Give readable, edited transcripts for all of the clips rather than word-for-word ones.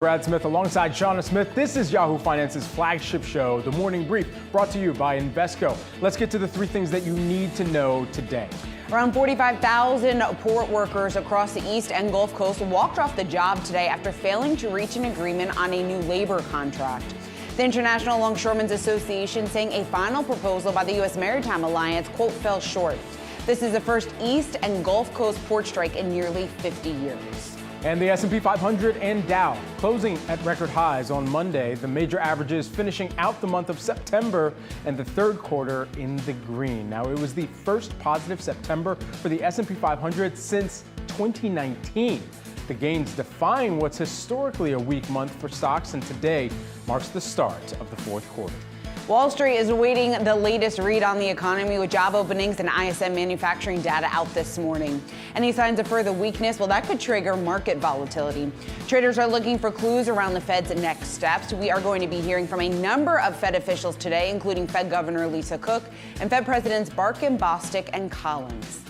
Brad Smith alongside Shauna Smith. This is Yahoo Finance's flagship show, The Morning Brief, brought to you by Invesco. Let's get to the three things that you need to know today. Around 45,000 port workers across the East and Gulf Coast walked off the job today after failing to reach an agreement on a new labor contract. The International Longshoremen's Association saying a final proposal by the U.S. Maritime Alliance, quote, fell short. This is the first East and Gulf Coast port strike in nearly 50 years. And the S&P 500 and Dow closing at record highs on Monday. The major averages finishing out the month of September and the third quarter in the green. Now, it was the first positive September for the S&P 500 since 2019. The gains defying what's historically a weak month for stocks, and today marks the start of the fourth quarter. Wall Street is awaiting the latest read on the economy with job openings and ISM manufacturing data out this morning. Any signs of further weakness? Well, that could trigger market volatility. Traders are looking for clues around the Fed's next steps. We are going to be hearing from a number of Fed officials today, including Fed Governor Lisa Cook and Fed Presidents Barkin, Bostic, and Collins.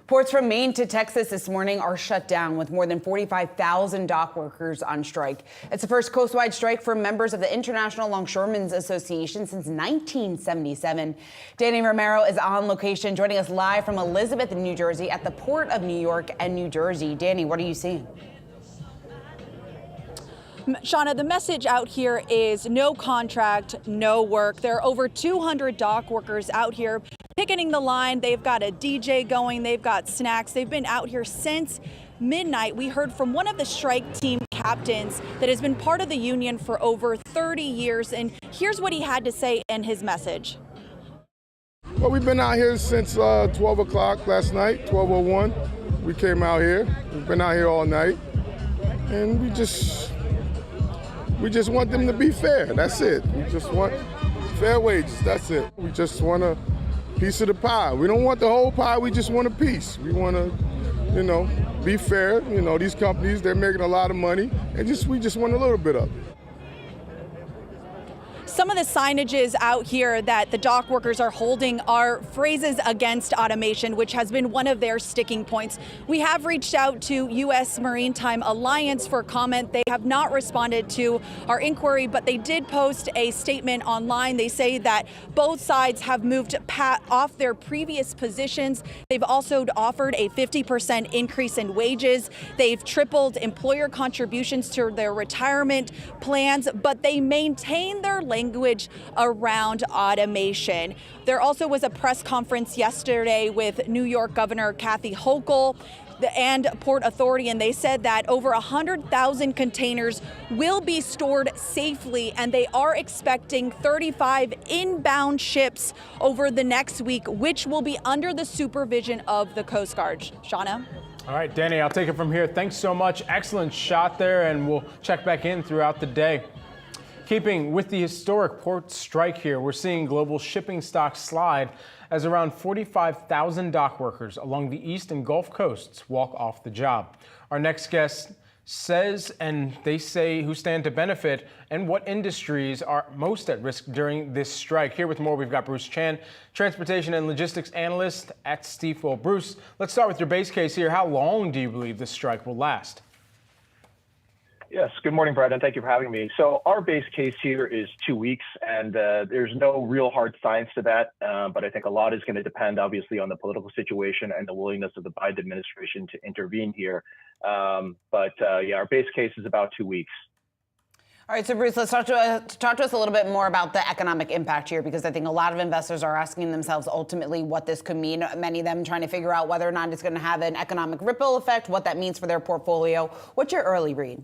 Ports from Maine to Texas this morning are shut down with more than 45,000 dock workers on strike. It's the first coastwide strike for members of the International Longshoremen's Association since 1977. Danny Romero is on location, joining us live from Elizabeth, New Jersey, at the Port of New York and New Jersey. Danny, what are you seeing? Shauna, the message out here is no contract, no work. There are over 200 dock workers out here picketing the line. They've got a DJ going. They've got snacks. They've been out here since midnight. We heard from one of the strike team captains that has been part of the union for over 30 years. And here's what he had to say in his message. Well, we've been out here since 12 o'clock last night, 12:01. We came out here. We've been out here all night. And we just want them to be fair. That's it. We just want fair wages. That's it. We just want a piece of the pie. We don't want the whole pie. We just want a piece. We want to, be fair. These companies, they're making a lot of money, and we just want a little bit of it. Some of the signages out here that the dock workers are holding are phrases against automation, which has been one of their sticking points. We have reached out to U.S. Maritime Alliance for comment. They have not responded to our inquiry, but they did post a statement online. They say that both sides have moved off their previous positions. They've also offered a 50% increase in wages. They've tripled employer contributions to their retirement plans, but they maintain their language around automation. There also was a press conference yesterday with New York Governor Kathy Hochul and Port Authority, and they said that over 100,000 containers will be stored safely, and they are expecting 35 inbound ships over the next week, which will be under the supervision of the Coast Guard. Shauna? All right, Danny, I'll take it from here. Thanks so much. Excellent shot there, and we'll check back in throughout the day. Keeping with the historic port strike here, we're seeing global shipping stocks slide as around 45,000 dock workers along the East and Gulf coasts walk off the job. Our next guest says, and they say who stand to benefit and what industries are most at risk during this strike. Here with more, we've got Bruce Chan, transportation and logistics analyst at Stifel. Bruce, let's start with your base case here. How long do you believe this strike will last? Yes, good morning, Brad, and thank you for having me. So our base case here is 2 weeks, and there's no real hard science to that, but I think a lot is going to depend, obviously, on the political situation and the willingness of the Biden administration to intervene here. Our base case is about 2 weeks. All right, so Bruce, let's talk to us a little bit more about the economic impact here, because I think a lot of investors are asking themselves ultimately what this could mean. Many of them trying to figure out whether or not it's going to have an economic ripple effect, what that means for their portfolio. What's your early read?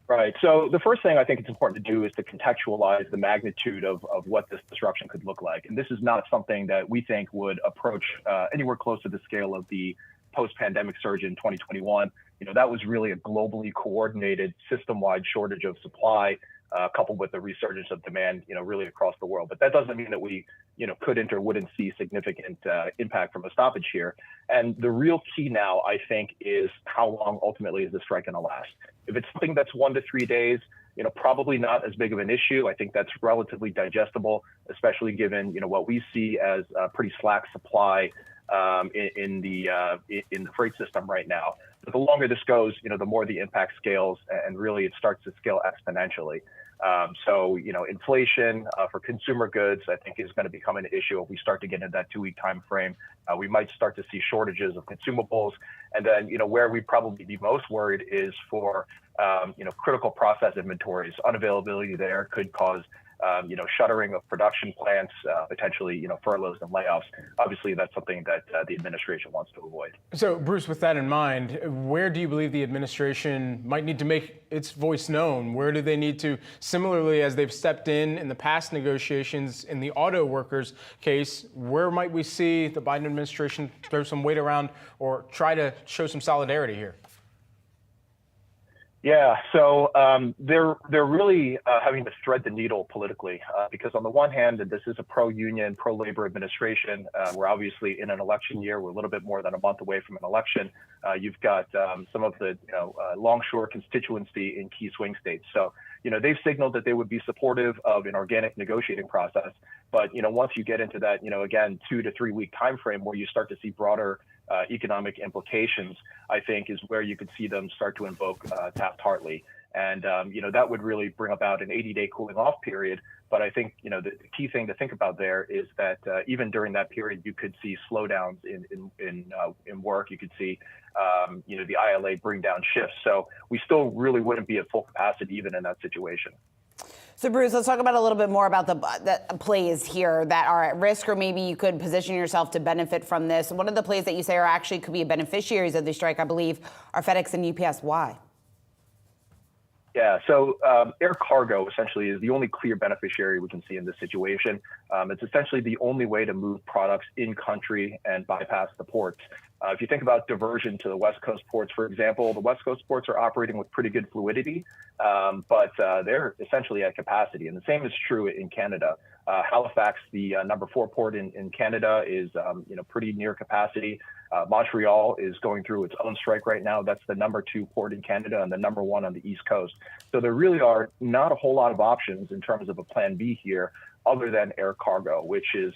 Right. So the first thing I think it's important to do is to contextualize the magnitude of what this disruption could look like. And this is not something that we think would approach anywhere close to the scale of the post-pandemic surge in 2021, that was really a globally coordinated, system-wide shortage of supply, coupled with the resurgence of demand, really across the world. But that doesn't mean that we, couldn't or wouldn't see significant impact from a stoppage here. And the real key now, I think, is how long ultimately is the strike going to last? If it's something that's 1 to 3 days, probably not as big of an issue. I think that's relatively digestible, especially given, what we see as a pretty slack supply in the freight system right now. But the longer this goes, the more the impact scales, and really it starts to scale exponentially. So, inflation for consumer goods, I think, is going to become an issue if we start to get into that 2-week time frame. We might start to see shortages of consumables. And then, where we'd probably be most worried is for, critical process inventories. Unavailability there could cause shuttering of production plants, potentially, furloughs and layoffs. Obviously, that's something that the administration wants to avoid. So, Bruce, with that in mind, where do you believe the administration might need to make its voice known? Where do they need to, similarly as they've stepped in the past negotiations in the auto workers case, where might we see the Biden administration throw some weight around or try to show some solidarity here? Yeah, so they're really having to thread the needle politically because on the one hand, this is a pro-union, pro-labor administration. We're obviously in an election year. We're a little bit more than a month away from an election. You've got some of the longshore constituency in key swing states. So, they've signaled that they would be supportive of an organic negotiating process. But, once you get into that, again, 2 to 3 week time frame where you start to see broader economic implications, I think, is where you could see them start to invoke Taft-Hartley. And, that would really bring about an 80-day cooling off period. But I think, the key thing to think about there is that even during that period, you could see slowdowns in work. You could see, the ILA bring down shifts. So we still really wouldn't be at full capacity even in that situation. So, Bruce, let's talk about a little bit more about the plays here that are at risk, or maybe you could position yourself to benefit from this. One of the plays that you say are actually could be beneficiaries of the strike, I believe, are FedEx and UPS. Why? Yeah, so air cargo essentially is the only clear beneficiary we can see in this situation. It's essentially the only way to move products in country and bypass the ports. If you think about diversion to the West Coast ports, for example, the West Coast ports are operating with pretty good fluidity, but they're essentially at capacity. And the same is true in Canada. Halifax, the number 4 port in Canada, is pretty near capacity. Montreal is going through its own strike right now. That's the number 2 port in Canada and the number 1 on the East Coast. So there really are not a whole lot of options in terms of a plan B here, other than air cargo, which is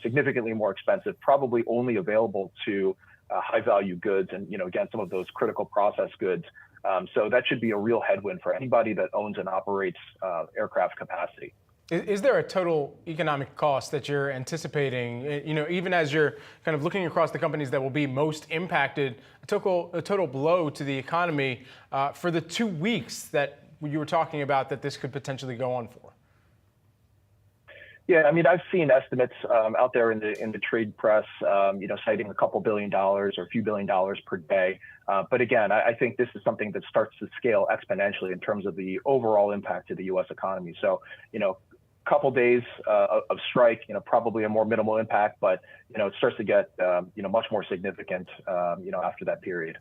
significantly more expensive, probably only available to high value goods and again some of those critical process goods. So that should be a real headwind for anybody that owns and operates aircraft capacity. Is there a total economic cost that you're anticipating, even as you're kind of looking across the companies that will be most impacted, a total blow to the economy for the 2 weeks that you were talking about that this could potentially go on for? Yeah, I mean, I've seen estimates out there in the trade press, citing a couple $2 billion or a few $1 billion per day. But again, I think this is something that starts to scale exponentially in terms of the overall impact to the U.S. economy. So, couple days of strike, probably a more minimal impact, but it starts to get much more significant, after that period.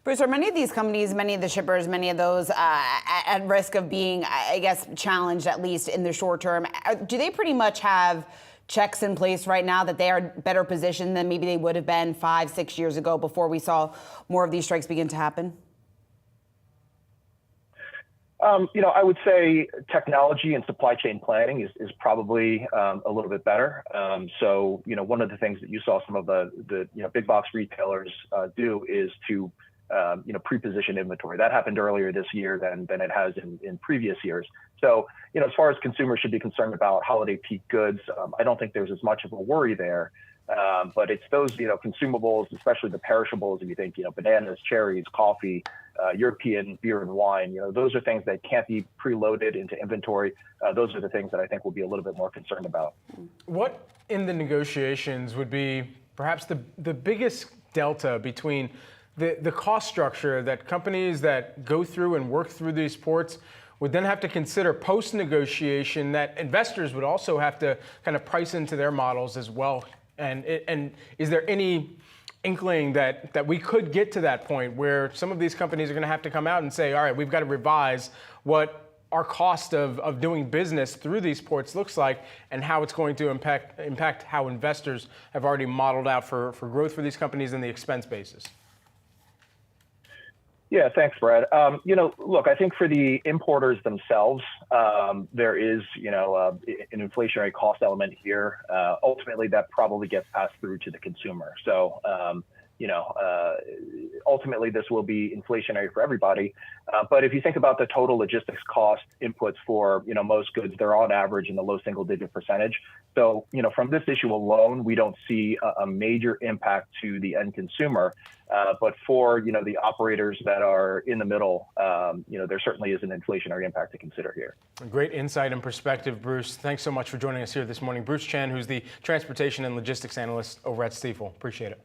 Bruce, are many of these companies, many of the shippers, many of those at risk of being, I guess, challenged, at least in the short term? Do they pretty much have checks in place right now that they are better positioned than maybe they would have been 5-6 years ago before we saw more of these strikes begin to happen? I would say technology and supply chain planning is probably a little bit better. So, one of the things that you saw some of the big box retailers do is to, pre-position inventory. That happened earlier this year than it has in previous years. So, as far as consumers should be concerned about holiday peak goods, I don't think there's as much of a worry there. But it's those, consumables, especially the perishables, if you think, bananas, cherries, coffee, European beer and wine, those are things that can't be preloaded into inventory. Those are the things that I think we'll be a little bit more concerned about. What in the negotiations would be perhaps the biggest delta between the cost structure that companies that go through and work through these ports would then have to consider post-negotiation that investors would also have to kind of price into their models as well? And is there any inkling that we could get to that point where some of these companies are going to have to come out and say, all right, we've got to revise what our cost of doing business through these ports looks like and how it's going to impact how investors have already modeled out for growth for these companies and the expense basis? Yeah, thanks, Brad. Look, I think for the importers themselves, there is, an inflationary cost element here. Ultimately, that probably gets passed through to the consumer. So, ultimately, this will be inflationary for everybody. But if you think about the total logistics cost inputs for, most goods, they're on average in the low single-digit percentage. So, from this issue alone, we don't see a major impact to the end consumer. But for, the operators that are in the middle, there certainly is an inflationary impact to consider here. Great insight and perspective, Bruce. Thanks so much for joining us here this morning. Bruce Chan, who's the transportation and logistics analyst over at Stifel. Appreciate it.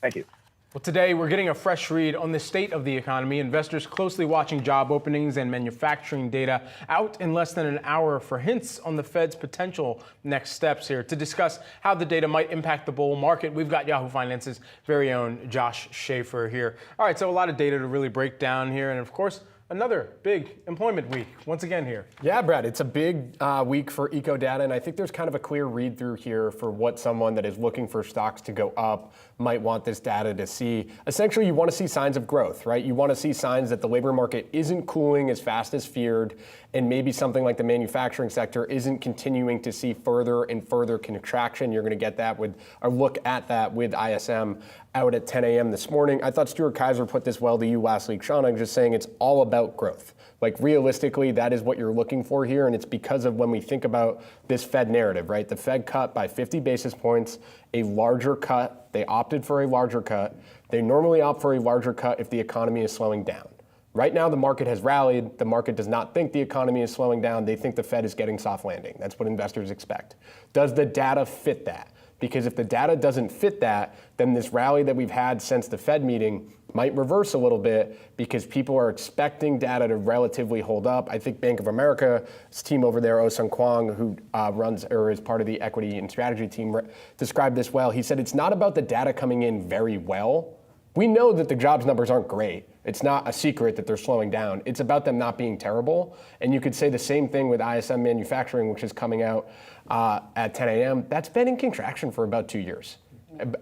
Thank you. Well, today we're getting a fresh read on the state of the economy. Investors closely watching job openings and manufacturing data out in less than an hour for hints on the Fed's potential next steps here. To discuss how the data might impact the bull market, we've got Yahoo Finance's very own Josh Schaefer here. All right, so a lot of data to really break down here. And of course, another big employment week once again here. Yeah, Brad, it's a big week for eco data, and I think there's kind of a clear read through here for what someone that is looking for stocks to go up might want this data to see. Essentially, you want to see signs of growth, right? You want to see signs that the labor market isn't cooling as fast as feared, and maybe something like the manufacturing sector isn't continuing to see further and further contraction. You're going to get that with a look at that with ISM out at 10 a.m. this morning. I thought Stuart Kaiser put this well to you last week, Shauna, just saying it's all about growth. Like realistically, that is what you're looking for here, and it's because of when we think about this Fed narrative, right? The Fed cut by 50 basis points, a larger cut. They opted for a larger cut. They normally opt for a larger cut if the economy is slowing down. Right now, the market has rallied. The market does not think the economy is slowing down. They think the Fed is getting soft landing. That's what investors expect. Does the data fit that? Because if the data doesn't fit that, then this rally that we've had since the Fed meeting might reverse a little bit because people are expecting data to relatively hold up. I think Bank of America's team over there, Oh-Sung Kwang, who runs or is part of the equity and strategy team, described this well. He said it's not about the data coming in very well. We know that the jobs numbers aren't great. It's not a secret that they're slowing down. It's about them not being terrible. And you could say the same thing with ISM manufacturing, which is coming out at 10 a.m. That's been in contraction for about 2 years,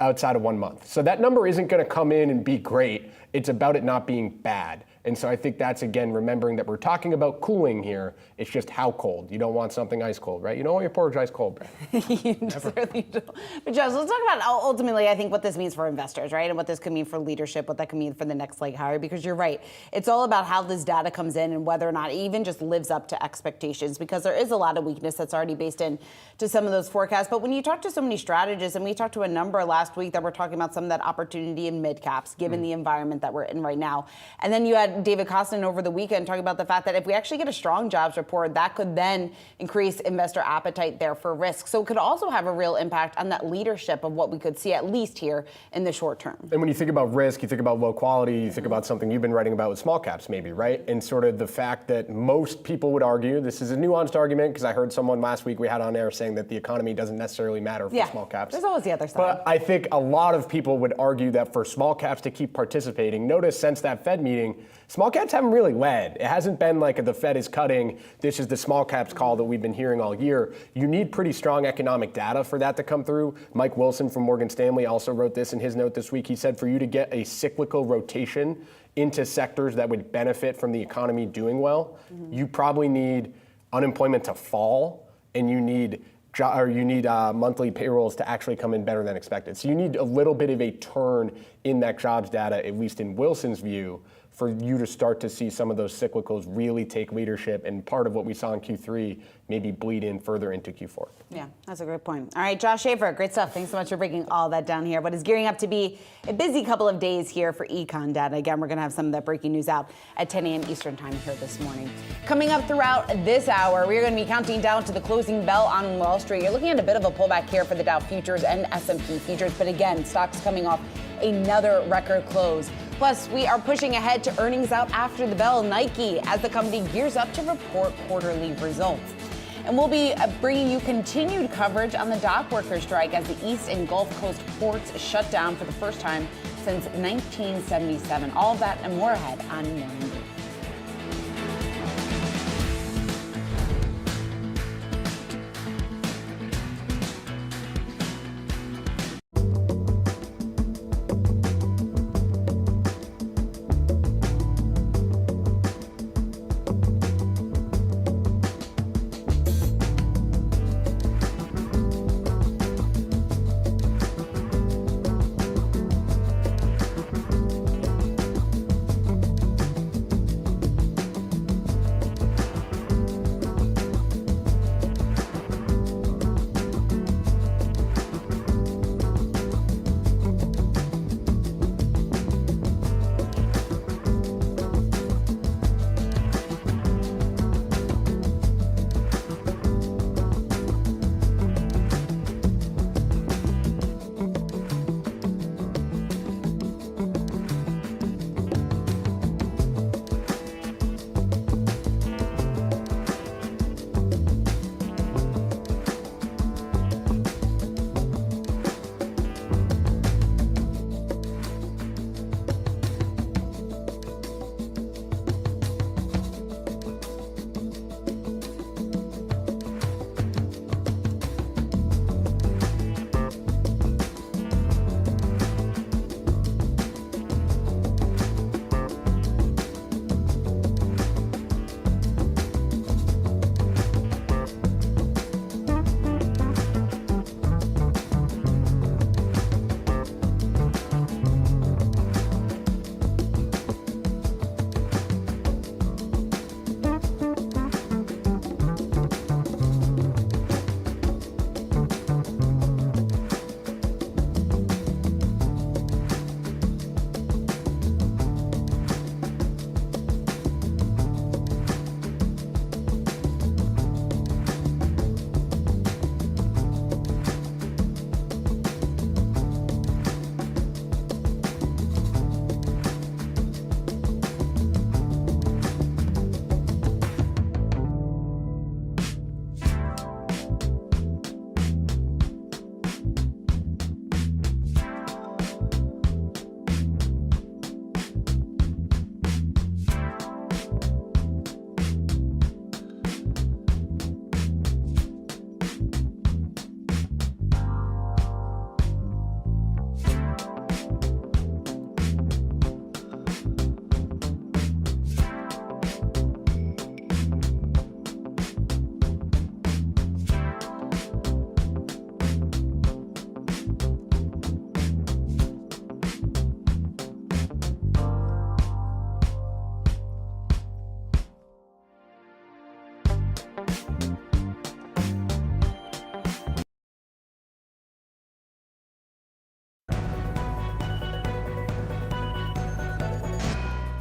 outside of 1 month. So that number isn't going to come in and be great. It's about it not being bad. And so I think that's, again, remembering that we're talking about cooling here. It's just how cold. You don't want something ice cold, right? You don't want your porridge ice cold, Brad. You certainly don't. But Josh, let's talk about ultimately, I think, what this means for investors, right? And what this could mean for leadership, what that could mean for the next leg higher, because you're right. It's all about how this data comes in and whether or not it even just lives up to expectations, because there is a lot of weakness that's already based in to some of those forecasts. But when you talk to so many strategists, and we talked to a number last week that were talking about some of that opportunity in mid caps, given the environment that we're in right now. And then you had David Kostin over the weekend talking about the fact that if we actually get a strong jobs report, that could then increase investor appetite there for risk. So it could also have a real impact on that leadership of what we could see, at least here in the short term. And when you think about risk, you think about low quality, you think about something you've been writing about with small caps maybe, right? And sort of the fact that most people would argue, this is a nuanced argument because I heard someone last week we had on air saying that the economy doesn't necessarily matter for small caps. There's always the other side. But I think a lot of people would argue that for small caps to keep participating, notice since that Fed meeting, small caps haven't really led. It hasn't been like the Fed is cutting, this is the small caps call that we've been hearing all year. You need pretty strong economic data for that to come through. Mike Wilson from Morgan Stanley also wrote this in his note this week. He said for you to get a cyclical rotation into sectors that would benefit from the economy doing well, you probably need unemployment to fall, and you need monthly payrolls to actually come in better than expected. So you need a little bit of a turn in that jobs data, at least in Wilson's view, for you to start to see some of those cyclicals really take leadership, and part of what we saw in Q3 maybe bleed in further into Q4. Yeah, that's a great point. All right, Josh Schaefer, great stuff. Thanks so much for breaking all that down here. What is gearing up to be a busy couple of days here for econ data. Again, we're going to have some of that breaking news out at 10 a.m. Eastern time here this morning. Coming up throughout this hour, we're going to be counting down to the closing bell on Wall Street. You're looking at a bit of a pullback here for the Dow futures and S&P futures, but again, stocks coming off another record close. Plus, we are pushing ahead to earnings out after the bell. Nike, as the company gears up to report quarterly results. And we'll be bringing you continued coverage on the dock worker strike as the East and Gulf Coast ports shut down for the first time since 1977. All of that and more ahead on Morning Brief.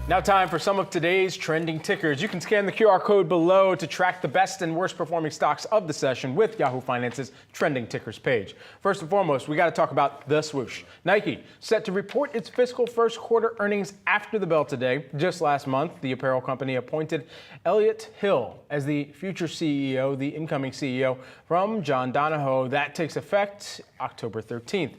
Now time for some of today's trending tickers. You can scan the QR code below to track the best and worst performing stocks of the session with Yahoo Finance's trending tickers page. First and foremost, we got to talk about the swoosh. Nike set to report its fiscal first quarter earnings after the bell today. Just last month, the apparel company appointed Elliott Hill as the future CEO, the incoming CEO from John Donahoe. That takes effect October 13th.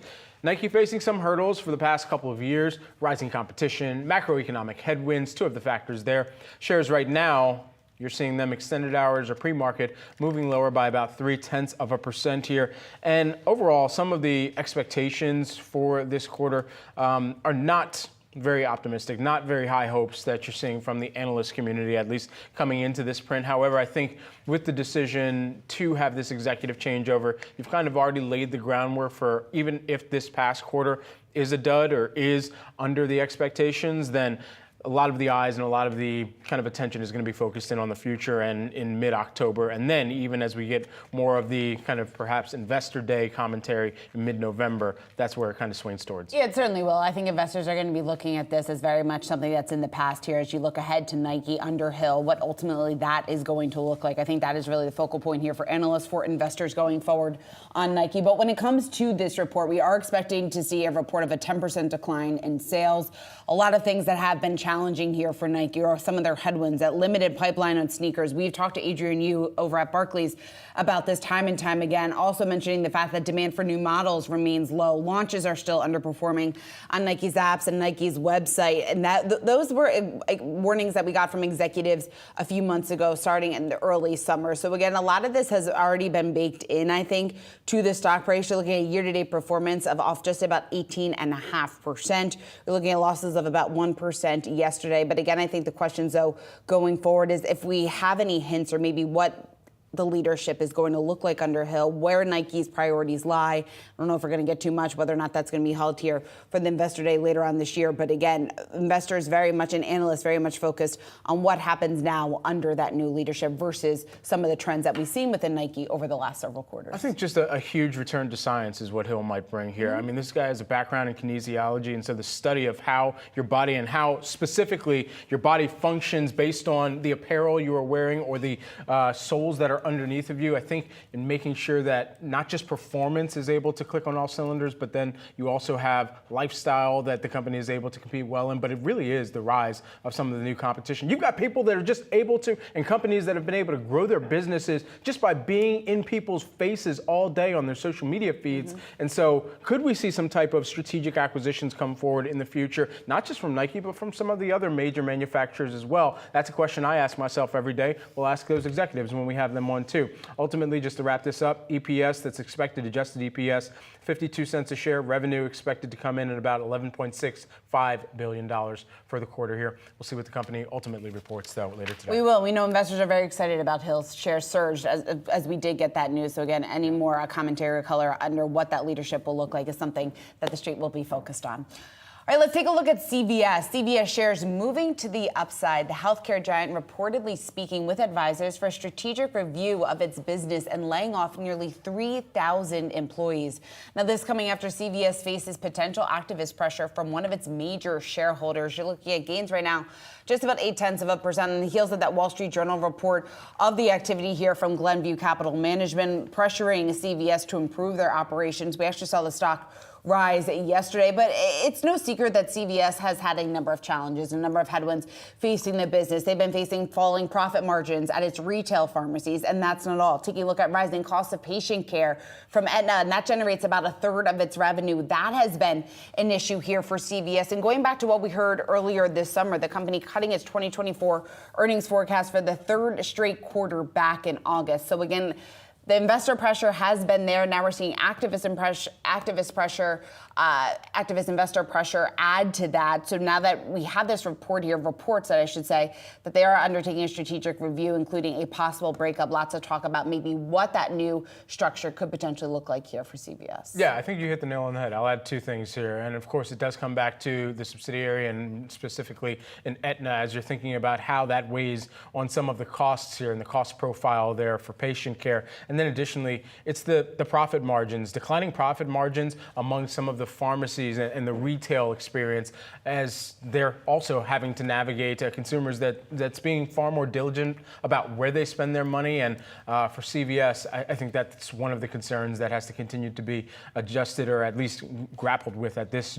Nike facing some hurdles for the past couple of years, rising competition, macroeconomic headwinds, two of the factors there. Shares right now, you're seeing them extended hours or pre-market moving lower by about 0.3% here. And overall, some of the expectations for this quarter are not very optimistic, not very high hopes that you're seeing from the analyst community, at least coming into this print. However, I think with the decision to have this executive changeover, you've kind of already laid the groundwork for, even if this past quarter is a dud or is under the expectations, then a lot of the eyes and a lot of the kind of attention is going to be focused in on the future and in mid-October. And then even as we get more of the kind of perhaps investor day commentary in mid-November, that's where it kind of swings towards. Yeah, it certainly will. I think investors are going to be looking at this as very much something that's in the past here as you look ahead to Nike under Hill, what ultimately that is going to look like. I think that is really the focal point here for analysts, for investors going forward on Nike. But when it comes to this report, we are expecting to see a report of a 10% decline in sales. A lot of things that have been challenged challenging here for Nike, or some of their headwinds, that limited pipeline on sneakers. We've talked to Adrian Yu over at Barclays about this time and time again, also mentioning the fact that demand for new models remains low. Launches are still underperforming on Nike's apps and Nike's website. And those were warnings that we got from executives a few months ago, starting in the early summer. So again, a lot of this has already been baked in, I think, to the stock price. You're looking at year-to-date performance of off just about 18.5%. We're looking at losses of about 1% yesterday. But again, I think the questions, though, going forward is if we have any hints or maybe what the leadership is going to look like under Hill, where Nike's priorities lie. I don't know if we're going to get too much, whether or not that's going to be held here for the Investor Day later on this year. But again, investors very much and analysts very much focused on what happens now under that new leadership versus some of the trends that we've seen within Nike over the last several quarters. I think just a huge return to science is what Hill might bring here. I mean, this guy has a background in kinesiology, and so the study of how your body and how specifically your body functions based on the apparel you are wearing or the soles that are underneath of you, I think in making sure that not just performance is able to click on all cylinders, but then you also have lifestyle that the company is able to compete well in. But it really is the rise of some of the new competition. You've got people that are just able to, and companies that have been able to grow their businesses just by being in people's faces all day on their social media feeds. And so could we see some type of strategic acquisitions come forward in the future, not just from Nike, but from some of the other major manufacturers as well? That's a question I ask myself every day. We'll ask those executives when we have them on too. Ultimately, just to wrap this up, EPS that's expected, adjusted EPS, 52 cents a share, revenue expected to come in at about $11.65 billion for the quarter here. We'll see what the company ultimately reports, though, later today. We will. We know investors are very excited about Hill's shares surged as we did get that news. So again, any more commentary or color under what that leadership will look like is something that the street will be focused on. All right, let's take a look at CVS. CVS shares moving to the upside. The healthcare giant reportedly speaking with advisors for a strategic review of its business and laying off nearly 3,000 employees. Now, this coming after CVS faces potential activist pressure from one of its major shareholders. You're looking at gains right now, just about 0.8% on the heels of that Wall Street Journal report of the activity here from Glenview Capital Management, pressuring CVS to improve their operations. We actually saw the stock rise yesterday, but it's no secret that CVS has had a number of challenges, a number of headwinds facing the business. They've been facing falling profit margins at its retail pharmacies, and that's not all. Taking a look at rising costs of patient care from Aetna, and that generates about a third of its revenue. That has been an issue here for CVS. And going back to what we heard earlier this summer, the company cutting its 2024 earnings forecast for the third straight quarter back in August. So again, the investor pressure has been there. Now we're seeing activist investor pressure add to that. So now that we have this reports that I should say, that they are undertaking a strategic review, including a possible breakup. Lots of talk about maybe what that new structure could potentially look like here for CVS. Yeah, I think you hit the nail on the head. I'll add two things here. And of course, it does come back to the subsidiary and specifically in Aetna as you're thinking about how that weighs on some of the costs here and the cost profile there for patient care. And then additionally, it's the profit margins, declining profit margins among some of the pharmacies and the retail experience as they're also having to navigate consumers that's being far more diligent about where they spend their money. And for CVS, I think that's one of the concerns that has to continue to be adjusted or at least grappled with at this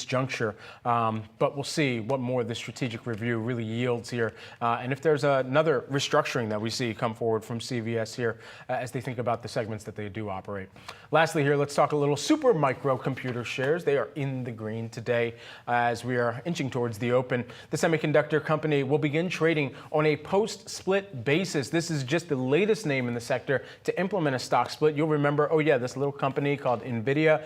juncture. But we'll see what more the strategic review really yields here. And if there's another restructuring that we see come forward from CVS here as they think about the segments that they do operate. Lastly here, let's talk a little super micro computer shares. They are in the green today as we are inching towards the open. The semiconductor company will begin trading on a post-split basis. This is just the latest name in the sector to implement a stock split. You'll remember, this little company called NVIDIA.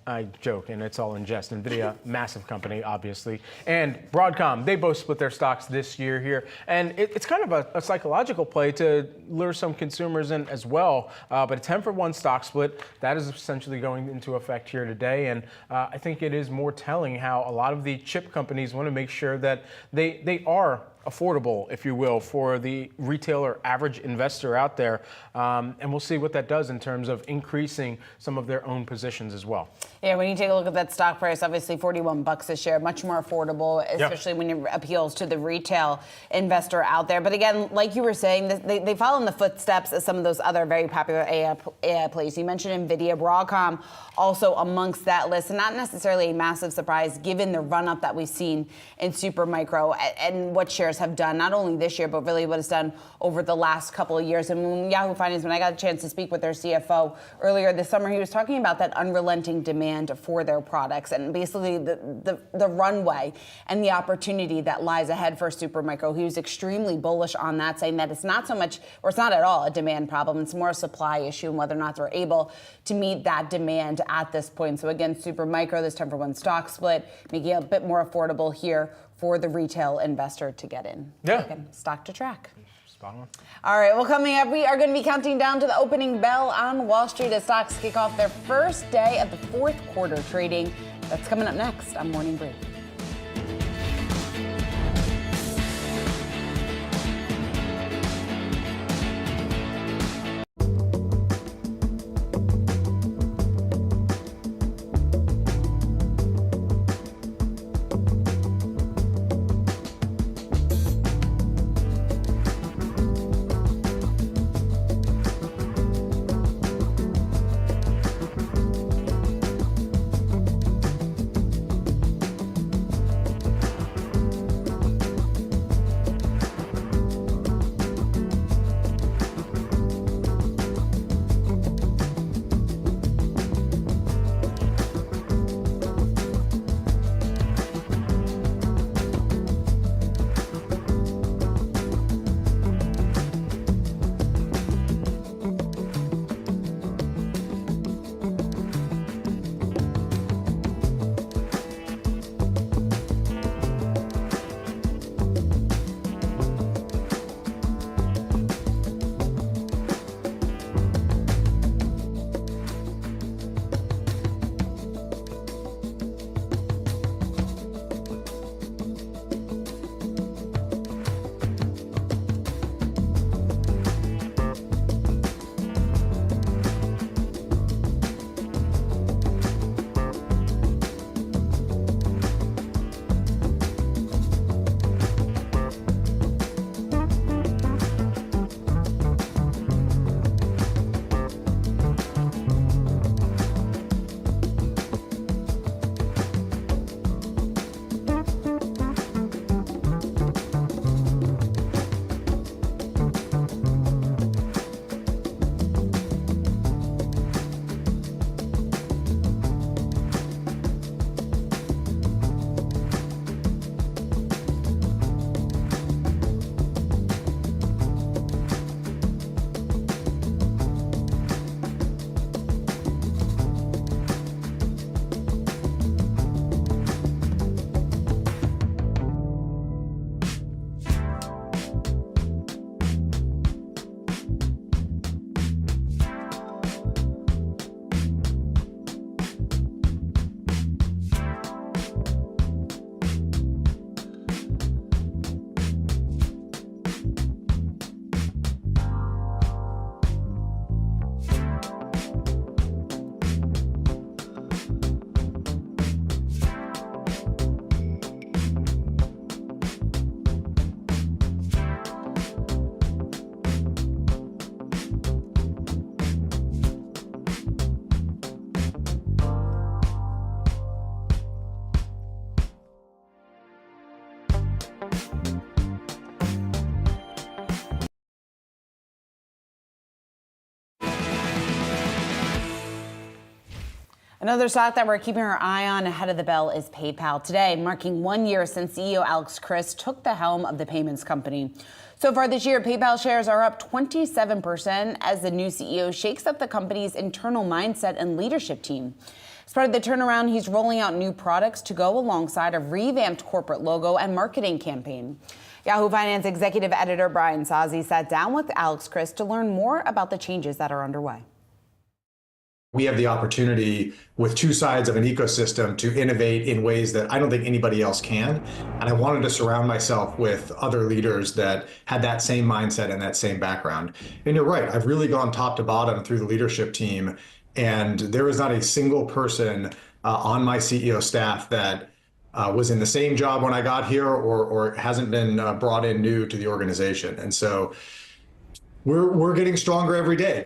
I joke, and it's all in jest. NVIDIA, massive company, obviously. And Broadcom, they both split their stocks this year here. And it's kind of a psychological play to lure some consumers in as well. But a 10-for-1 stock split, that is essentially going into effect here today. And I think it is more telling how a lot of the chip companies want to make sure that they are affordable, if you will, for the retailer average investor out there. And we'll see what that does in terms of increasing some of their own positions as well. Yeah, when you take a look at that stock price, obviously $41 a share, much more affordable, especially when it appeals to the retail investor out there. But again, like you were saying, they follow in the footsteps of some of those other very popular AI plays. You mentioned NVIDIA, Broadcom, also amongst that list, and not necessarily a massive surprise given the run-up that we've seen in Supermicro and what shares have done, not only this year, but really what it's done over the last couple of years. And when Yahoo Finance, when I got a chance to speak with their CFO earlier this summer, he was talking about that unrelenting demand for their products and basically the runway and the opportunity that lies ahead for Supermicro. He was extremely bullish on that, saying that it's not so much, or it's not at all a demand problem, it's more a supply issue and whether or not they're able to meet that demand at this point. So again, Supermicro, this 10-for-1 stock split, making it a bit more affordable here for the retail investor to get in. Yeah. Again, stock to track. Spot on. All right, well, coming up, we are going to be counting down to the opening bell on Wall Street as stocks kick off their first day of the fourth quarter trading. That's coming up next on Morning Brief. Another stock that we're keeping our eye on ahead of the bell is PayPal today, marking 1 year since CEO Alex Chriss took the helm of the payments company. So far this year, PayPal shares are up 27% as the new CEO shakes up the company's internal mindset and leadership team. As part of the turnaround, he's rolling out new products to go alongside a revamped corporate logo and marketing campaign. Yahoo Finance executive editor Brian Sozzi sat down with Alex Chriss to learn more about the changes that are underway. We have the opportunity with two sides of an ecosystem to innovate in ways that I don't think anybody else can. And I wanted to surround myself with other leaders that had that same mindset and that same background. And you're right, I've really gone top to bottom through the leadership team. And there is not a single person on my CEO staff that was in the same job when I got here or hasn't been brought in new to the organization. And so we're getting stronger every day.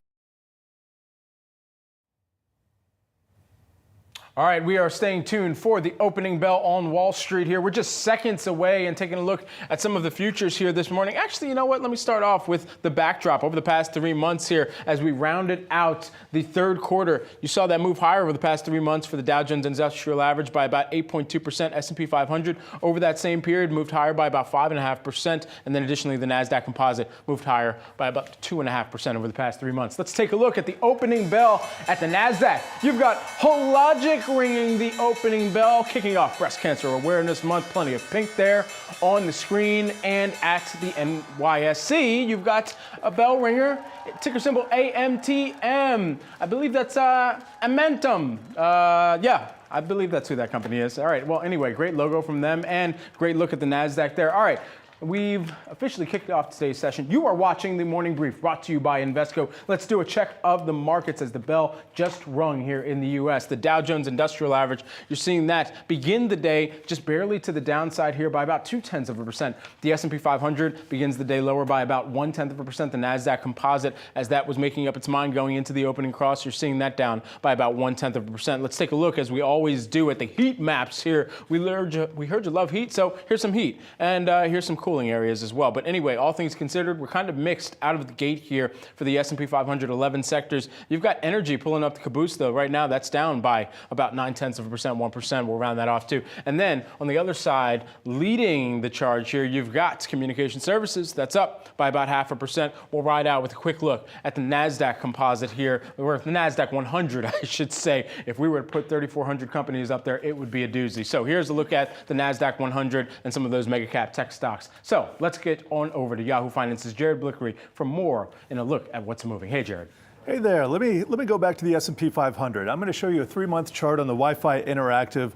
All right, we are staying tuned for the opening bell on Wall Street here. We're just seconds away and taking a look at some of the futures here this morning. Actually, you know what? Let me start off with the backdrop over the past 3 months here as we rounded out the third quarter. You saw that move higher over the past 3 months for the Dow Jones Industrial Average by about 8.2%. S&P 500 over that same period moved higher by about 5.5%. And then additionally, the Nasdaq Composite moved higher by about 2.5% over the past 3 months. Let's take a look at the opening bell at the Nasdaq. You've got Hologic ringing the opening bell, kicking off Breast Cancer Awareness Month. Plenty of pink there on the screen. And at the NYSE, you've got a bell ringer, ticker symbol AMTM. I believe that's Amentum. Yeah. I believe that's who that company is. All right. Well, anyway, great logo from them and great look at the Nasdaq there. All right. We've officially kicked off today's session. You are watching the Morning Brief brought to you by Invesco. Let's do a check of the markets as the bell just rung here in the U.S. The Dow Jones Industrial Average, you're seeing that begin the day just barely to the downside here by about 0.2%. The S&P 500 begins the day lower by about 0.1%. The Nasdaq Composite, as that was making up its mind going into the opening cross, you're seeing that down by about 0.1%. Let's take a look, as we always do, at the heat maps here. We heard you love heat, so here's some heat. And here's some cooling areas as well. But anyway, all things considered, we're kind of mixed out of the gate here for the S&P 500 11 sectors. You've got energy pulling up the caboose, though. Right now, that's down by about 0.9%, 1%. We'll round that off, too. And then on the other side, leading the charge here, you've got communication services. That's up by about 0.5%. We'll ride out with a quick look at the Nasdaq Composite here, or the Nasdaq 100, I should say. If we were to put 3,400 companies up there, it would be a doozy. So here's a look at the Nasdaq 100 and some of those mega cap tech stocks. So let's get on over to Yahoo Finance's Jared Blickery for more in a look at what's moving. Hey, Jared. Hey there, let me go back to the S&P 500. I'm going to show you a 3-month chart on the Wi-Fi Interactive.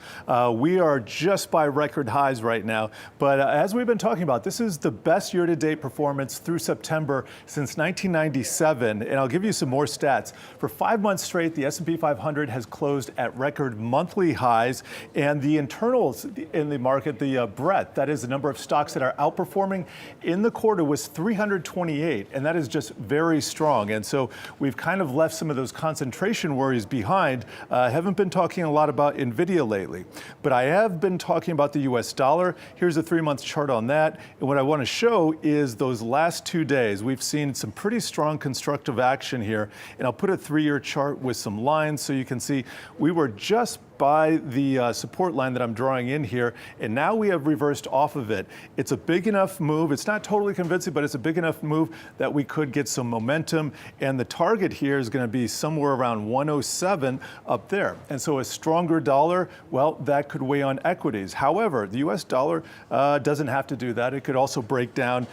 We are just by record highs right now, but as we've been talking about, this is the best year-to-date performance through September since 1997, and I'll give you some more stats. For 5 months straight, the S&P 500 has closed at record monthly highs, and the internals in the market, the breadth, that is the number of stocks that are outperforming in the quarter, was 328, and that is just very strong. And so we've kind of left some of those concentration worries behind. Haven't been talking a lot about NVIDIA lately, but I have been talking about the US dollar. Here's a 3-month chart on that. And what I want to show is those last 2 days. We've seen some pretty strong constructive action here. And I'll put a 3-year chart with some lines so you can see we were just by the support line that I'm drawing in here, and now we have reversed off of it. It's a big enough move. It's not totally convincing, but it's a big enough move that we could get some momentum, and the target here is going to be somewhere around 107 up there. And so a stronger dollar, well, that could weigh on equities. However, the US dollar doesn't have to do that. It could also break down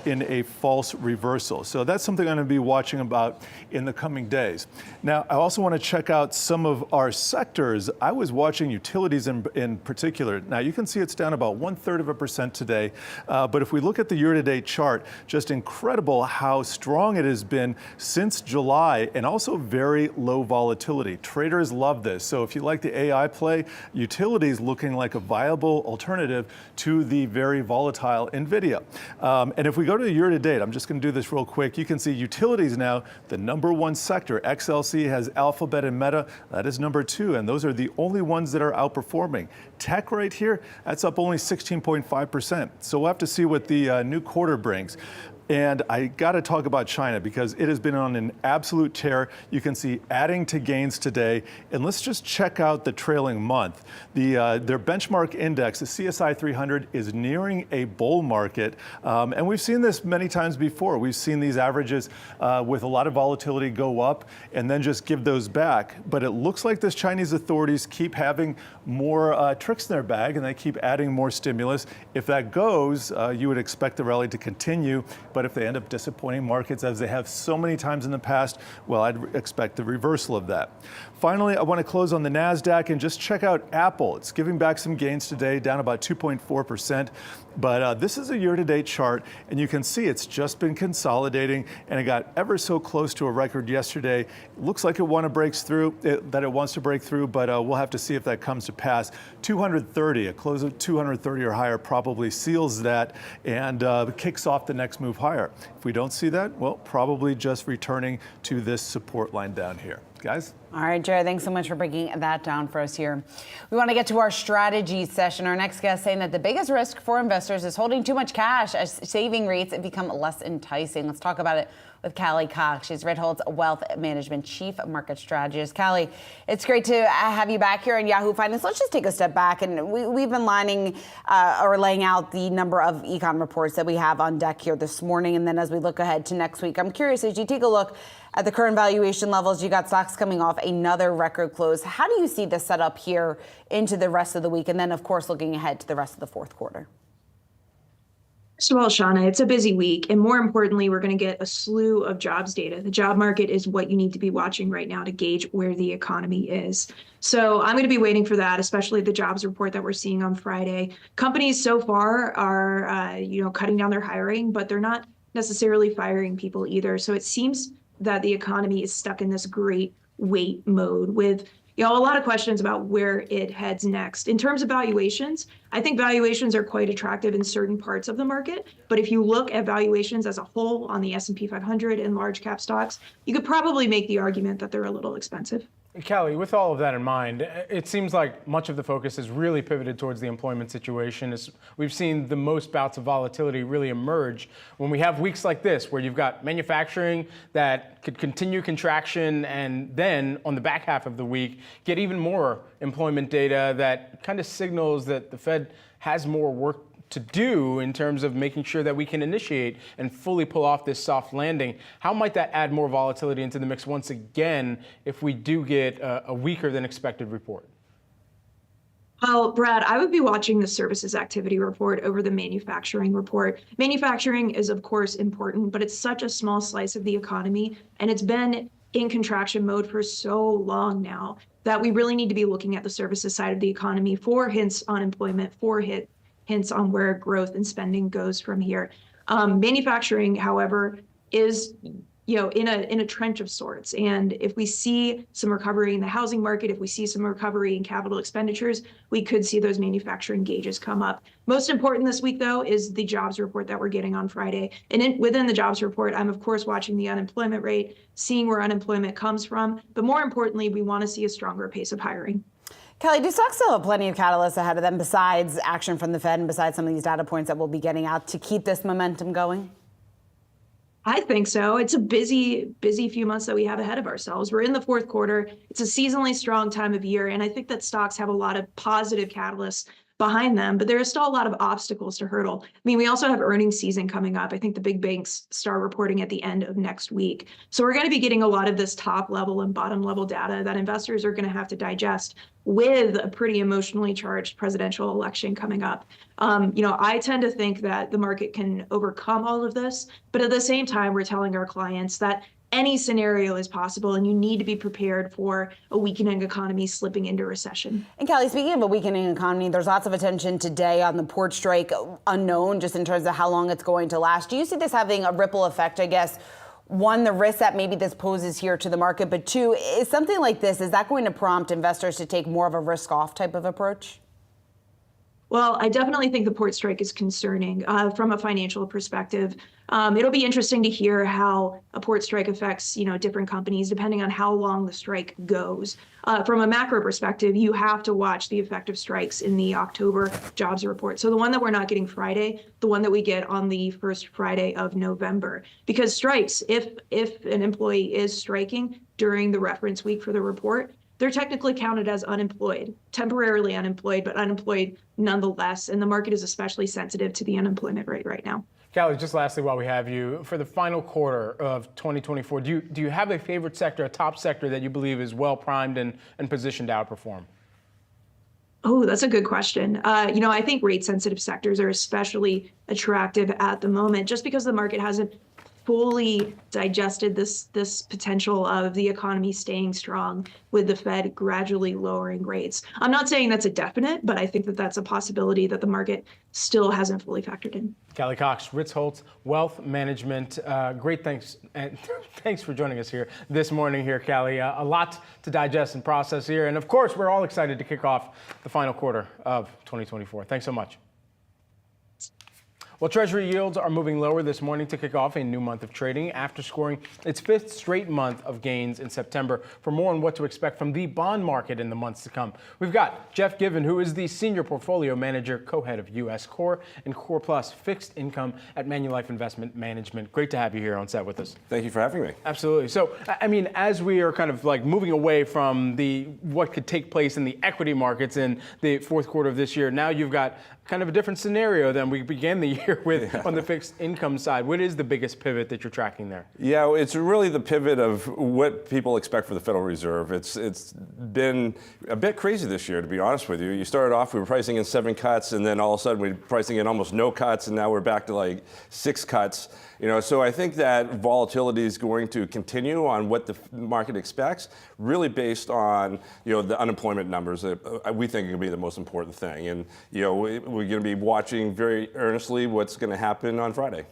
in a false reversal. So that's something I'm going to be watching about in the coming days. Now, I also want to check out some of our sectors. I was watching utilities in particular. Now, you can see it's down about 0.33% today. But if we look at the year-to-date chart, just incredible how strong it has been since July, and also very low volatility. Traders love this. So if you like the AI play, utilities looking like a viable alternative to the very volatile NVIDIA. And if we go to the year-to-date, I'm just going to do this real quick. You can see utilities now, the #1 sector. XLC has Alphabet and Meta. That is #2, and those are the only ones that are outperforming. Tech right here, that's up only 16.5%. So we'll have to see what the new quarter brings. And I got to talk about China because it has been on an absolute tear. You can see adding to gains today. And let's just check out the trailing month. Their benchmark index, the CSI 300, is nearing a bull market. And we've seen this many times before. We've seen these averages with a lot of volatility go up and then just give those back. But it looks like this Chinese authorities keep having more tricks in their bag and they keep adding more stimulus. If that goes, you would expect the rally to continue. But if they end up disappointing markets as they have so many times in the past, well, I'd expect the reversal of that. Finally, I want to close on the Nasdaq and just check out Apple. It's giving back some gains today, down about 2.4%. But this is a year-to-date chart, and you can see it's just been consolidating, and it got ever so close to a record yesterday. Looks like it wants to break through, but we'll have to see if that comes to pass. 230, a close of 230 or higher probably seals that and kicks off the next move higher. If we don't see that, well, probably just returning to this support line down here. Guys? All right, Jared, thanks so much for breaking that down for us here. We want to get to our strategy session. Our next guest saying that the biggest risk for investors is holding too much cash as saving rates become less enticing. Let's talk about it with Callie Cox. She's Ritholtz Wealth Management Chief Market Strategist. Callie, it's great to have you back here in Yahoo Finance. Let's just take a step back. And we've been laying out the number of econ reports that we have on deck here this morning. And then as we look ahead to next week, I'm curious, as you take a look at the current valuation levels, you got stocks coming off another record close. How do you see the setup here into the rest of the week? And then, of course, looking ahead to the rest of the fourth quarter. First of all, Shauna, it's a busy week. And more importantly, we're going to get a slew of jobs data. The job market is what you need to be watching right now to gauge where the economy is. So I'm going to be waiting for that, especially the jobs report that we're seeing on Friday. Companies so far are, cutting down their hiring, but they're not necessarily firing people either. So it seems that the economy is stuck in this great wait mode with a lot of questions about where it heads next. In terms of valuations, I think valuations are quite attractive in certain parts of the market. But if you look at valuations as a whole on the S&P 500 and large cap stocks, you could probably make the argument that they're a little expensive. Callie, with all of that in mind, it seems like much of the focus has really pivoted towards the employment situation. We've seen the most bouts of volatility really emerge when we have weeks like this, where you've got manufacturing that could continue contraction and then on the back half of the week get even more employment data that kind of signals that the Fed has more work to do in terms of making sure that we can initiate and fully pull off this soft landing. How might that add more volatility into the mix once again if we do get a weaker than expected report? Well, Brad, I would be watching the services activity report over the manufacturing report. Manufacturing is, of course, important, but it's such a small slice of the economy, and it's been in contraction mode for so long now that we really need to be looking at the services side of the economy for hints on employment, for hints on where growth and spending goes from here. Manufacturing, however, is in a trench of sorts. And if we see some recovery in the housing market, if we see some recovery in capital expenditures, we could see those manufacturing gauges come up. Most important this week, though, is the jobs report that we're getting on Friday. And within the jobs report, I'm, of course, watching the unemployment rate, seeing where unemployment comes from. But more importantly, we want to see a stronger pace of hiring. Callie, do stocks still have plenty of catalysts ahead of them besides action from the Fed and besides some of these data points that we'll be getting out to keep this momentum going? I think so. It's a busy few months that we have ahead of ourselves. We're in the fourth quarter. It's a seasonally strong time of year, and I think that stocks have a lot of positive catalysts behind them, but there is still a lot of obstacles to hurdle. I mean, we also have earnings season coming up. I think the big banks start reporting at the end of next week. So we're going to be getting a lot of this top level and bottom level data that investors are going to have to digest with a pretty emotionally charged presidential election coming up. I tend to think that the market can overcome all of this, but at the same time, we're telling our clients that any scenario is possible, and you need to be prepared for a weakening economy slipping into recession. And Callie, speaking of a weakening economy, there's lots of attention today on the port strike, unknown just in terms of how long it's going to last. Do you see this having a ripple effect, I guess? One, the risk that maybe this poses here to the market, but two, is something like this, is that going to prompt investors to take more of a risk-off type of approach? Well, I definitely think the port strike is concerning from a financial perspective. It'll be interesting to hear how a port strike affects, different companies depending on how long the strike goes. From a macro perspective, you have to watch the effect of strikes in the October jobs report. So the one that we're not getting Friday, the one that we get on the first Friday of November. Because strikes, if an employee is striking during the reference week for the report, they're technically counted as unemployed, temporarily unemployed, but unemployed nonetheless. And the market is especially sensitive to the unemployment rate right now. Callie, just lastly, while we have you, for the final quarter of 2024, do you have a favorite sector, a top sector that you believe is well primed and positioned to outperform? Oh, that's a good question. I think rate sensitive sectors are especially attractive at the moment just because the market hasn't fully digested this potential of the economy staying strong with the Fed gradually lowering rates. I'm not saying that's a definite, but I think that that's a possibility that the market still hasn't fully factored in. Callie Cox, Ritz-Holtz Wealth Management. Great, thanks, and thanks for joining us here this morning here, Callie. A lot to digest and process here, and of course, we're all excited to kick off the final quarter of 2024. Thanks so much. Well, Treasury yields are moving lower this morning to kick off a new month of trading after scoring its fifth straight month of gains in September. For more on what to expect from the bond market in the months to come, we've got Jeff Given, who is the Senior Portfolio Manager, co-head of U.S. Core and Core Plus Fixed Income at Manulife Investment Management. Great to have you here on set with us. Thank you for having me. Absolutely. So, I mean, as we are kind of like moving away from what could take place in the equity markets in the fourth quarter of this year, now you've got kind of a different scenario than we began the year with on the fixed income side. What is the biggest pivot that you're tracking there? Yeah, it's really the pivot of what people expect for the Federal Reserve. It's been a bit crazy this year, to be honest with you. You started off, we were pricing in 7 cuts, and then all of a sudden we were pricing in almost no cuts, and now we're back to like 6 cuts. So I think that volatility is going to continue on what the market expects, really based on, the unemployment numbers that we think are going to be the most important thing. And, we're going to be watching very earnestly what's going to happen on Friday.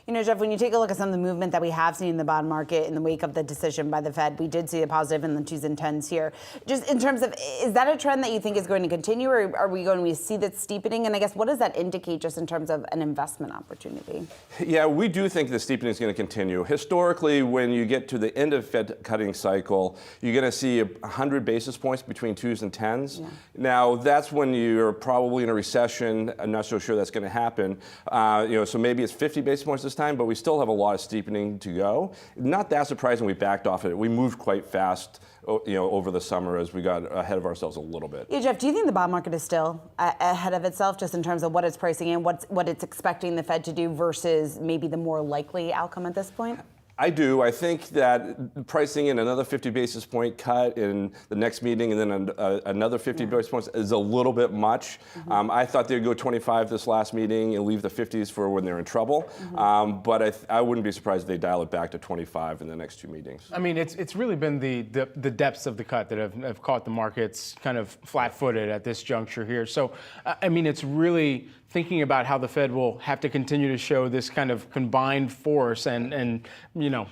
Jeff, when you take a look at some of the movement that we have seen in the bond market in the wake of the decision by the Fed, we did see a positive in the 2s and 10s here. Just in terms of, is that a trend that you think is going to continue, or are we going to see that steepening? And I guess, what does that indicate just in terms of an investment opportunity? Yeah, we do think the steepening is going to continue. Historically, when you get to the end of Fed cutting cycle, you're going to see 100 basis points between 2s and 10s. Yeah. Now, that's when you're probably in a recession. I'm not so sure that's going to happen. So maybe it's 50 basis points this time, but we still have a lot of steepening to go. Not that surprising we backed off it. We moved quite fast, over the summer as we got ahead of ourselves a little bit. Yeah, Jeff, do you think the bond market is still ahead of itself just in terms of what it's pricing in, what it's expecting the Fed to do versus maybe the more likely outcome at this point? I do. I think that pricing in another 50 basis point cut in the next meeting and then another 50 basis points is a little bit much. Mm-hmm. I thought they'd go 25 this last meeting and leave the 50s for when they're in trouble. Mm-hmm. But I wouldn't be surprised if they dial it back to 25 in the next 2 meetings. I mean, it's really been the depths of the cut that have caught the markets kind of flat-footed at this juncture here. So, I mean, it's really thinking about how the Fed will have to continue to show this kind of combined force and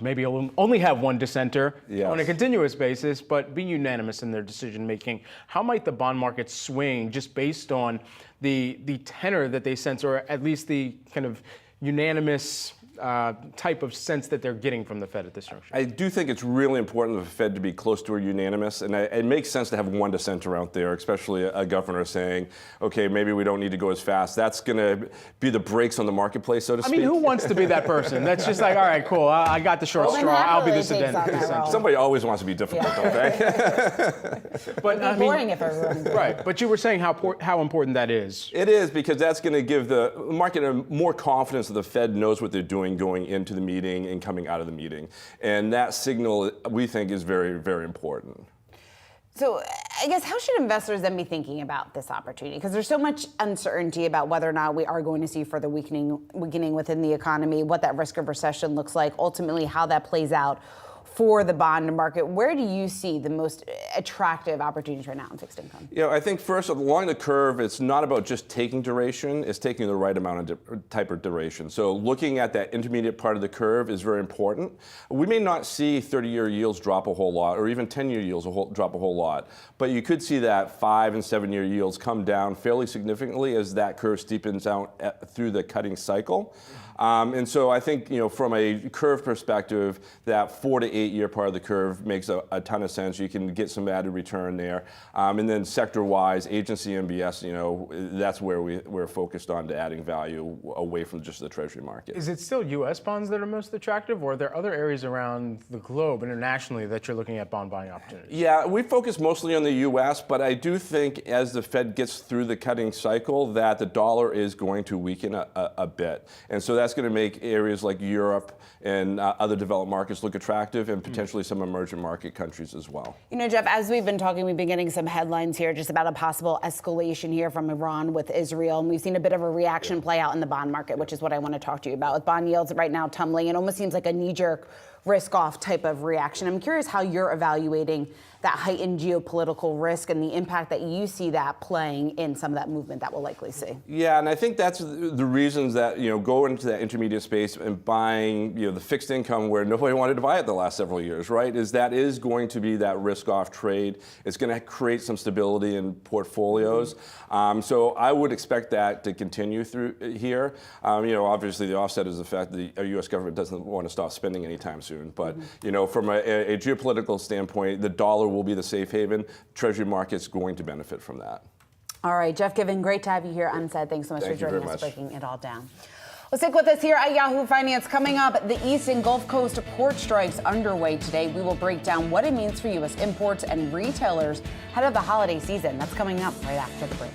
maybe only have one dissenter on a continuous basis, but be unanimous in their decision making. How might the bond market swing just based on the tenor that they sense, or at least the kind of unanimous type of sense that they're getting from the Fed at this juncture? I do think it's really important for the Fed to be close to a unanimous, and it makes sense to have one dissenter out there, especially a governor saying, okay, maybe we don't need to go as fast. That's going to be the brakes on the marketplace, so to speak. I mean, who wants to be that person? That's just like, all right, cool, I got the short straw, I'll be the dissenter. Somebody always wants to be difficult, don't they? But it'd be boring if everyone did. Right, but you were saying how important that is. It is, because that's going to give the market more confidence that the Fed knows what they're doing going into the meeting and coming out of the meeting. And that signal, we think, is very, very important. So I guess how should investors then be thinking about this opportunity? Because there's so much uncertainty about whether or not we are going to see further weakening within the economy, what that risk of recession looks like, ultimately how that plays out for the bond market. Where do you see the most attractive opportunities right now in fixed income? I think first, along the curve, it's not about just taking duration, it's taking the right amount of type of duration. So looking at that intermediate part of the curve is very important. We may not see 30-year yields drop a whole lot, or even 10-year yields drop a whole lot, but you could see that 5- and 7-year yields come down fairly significantly as that curve steepens out through the cutting cycle. And so I think, from a curve perspective, that 4 to 8 year part of the curve makes a ton of sense. You can get some added return there. And then sector-wise, agency MBS, that's where we're focused on to adding value away from just the Treasury market. Is it still U.S. bonds that are most attractive, or are there other areas around the globe internationally that you're looking at bond buying opportunities? Yeah, we focus mostly on the U.S., but I do think as the Fed gets through the cutting cycle that the dollar is going to weaken a bit. And so that's going to make areas like Europe and other developed markets look attractive. active and potentially some emerging market countries as well. You know, Jeff, as we've been talking, we've been getting some headlines here just about a possible escalation here from Iran with Israel. And we've seen a bit of a reaction play out in the bond market, which is what I want to talk to you about. With bond yields right now tumbling, it almost seems like a knee-jerk risk-off type of reaction. I'm curious how you're evaluating that heightened geopolitical risk and the impact that you see that playing in some of that movement that we'll likely see. Yeah, and I think that's the reasons that, go into that intermediate space and buying, the fixed income where nobody wanted to buy it the last several years, right? That is going to be that risk-off trade. It's going to create some stability in portfolios. So I would expect that to continue through here. Obviously the offset is the fact that the U.S. government doesn't want to stop spending anytime soon. But, from a geopolitical standpoint, the dollar will be the safe haven. Treasury market's going to benefit from that. All right, Jeff Given, great to have you here on Set. Thanks so much for joining us, much. breaking it all down. Well, stick with us here at Yahoo Finance. Coming up, the East and Gulf Coast port strikes underway today. We will break down what it means for U.S. imports and retailers ahead of the holiday season. That's coming up right after the break.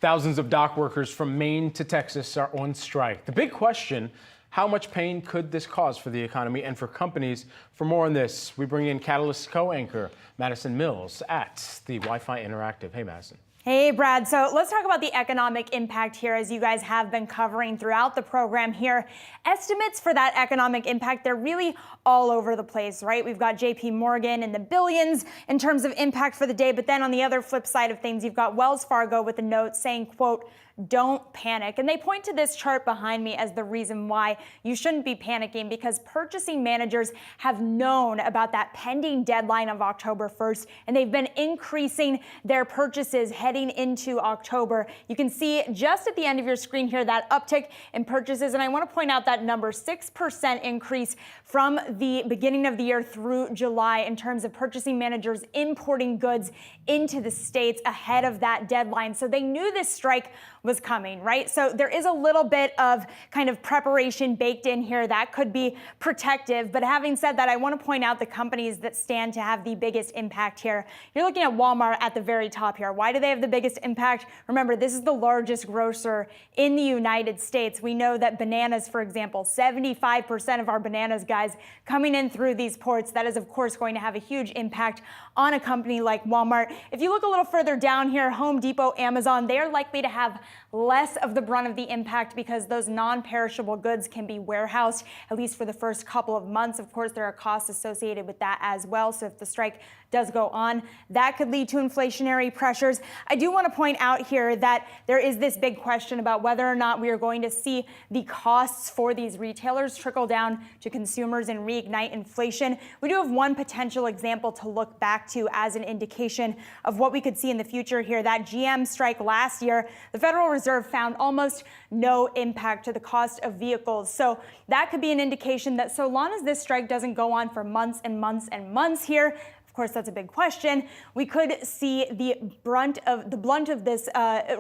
Thousands of dock workers from Maine to Texas are on strike. The big question, how much pain could this cause for the economy and for companies? For more on this, we bring in Catalyst co-anchor Madison Mills at the Wi-Fi Interactive. Hey, Madison. Hey, Brad. So let's talk about the economic impact here, as you guys have been covering throughout the program here. Estimates for that economic impact, they're really all over the place, right? We've got JP Morgan in the billions in terms of impact for the day. But then on the other flip side of things, you've got Wells Fargo with a note saying, quote, "Don't panic." And they point to this chart behind me as the reason why you shouldn't be panicking, because purchasing managers have known about that pending deadline of October 1st, and they've been increasing their purchases heading into October. You can see just at the end of your screen here that uptick in purchases, and I want to point out that number, 6% increase from the beginning of the year through July in terms of purchasing managers importing goods into the states ahead of that deadline. So they knew this strike was coming, right? So there is a little bit of kind of preparation baked in here that could be protective. But having said that, I want to point out the companies that stand to have the biggest impact here. You're looking at Walmart at the very top here. Why do they have the biggest impact? Remember, this is the largest grocer in the United States. We know that bananas, for example, 75% of our bananas, guys, coming in through these ports. That is, of course, going to have a huge impact on a company like Walmart. If you look a little further down here, Home Depot, Amazon, they are likely to have less of the brunt of the impact because those non-perishable goods can be warehoused, at least for the first couple of months. Of course, there are costs associated with that as well. So if the strike does go on, that could lead to inflationary pressures. I do want to point out here that there is this big question about whether or not we are going to see the costs for these retailers trickle down to consumers and reignite inflation. We do have one potential example to look back to as an indication of what we could see in the future here. That GM strike last year, the Federal Reserve found almost no impact to the cost of vehicles. So that could be an indication that so long as this strike doesn't go on for months and months and months here, of course, that's a big question, we could see the blunt of this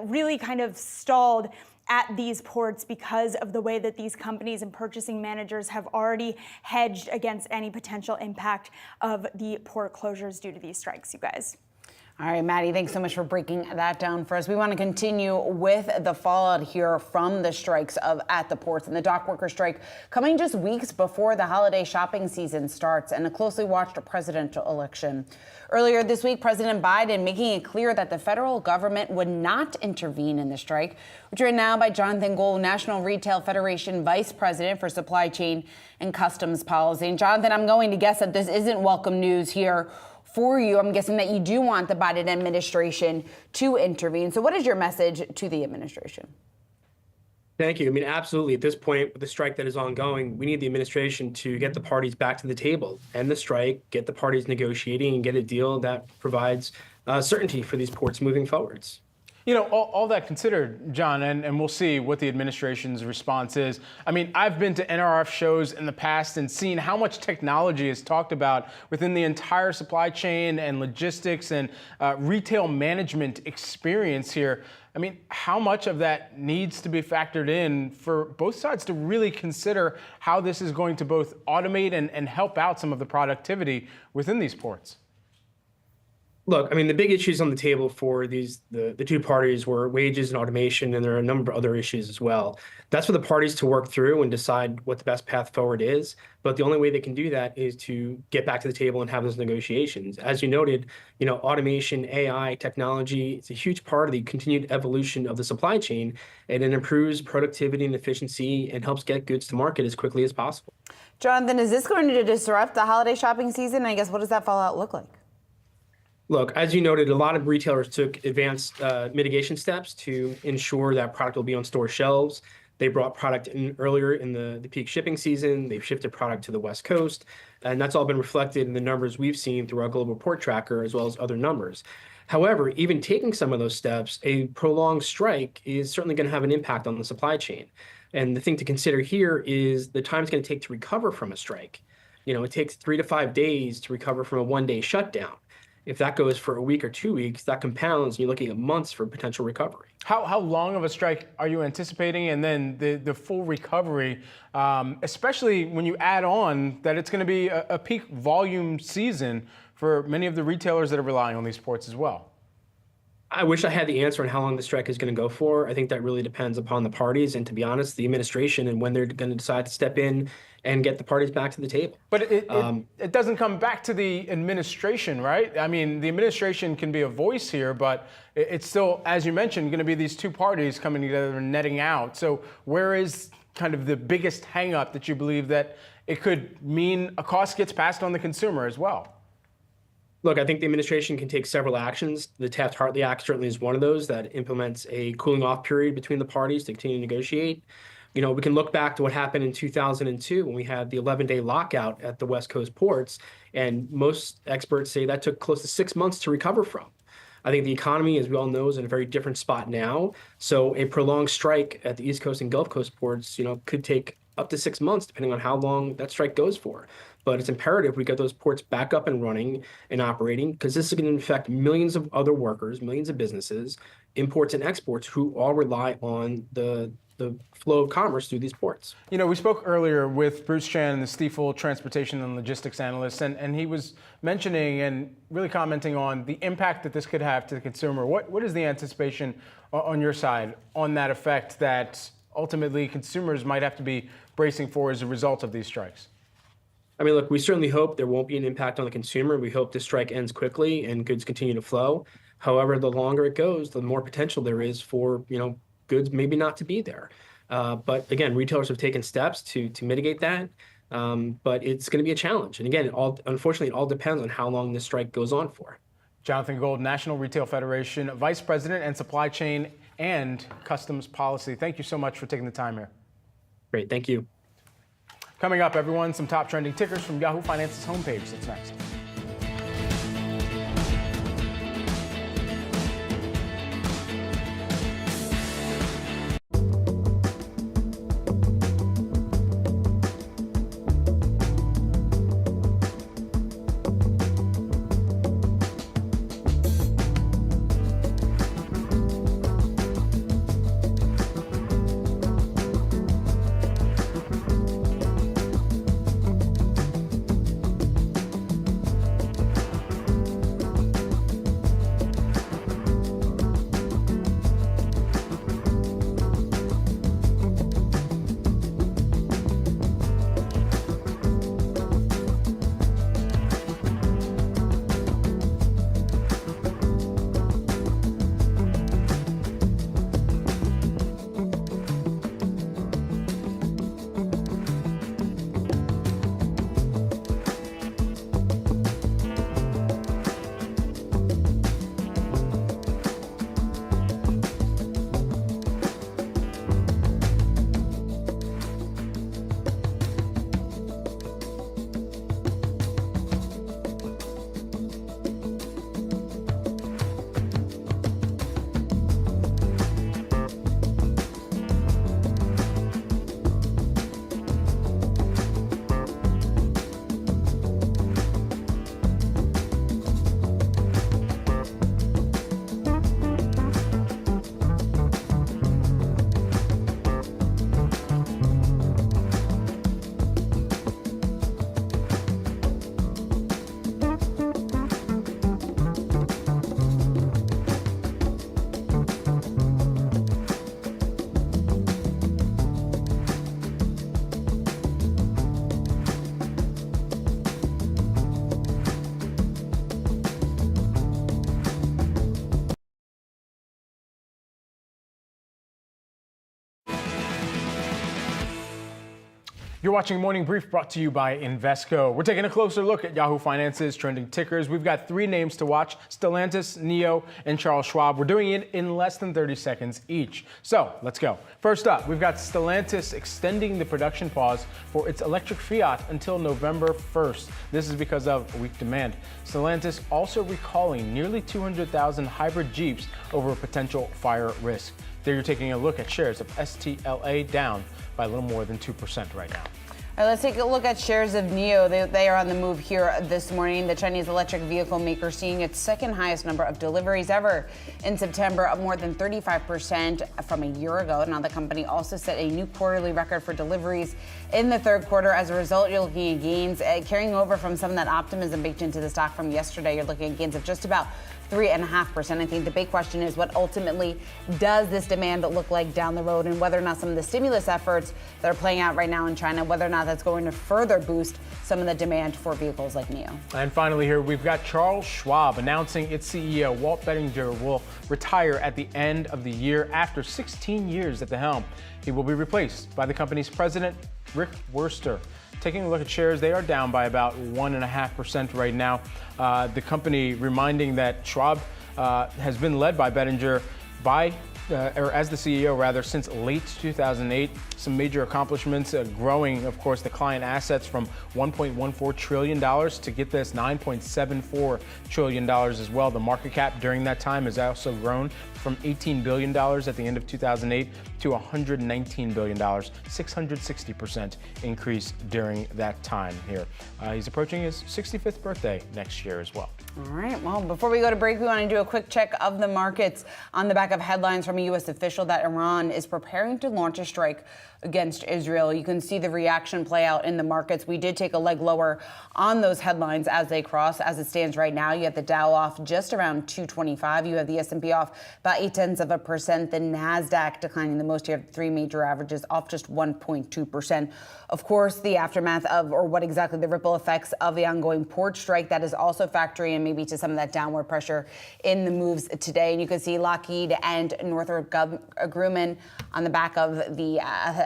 really kind of stalled at these ports because of the way that these companies and purchasing managers have already hedged against any potential impact of the port closures due to these strikes, you guys. All right, Maddie, thanks so much for breaking that down for us. We want to continue with the fallout here from the strikes at the ports and the dock worker strike coming just weeks before the holiday shopping season starts and a closely watched presidential election. Earlier this week, President Biden making it clear that the federal government would not intervene in the strike. We're joined now by Jonathan Gold, National Retail Federation Vice President for Supply Chain and Customs Policy. And Jonathan, I'm going to guess that this isn't welcome news here for you. I'm guessing that you do want the Biden administration to intervene. So what is your message to the administration? Thank you. I mean, absolutely. At this point, with the strike that is ongoing, we need the administration to get the parties back to the table, end the strike, get the parties negotiating, and get a deal that provides certainty for these ports moving forwards. You know, all that considered, John, and we'll see what the administration's response is. I mean, I've been to NRF shows in the past and seen how much technology is talked about within the entire supply chain and logistics and retail management experience here. I mean, how much of that needs to be factored in for both sides to really consider how this is going to both automate and help out some of the productivity within these ports? Look, I mean, the big issues on the table for the two parties were wages and automation, and there are a number of other issues as well. That's for the parties to work through and decide what the best path forward is. But the only way they can do that is to get back to the table and have those negotiations. As you noted, you know, automation, AI, technology, it's a huge part of the continued evolution of the supply chain, and it improves productivity and efficiency and helps get goods to market as quickly as possible. Jonathan, is this going to disrupt the holiday shopping season? I guess, what does that fallout look like? Look, as you noted, a lot of retailers took advanced mitigation steps to ensure that product will be on store shelves. They brought product in earlier in the peak shipping season. They've shifted product to the West Coast, and that's all been reflected in the numbers we've seen through our global port tracker as well as other numbers. However, even taking some of those steps, a prolonged strike is certainly going to have an impact on the supply chain. And the thing to consider here is the time it's going to take to recover from a strike. You know, it takes 3 to 5 days to recover from a one-day shutdown. If that goes for a week or 2 weeks, that compounds, and you're looking at months for potential recovery. How long of a strike are you anticipating? And then the full recovery, especially when you add on that it's going to be a peak volume season for many of the retailers that are relying on these ports as well. I wish I had the answer on how long the strike is going to go for. I think that really depends upon the parties and, to be honest, the administration and when they're going to decide to step in and get the parties back to the table. But it doesn't come back to the administration, right? I mean, the administration can be a voice here, but it's still, as you mentioned, going to be these two parties coming together and netting out. So where is kind of the biggest hang up that you believe that it could mean a cost gets passed on the consumer as well? Look, I think the administration can take several actions. The Taft-Hartley Act certainly is one of those that implements a cooling off period between the parties to continue to negotiate. You know, we can look back to what happened in 2002 when we had the 11-day lockout at the West Coast ports, and most experts say that took close to 6 months to recover from. I think the economy, as we all know, is in a very different spot now. So a prolonged strike at the East Coast and Gulf Coast ports, you know, could take up to 6 months, depending on how long that strike goes for. But it's imperative we get those ports back up and running and operating, because this is going to affect millions of other workers, millions of businesses, imports and exports, who all rely on the flow of commerce through these ports. You know, we spoke earlier with Bruce Chan, the Stifel transportation and logistics analyst, and he was mentioning and really commenting on the impact that this could have to the consumer. What is the anticipation on your side on that effect that ultimately consumers might have to be bracing for as a result of these strikes? I mean, look, we certainly hope there won't be an impact on the consumer. We hope this strike ends quickly and goods continue to flow. However, the longer it goes, the more potential there is for, you know, goods maybe not to be there. But again, retailers have taken steps to mitigate that. But it's going to be a challenge. And again, unfortunately, it all depends on how long this strike goes on for. Jonathan Gold, National Retail Federation Vice President and Supply Chain and Customs Policy. Thank you so much for taking the time here. Great. Thank you. Coming up, everyone, some top trending tickers from Yahoo Finance's homepage. That's next. You're watching Morning Brief brought to you by Invesco. We're taking a closer look at Yahoo Finance's trending tickers. We've got 3 names to watch: Stellantis, NIO, and Charles Schwab. We're doing it in less than 30 seconds each. So let's go. First up, we've got Stellantis extending the production pause for its electric Fiat until November 1st. This is because of weak demand. Stellantis also recalling nearly 200,000 hybrid Jeeps over a potential fire risk. There you're taking a look at shares of STLA down by a little more than 2% right now. All right, let's take a look at shares of NIO. They are on the move here this morning. The Chinese electric vehicle maker seeing its second highest number of deliveries ever in September, up more than 35% from a year ago. Now, the company also set a new quarterly record for deliveries in the third quarter. As a result, you're looking at gains carrying over from some of that optimism baked into the stock from yesterday. You're looking at gains of just about 3.5%. I think the big question is what ultimately does this demand look like down the road, and whether or not some of the stimulus efforts that are playing out right now in China, whether or not that's going to further boost some of the demand for vehicles like NIO. And finally here, we've got Charles Schwab announcing its CEO, Walt Bettinger, will retire at the end of the year after 16 years at the helm. He will be replaced by the company's president, Rick Wurster. Taking a look at shares, they are down by about 1.5% right now. The company reminding that Schwab has been led by Bettinger or as the CEO rather, since late 2008. Some major accomplishments, growing, of course, the client assets from $1.14 trillion to, get this, $9.74 trillion as well. The market cap during that time has also grown from $18 billion at the end of 2008 to $119 billion, 660% increase during that time here. He's approaching his 65th birthday next year as well. All right. Well, before we go to break, we want to do a quick check of the markets on the back of headlines from a U.S. official that Iran is preparing to launch a strike against Israel. You can see the reaction play out in the markets. We did take a leg lower on those headlines as they cross. As it stands right now, you have the Dow off just around 225. You have the S&P off about 0.8%. The Nasdaq declining the most. You have three major averages off just 1.2%. Of course, the aftermath of, or what exactly the ripple effects of the ongoing port strike, that is also factoring in maybe to some of that downward pressure in the moves today. And you can see Lockheed and Northrop Grumman on the back of the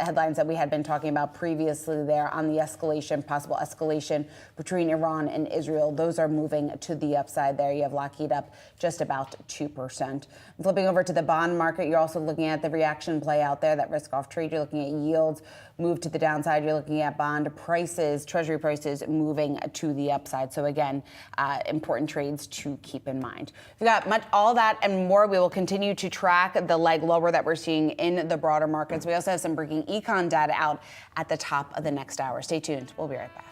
headlines that we had been talking about previously there on the escalation, possible escalation between Iran and Israel. Those are moving to the upside there. You have Lockheed up just about 2%. Flipping over to the bond market, you're also looking at the reaction play out there, that risk off trade. You're looking at yields move to the downside. You're looking at bond prices, treasury prices moving to the upside. So again, important trades to keep in mind. We've got all that and more. We will continue to track the leg lower that we're seeing in the broader markets. We also have some breaking econ data out at the top of the next hour. Stay tuned. We'll be right back.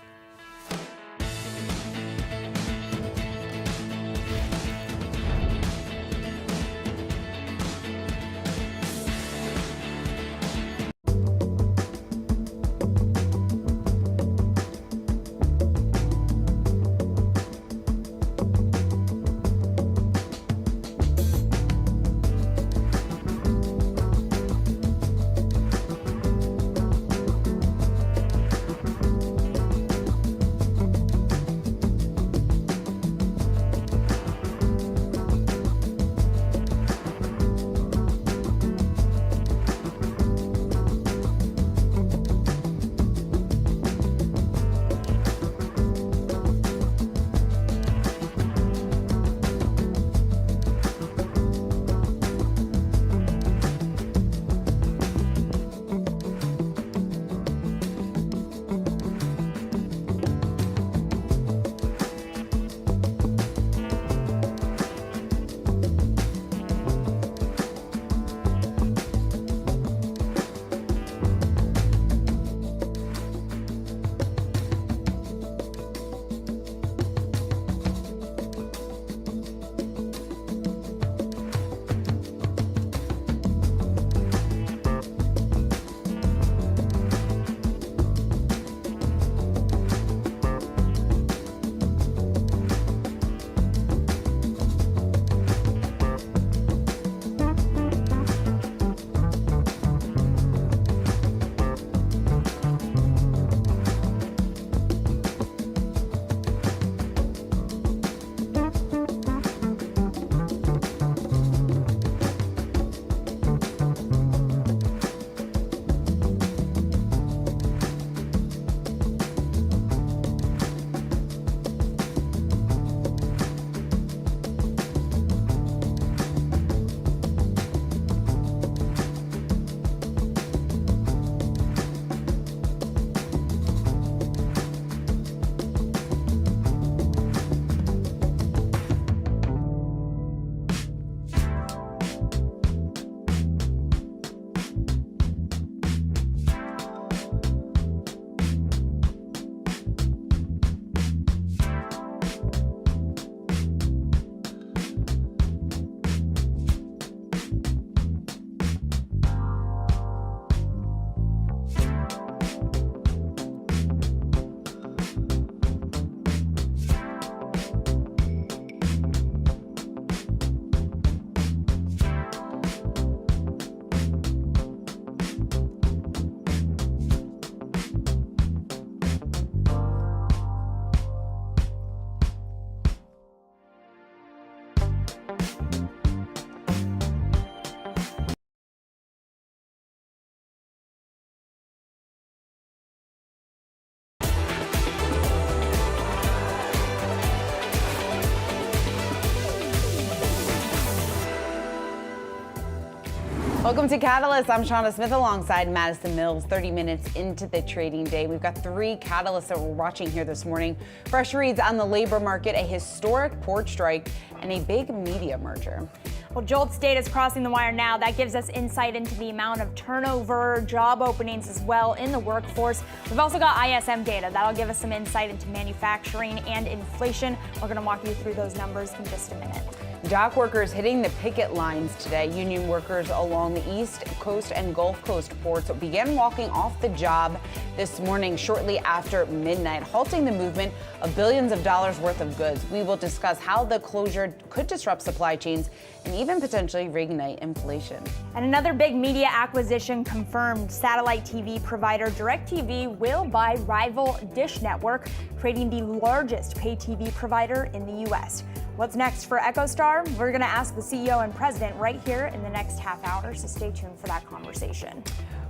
Welcome to Catalyst. I'm Shauna Smith alongside Madison Mills. 30 minutes into the trading day. We've got three catalysts that we're watching here this morning. Fresh reads on the labor market, a historic port strike, and a big media merger. Well, JOLTS data is crossing the wire now. That gives us insight into the amount of turnover, job openings as well in the workforce. We've also got ISM data. That'll give us some insight into manufacturing and inflation. We're going to walk you through those numbers in just a minute. Dock workers hitting the picket lines today. Union workers along the East Coast and Gulf Coast ports began walking off the job this morning shortly after midnight, halting the movement of billions of dollars worth of goods. We will discuss how the closure could disrupt supply chains and even potentially reignite inflation. And another big media acquisition confirmed. Satellite TV provider DirecTV will buy rival Dish Network, creating the largest pay TV provider in the U.S. What's next for EchoStar? We're going to ask the CEO and president right here in the next half hour, so stay tuned for that conversation.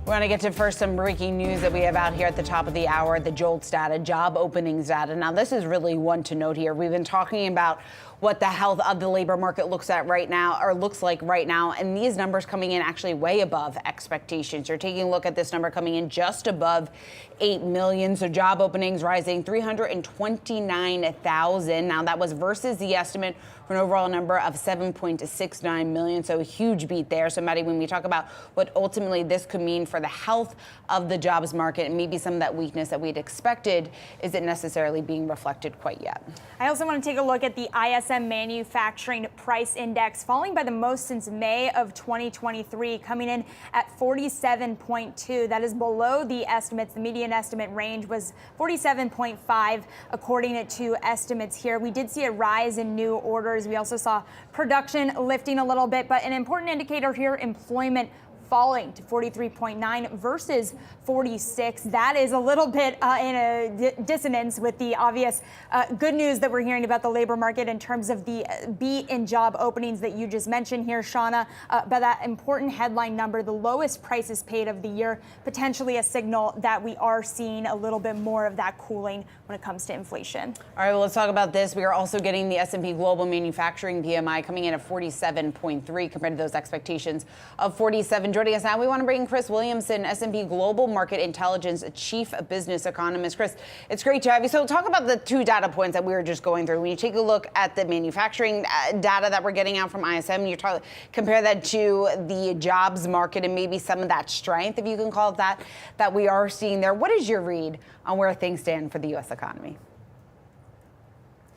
We want to get to first some breaking news that we have out here at the top of the hour, the JOLTS data, job openings data. Now, this is really one to note here. We've been talking about what the health of the labor market looks like right now, and these numbers coming in actually way above expectations. You're taking a look at this number coming in just above 8 million. So job openings rising 329,000. Now that was versus the estimate for an overall number of 7.69 million. So a huge beat there. So Maddie, when we talk about what ultimately this could mean for the health of the jobs market and maybe some of that weakness that we'd expected, is it necessarily being reflected quite yet? I also want to take a look at the ISM Manufacturing Price Index, falling by the most since May of 2023, coming in at 47.2. That is below the estimates. The median estimate range was 47.5, according to estimates here. We did see a rise in new orders. We also saw production lifting a little bit, but an important indicator here, employment falling to 43.9 versus 46. That is a little bit in a dissonance with the obvious good news that we're hearing about the labor market in terms of the beat in job openings that you just mentioned here, Shauna. But that important headline number, the lowest prices paid of the year, potentially a signal that we are seeing a little bit more of that cooling when it comes to inflation. All right, well, let's talk about this. We are also getting the S&P Global Manufacturing PMI coming in at 47.3 compared to those expectations of 47. Joining us now, we want to bring in Chris Williamson, S&P Global Market Intelligence Chief Business Economist. Chris, it's great to have you. So talk about the two data points that we were just going through. When you take a look at the manufacturing data that we're getting out from ISM, you compare that to the jobs market and maybe some of that strength, if you can call it that we are seeing there. What is your read on where things stand for the U.S. economy?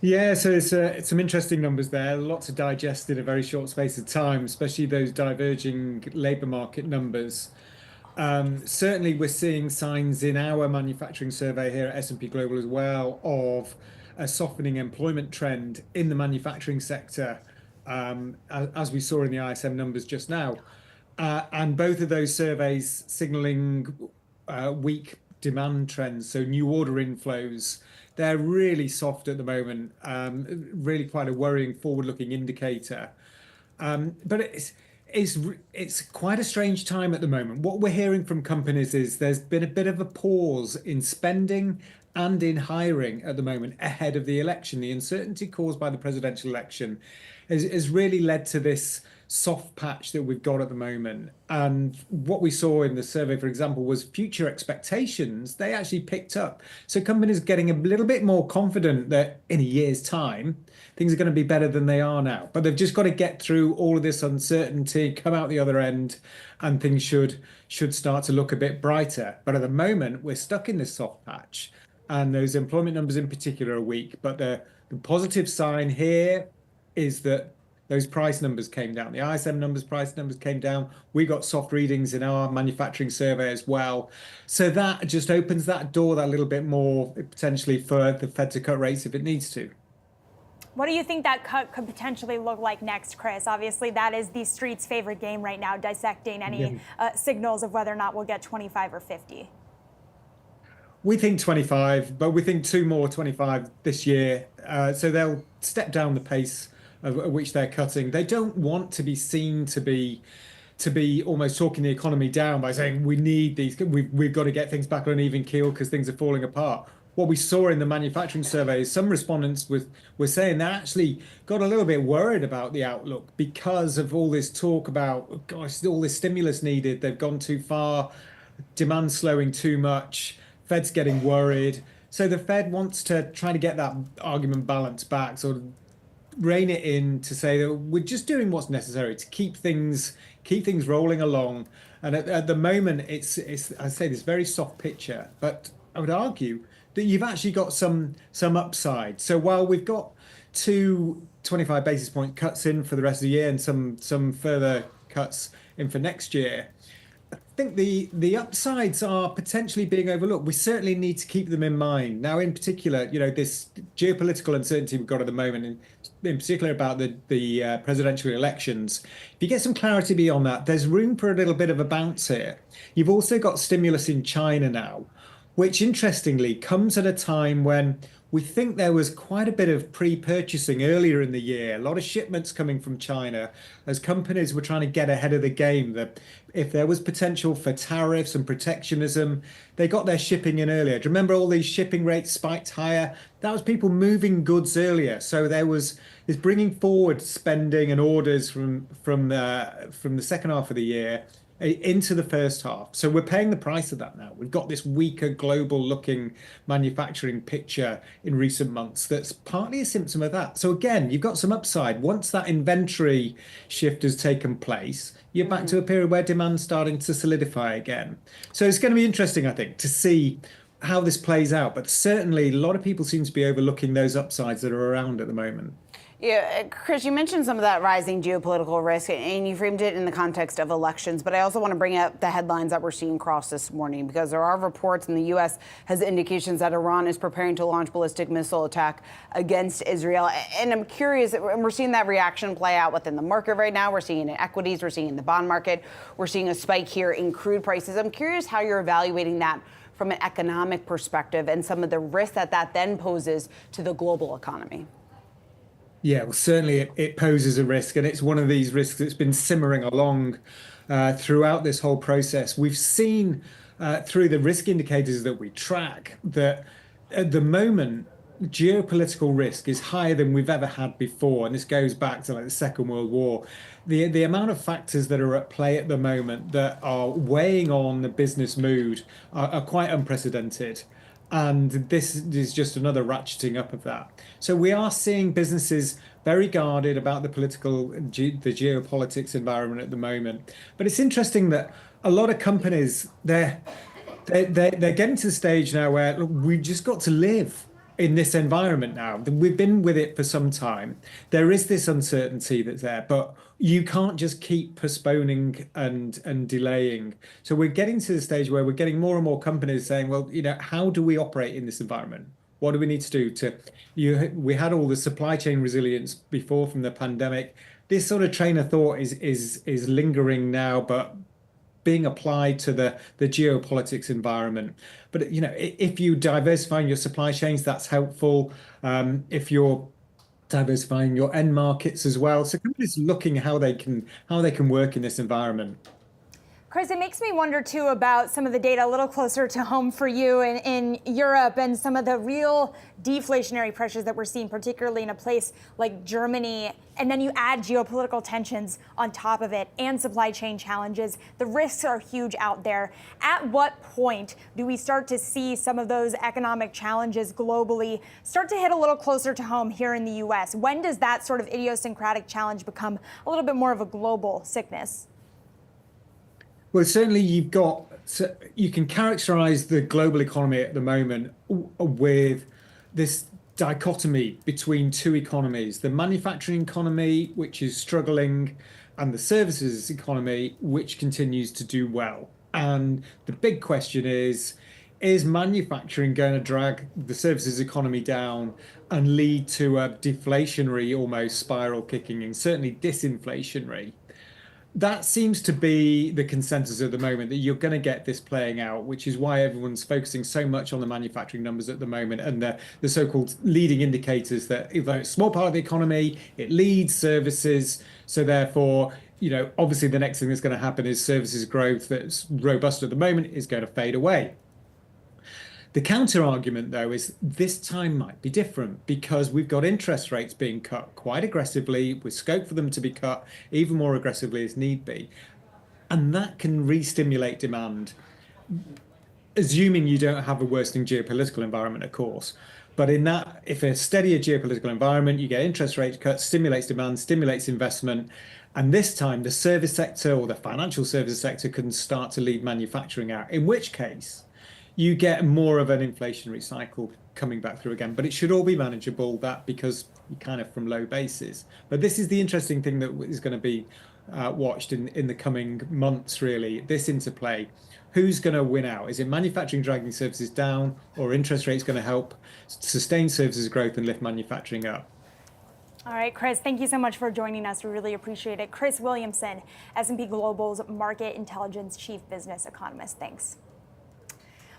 Yeah, so it's some interesting numbers there. Lots to digest in a very short space of time, especially those diverging labor market numbers. Certainly, we're seeing signs in our manufacturing survey here at S&P Global as well of a softening employment trend in the manufacturing sector, as we saw in the ISM numbers just now. And both of those surveys signaling weak demand trends, so new order inflows. They're really soft at the moment, really quite a worrying forward-looking indicator. But it's quite a strange time at the moment. What we're hearing from companies is there's been a bit of a pause in spending and in hiring at the moment ahead of the election. The uncertainty caused by the presidential election has really led to this soft patch that we've got at the moment. And what we saw in the survey, for example, was future expectations. They actually picked up. So companies getting a little bit more confident that in a year's time, things are going to be better than they are now. But they've just got to get through all of this uncertainty, come out the other end, and things should start to look a bit brighter. But at the moment, we're stuck in this soft patch. And those employment numbers in particular are weak. But the positive sign here is that those price numbers came down. The ISM price numbers came down. We got soft readings in our manufacturing survey as well. So that just opens that door that little bit more potentially for the Fed to cut rates if it needs to. What do you think that cut could potentially look like next, Chris? Obviously, that is the street's favorite game right now, dissecting any signals of whether or not we'll get 25 or 50. We think 25, but we think two more 25 this year. So they'll step down the pace of which they're cutting. They don't want to be seen to be almost talking the economy down by saying we need these, we've got to get things back on an even keel because things are falling apart. What we saw in the manufacturing survey is some respondents were saying they actually got a little bit worried about the outlook because of all this talk about, gosh, all this stimulus needed. They've gone too far, demand slowing too much, Fed's getting worried. So the Fed wants to try to get that argument balance back, sort of rein it in to say that we're just doing what's necessary to keep things rolling along. And at the moment, it's I say this very soft picture, but I would argue that you've actually got some upside. So while we've got two 25 basis point cuts in for the rest of the year and some further cuts in for next year, I think the upsides are potentially being overlooked. We certainly need to keep them in mind. Now, in particular, this geopolitical uncertainty we've got at the moment, in particular about the presidential elections. If you get some clarity beyond that, there's room for a little bit of a bounce here. You've also got stimulus in China now, which interestingly comes at a time when we think there was quite a bit of pre-purchasing earlier in the year, a lot of shipments coming from China as companies were trying to get ahead of the game. That if there was potential for tariffs and protectionism, they got their shipping in earlier. Do you remember all these shipping rates spiked higher? That was people moving goods earlier. So there was this bringing forward spending and orders from the second half of the year into the first half. So we're paying the price of that now. We've got this weaker global looking manufacturing picture in recent months that's partly a symptom of that. So again, you've got some upside. Once that inventory shift has taken place, you're back to a period where demand's starting to solidify again. So it's going to be interesting, I think, to see how this plays out. But certainly a lot of people seem to be overlooking those upsides that are around at the moment. Yeah, Chris, you mentioned some of that rising geopolitical risk, and you framed it in the context of elections. But I also want to bring up the headlines that we're seeing across this morning, because there are reports, and the U.S. has indications that Iran is preparing to launch ballistic missile attack against Israel. And I'm curious, and we're seeing that reaction play out within the market right now. We're seeing it in equities, we're seeing it in the bond market, we're seeing a spike here in crude prices. I'm curious how you're evaluating that from an economic perspective and some of the risks that then poses to the global economy. Yeah, well, certainly it poses a risk, and it's one of these risks that's been simmering along throughout this whole process. We've seen through the risk indicators that we track that at the moment, geopolitical risk is higher than we've ever had before, and this goes back to like the Second World War. The amount of factors that are at play at the moment that are weighing on the business mood are quite unprecedented. And this is just another ratcheting up of that. So we are seeing businesses very guarded about the geopolitics environment at the moment. But it's interesting that a lot of companies, they're getting to the stage now where, look, we've just got to live in this environment now. We've been with it for some time. There is this uncertainty that's there, but you can't just keep postponing and delaying. So we're getting to the stage where we're getting more and more companies saying, well, how do we operate in this environment? What do we need to do we had all the supply chain resilience before from the pandemic. This sort of train of thought is lingering now, but being applied to the geopolitics environment. But if you diversifying your supply chains, that's helpful. If you're diversifying your end markets as well, so companies looking how they can work in this environment. Chris, it makes me wonder, too, about some of the data a little closer to home for you in Europe and some of the real deflationary pressures that we're seeing, particularly in a place like Germany. And then you add geopolitical tensions on top of it and supply chain challenges. The risks are huge out there. At what point do we start to see some of those economic challenges globally start to hit a little closer to home here in the U.S.? When does that sort of idiosyncratic challenge become a little bit more of a global sickness? Well, certainly you can characterize the global economy at the moment with this dichotomy between two economies, the manufacturing economy, which is struggling, and the services economy, which continues to do well. And the big question is manufacturing going to drag the services economy down and lead to a deflationary almost spiral kicking in, certainly disinflationary? That seems to be the consensus at the moment, that you're going to get this playing out, which is why everyone's focusing so much on the manufacturing numbers at the moment and the so-called leading indicators that, although it's a small part of the economy, it leads services. So therefore, obviously the next thing that's going to happen is services growth that's robust at the moment is going to fade away. The counter argument, though, is this time might be different because we've got interest rates being cut quite aggressively with scope for them to be cut even more aggressively as need be. And that can re-stimulate demand, assuming you don't have a worsening geopolitical environment, of course. But in that, if a steadier geopolitical environment, you get interest rate cuts, stimulates demand, stimulates investment. And this time, the service sector or the financial services sector can start to lead manufacturing out, in which case you get more of an inflationary cycle coming back through again. But it should all be manageable, that because you're kind of from low bases. But this is the interesting thing that is going to be watched in the coming months, really, this interplay. Who's going to win out? Is it manufacturing dragging services down, or interest rates going to help sustain services growth and lift manufacturing up? All right, Chris, thank you so much for joining us. We really appreciate it. Chris Williamson, S&P Global's Market Intelligence Chief Business Economist. Thanks.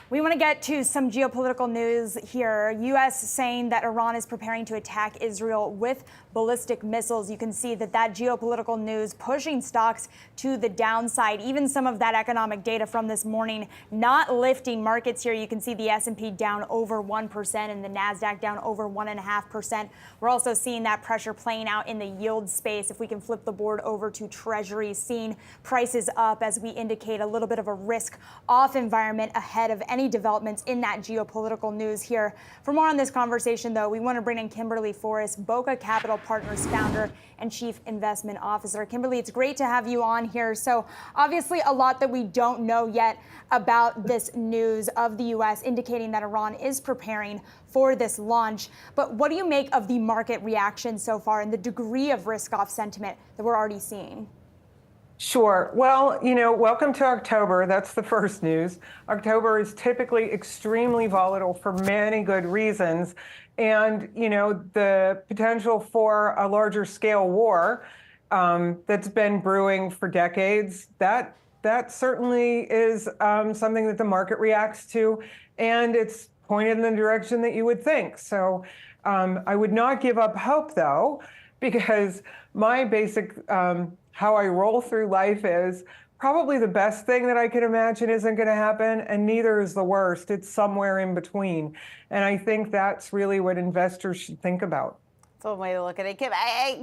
We want to get to some geopolitical news here. U.S. saying that Iran is preparing to attack Israel with ballistic missiles. You can see that geopolitical news pushing stocks to the downside. Even some of that economic data from this morning not lifting markets here. You can see the S&P down over 1% and the Nasdaq down over 1.5%. We're also seeing that pressure playing out in the yield space. If we can flip the board over to Treasuries, seeing prices up as we indicate a little bit of a risk-off environment ahead of any developments in that geopolitical news here. For more on this conversation, though, we want to bring in Kimberly Forrest, Boca Capital Partners founder and chief investment officer. Kimberly, it's great to have you on here. So obviously a lot that we don't know yet about this news of the U.S. indicating that Iran is preparing for this launch. But what do you make of the market reaction so far and the degree of risk-off sentiment that we're already seeing? Sure. Well, welcome to October. That's the first news. October is typically extremely volatile for many good reasons. And, the potential for a larger scale war that's been brewing for decades, that certainly is something that the market reacts to. And it's pointed in the direction that you would think. So I would not give up hope, though, because my basic how I roll through life is probably the best thing that I can imagine isn't going to happen, and neither is the worst. It's somewhere in between. And I think that's really what investors should think about. That's one way to look at it.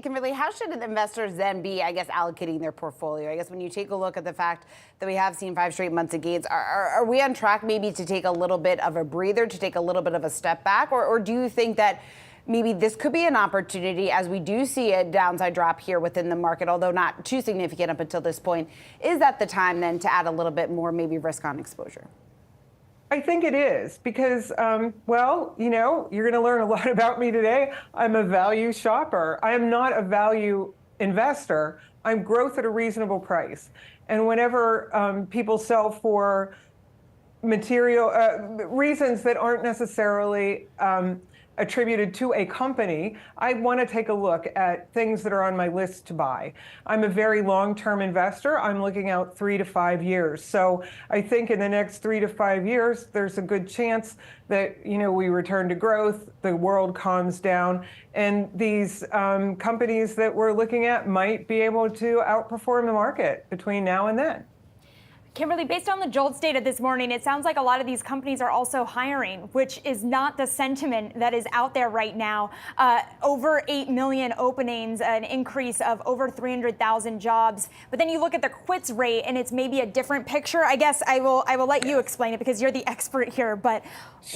Kimberly, how should investors then be, allocating their portfolio? I guess when you take a look at the fact that we have seen 5 straight months of gains, are we on track maybe to take a little bit of a breather, to take a little bit of a step back? Or do you think that maybe this could be an opportunity, as we do see a downside drop here within the market, although not too significant up until this point? Is that the time then to add a little bit more maybe risk on exposure? I think it is because, you're going to learn a lot about me today. I'm a value shopper. I am not a value investor. I'm growth at a reasonable price. And whenever people sell for material reasons that aren't necessarily attributed to a company, I want to take a look at things that are on my list to buy. I'm a very long-term investor. I'm looking out 3 to 5 years. So I think in the next 3 to 5 years, there's a good chance that, we return to growth, the world calms down, and these companies that we're looking at might be able to outperform the market between now and then. Kimberly, based on the JOLTS data this morning, it sounds like a lot of these companies are also hiring, which is not the sentiment that is out there right now. Over 8 million openings, an increase of over 300,000 jobs. But then you look at the quits rate and it's maybe a different picture. I guess I will let you explain it because you're the expert here. But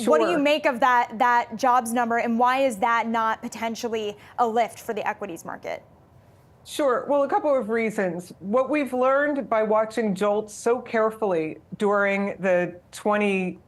What do you make of that jobs number, and why is that not potentially a lift for the equities market? Sure. Well, a couple of reasons. What we've learned by watching JOLTS so carefully during the 2020s,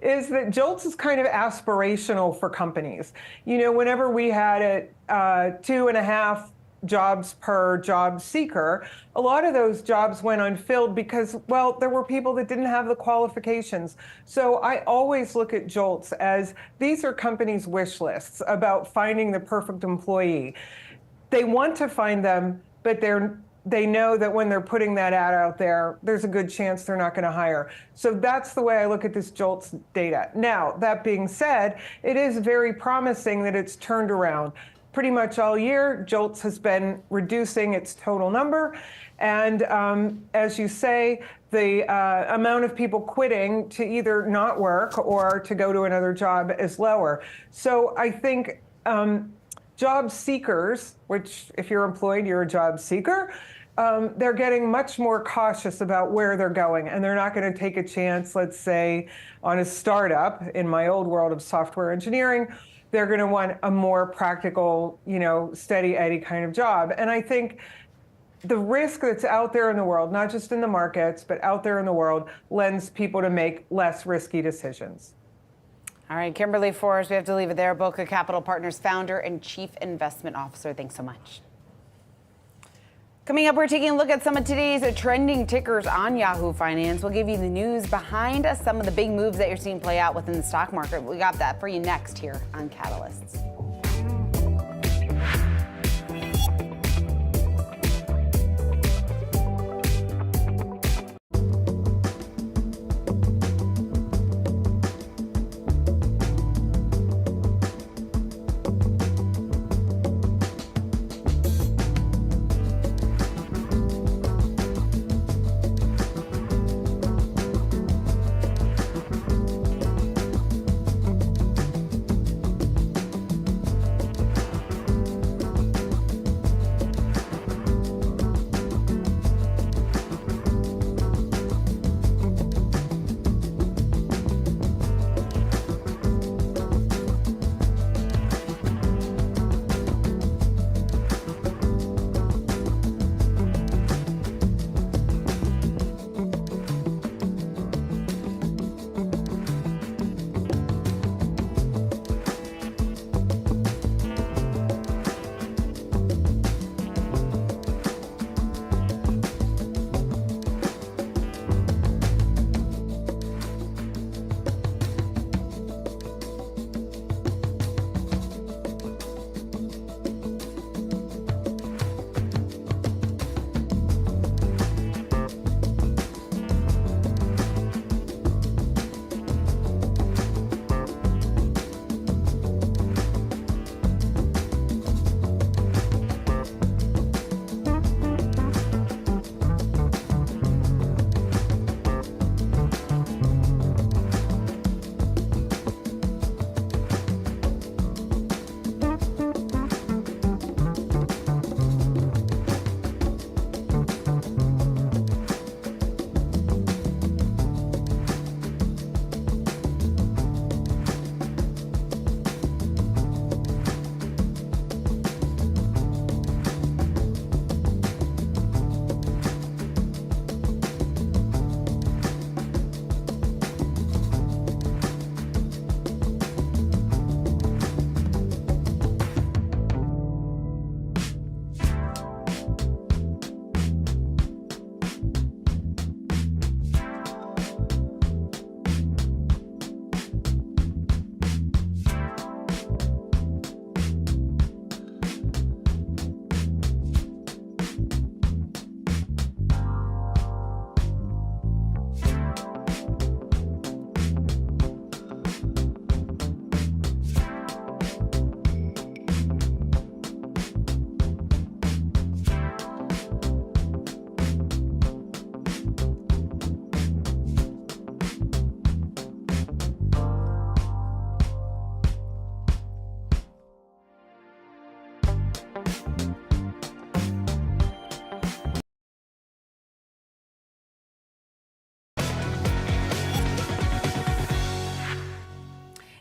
is that JOLTS is kind of aspirational for companies. Whenever we had it 2.5 jobs per job seeker, a lot of those jobs went unfilled because, there were people that didn't have the qualifications. So I always look at JOLTS as these are companies' wish lists about finding the perfect employee. They want to find them, but they know that when they're putting that ad out there, there's a good chance they're not going to hire. So that's the way I look at this JOLTS data. Now, that being said, it is very promising that it's turned around. Pretty much all year, JOLTS has been reducing its total number. And as you say, the amount of people quitting to either not work or to go to another job is lower. So I think job seekers, which if you're employed, you're a job seeker, they're getting much more cautious about where they're going. And they're not going to take a chance, let's say, on a startup in my old world of software engineering. They're going to want a more practical, steady Eddie kind of job. And I think the risk that's out there in the world, not just in the markets, but out there in the world, lends people to make less risky decisions. All right, Kimberly Forrest, we have to leave it there. Boca Capital Partners founder and chief investment officer. Thanks so much. Coming up, we're taking a look at some of today's trending tickers on Yahoo Finance. We'll give you the news behind some of the big moves that you're seeing play out within the stock market. We got that for you next here on Catalysts.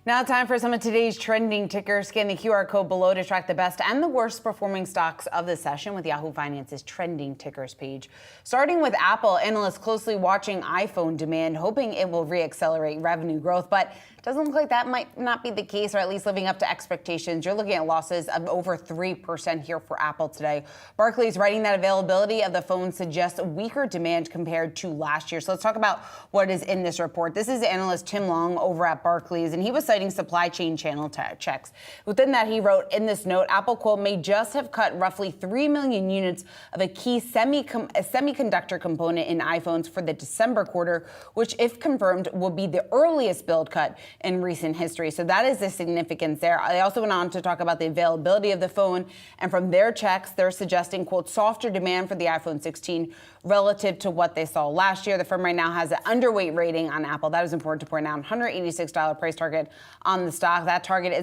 Now time for some of today's trending tickers. Scan the QR code below to track the best and the worst performing stocks of the session with Yahoo Finance's trending tickers page. Starting with Apple, analysts closely watching iPhone demand, hoping it will reaccelerate revenue growth, but it doesn't look like that might not be the case, or at least living up to expectations. You're looking at losses of over 3% here for Apple today. Barclays writing that availability of the phone suggests weaker demand compared to last year. So let's talk about what is in this report. This is analyst Tim Long over at Barclays, and he was citing supply chain channel checks. Within that, he wrote in this note, Apple, quote, may just have cut roughly 3 million units of a key semiconductor component in iPhones for the December quarter, which, if confirmed, will be the earliest build cut in recent history. So that is the significance there. They also went on to talk about the availability of the phone, and from their checks, they're suggesting, quote, softer demand for the iPhone 16 relative to what they saw last year. The firm right now has an underweight rating on Apple. That is important to point out. $186 price target on the stock. That target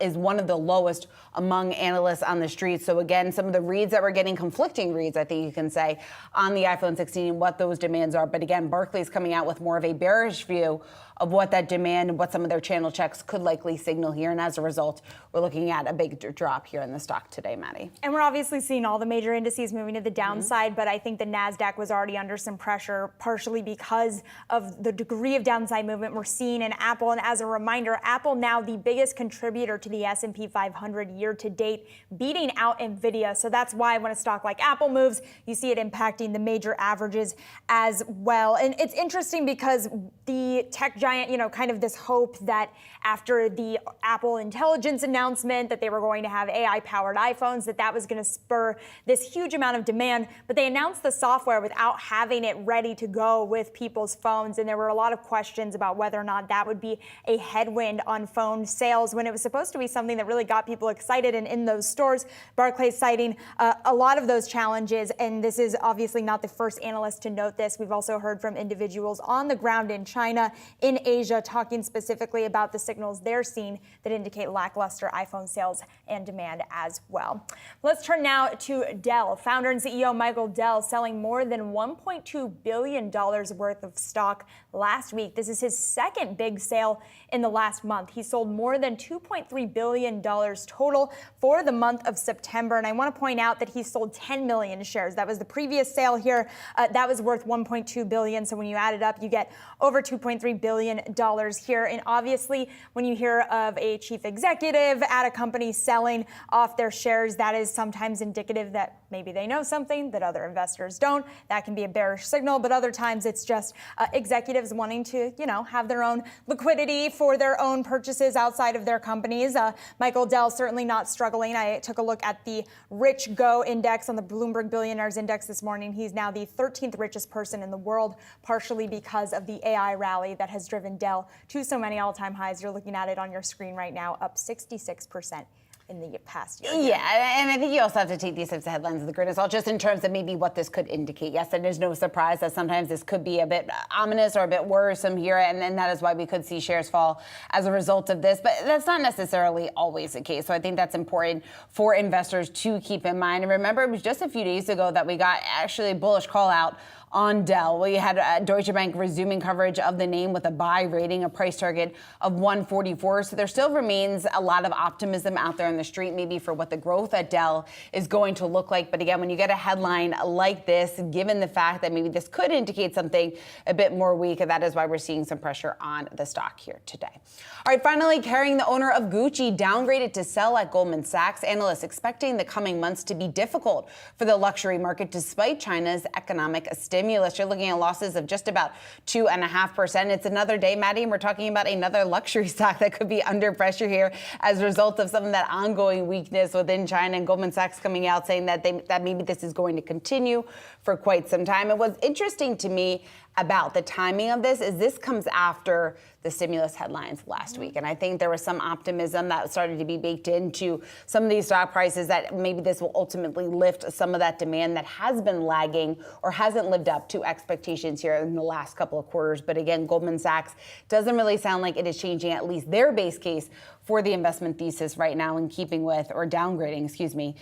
is one of the lowest among analysts on the street. So again, some of the reads that we're getting, conflicting reads, I think you can say, on the iPhone 16 and what those demands are. But again, Barclays coming out with more of a bearish view of what that demand and what some of their channel checks could likely signal here. And as a result, we're looking at a big drop here in the stock today, Maddie. And we're obviously seeing all the major indices moving to the downside, but I think the Nasdaq was already under some pressure, partially because of the degree of downside movement we're seeing in Apple. And as a reminder, Apple now the biggest contributor to the S&P 500 year to date, beating out Nvidia. So that's why when a stock like Apple moves, you see it impacting the major averages as well. And it's interesting because the tech giant, kind of this hope that after the Apple Intelligence announcement that they were going to have AI-powered iPhones, that was going to spur this huge amount of demand. But they announced the software without having it ready to go with people's phones. And there were a lot of questions about whether or not that would be a headwind on phone sales when it was supposed to be something that really got people excited. And in those stores, Barclays citing a lot of those challenges. And this is obviously not the first analyst to note this. We've also heard from individuals on the ground in China, in Asia, talking specifically about the signals they're seeing that indicate lackluster iPhone sales and demand as well. Let's turn now to Dell. Founder and CEO Michael Dell selling more than $1.2 billion worth of stock last week. This is his second big sale in the last month. He sold more than $2.3 billion total for the month of September. And I want to point out that he sold 10 million shares. That was the previous sale here. That was worth $1.2 billion. So when you add it up, you get over $2.3 billion here. And obviously, when you hear of a chief executive at a company selling off their shares, that is sometimes indicative that maybe they know something that other investors don't. That can be a bearish signal, but other times it's just executives wanting to, have their own liquidity for their own purchases outside of their companies. Michael Dell certainly not struggling. I took a look at the Rich Go index on the Bloomberg Billionaires Index this morning. He's now the 13th richest person in the world, partially because of the AI rally that has driven Dell to so many all-time highs. You're looking at it on your screen right now, up 66% in the past year. Yeah, and I think you also have to take these types of headlines with a grain of salt, just in terms of maybe what this could indicate. Yes, and there's no surprise that sometimes this could be a bit ominous or a bit worrisome here, and that is why we could see shares fall as a result of this. But that's not necessarily always the case. So I think that's important for investors to keep in mind. And remember, it was just a few days ago that we got actually a bullish call out on Dell. We had Deutsche Bank resuming coverage of the name with a buy rating, a price target of 144. So there still remains a lot of optimism out there on the street, maybe for what the growth at Dell is going to look like. But again, when you get a headline like this, given the fact that maybe this could indicate something a bit more weak, that is why we're seeing some pressure on the stock here today. All right, finally, carrying the owner of Gucci downgraded to sell at Goldman Sachs. Analysts expecting the coming months to be difficult for the luxury market despite China's economic stimulus. You're looking at losses of just about 2.5%. It's another day, Maddie, and we're talking about another luxury stock that could be under pressure here as a result of some of that ongoing weakness within China. And Goldman Sachs coming out saying that maybe this is going to continue for quite some time. And what's interesting to me about the timing of this is this comes after the stimulus headlines last week. And I think there was some optimism that started to be baked into some of these stock prices that maybe this will ultimately lift some of that demand that has been lagging or hasn't lived up to expectations here in the last couple of quarters. But again, Goldman Sachs doesn't really sound like it is changing at least their base case for the investment thesis right now, in keeping with, or downgrading,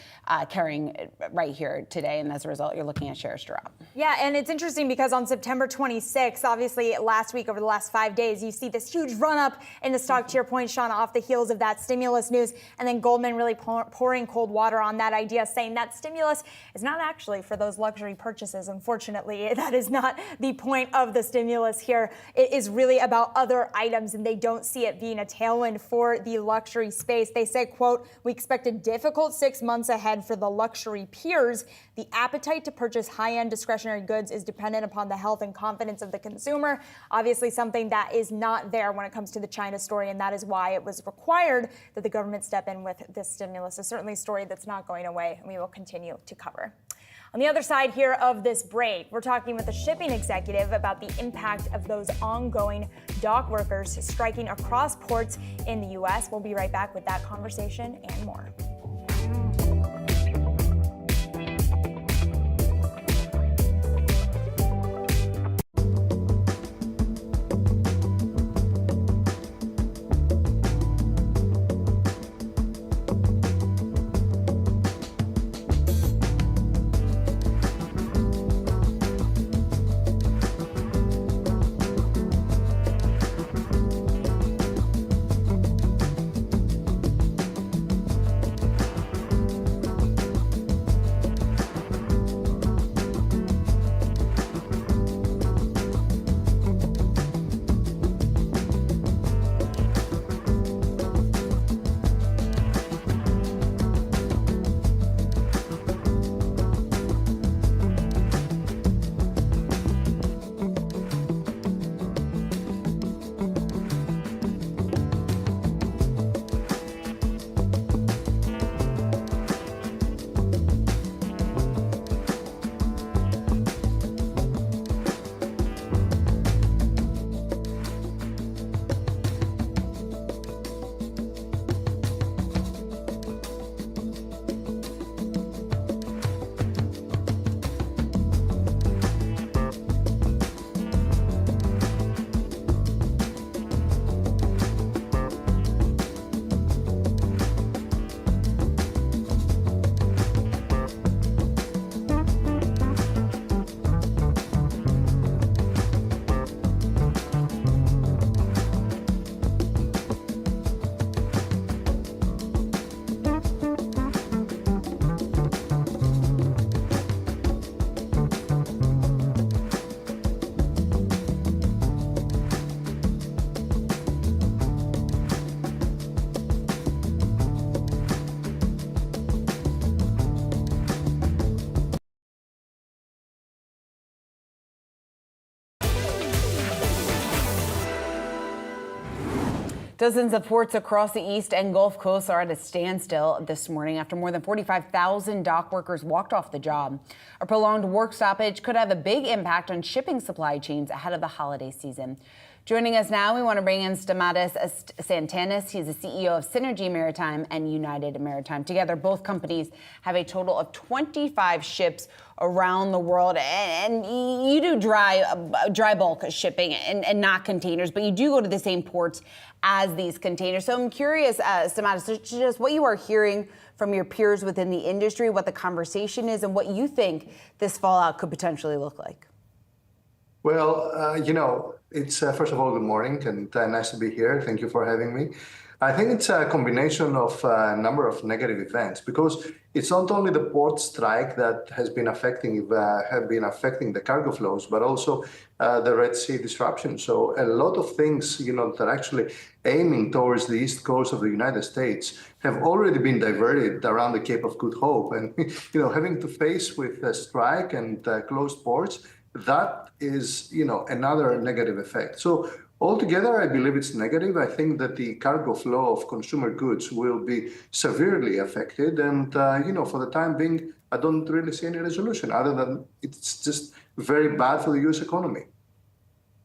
carrying right here today. And as a result, you're looking at shares drop. Yeah, and it's interesting because on September 26th, obviously last week, over the last 5 days, you see this huge run up in the stock, to your point, Sean, off the heels of that stimulus news. And then Goldman really pouring cold water on that idea, saying that stimulus is not actually for those luxury purchases. Unfortunately, that is not the point of the stimulus here. It is really about other items, and they don't see it being a tailwind for the luxury space. They say, quote, "We expect a difficult 6 months ahead for the luxury peers. The appetite to purchase high-end discretionary goods is dependent upon the health and confidence of the consumer." Obviously something that is not there when it comes to the China story, and that is why it was required that the government step in with this stimulus. It's certainly a story that's not going away, and we will continue to cover. On the other side here of this break, we're talking with a shipping executive about the impact of those ongoing dock workers striking across ports in the U.S. We'll be right back with that conversation and more. Dozens of ports across the East and Gulf Coast are at a standstill this morning after more than 45,000 dock workers walked off the job. A prolonged work stoppage could have a big impact on shipping supply chains ahead of the holiday season. Joining us now, we want to bring in Stamatis Tsantanis. He's the CEO of Synergy Maritime and United Maritime. Together, both companies have a total of 25 ships around the world. And you do dry bulk shipping and not containers, but you do go to the same ports as these containers. So I'm curious, Stamatis, just what you are hearing from your peers within the industry, what the conversation is, and what you think this fallout could potentially look like. Well, it's first of all, good morning, and nice to be here. Thank you for having me. I think it's a combination of a number of negative events, because it's not only the port strike that has been affecting the cargo flows, but also the Red Sea disruption. So a lot of things, that are actually aiming towards the east coast of the United States have already been diverted around the Cape of Good Hope, and having to face with a strike and closed ports. That is, another negative effect. So altogether, I believe it's negative. I think that the cargo flow of consumer goods will be severely affected. And, for the time being, I don't really see any resolution other than it's just very bad for the U.S. economy.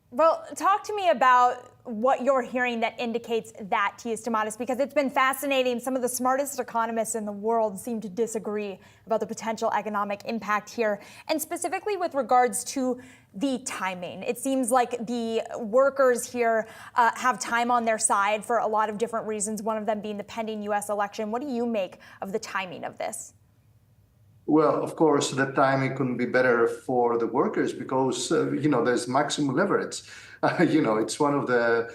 Well, talk to me about what you're hearing that indicates that to you, Stamatis, because it's been fascinating. Some of the smartest economists in the world seem to disagree about the potential economic impact here, and specifically with regards to the timing. It seems like the workers here have time on their side for a lot of different reasons, one of them being the pending U.S. election. What do you make of the timing of this? Well, of course, the timing couldn't be better for the workers because, there's maximum leverage. It's one of the,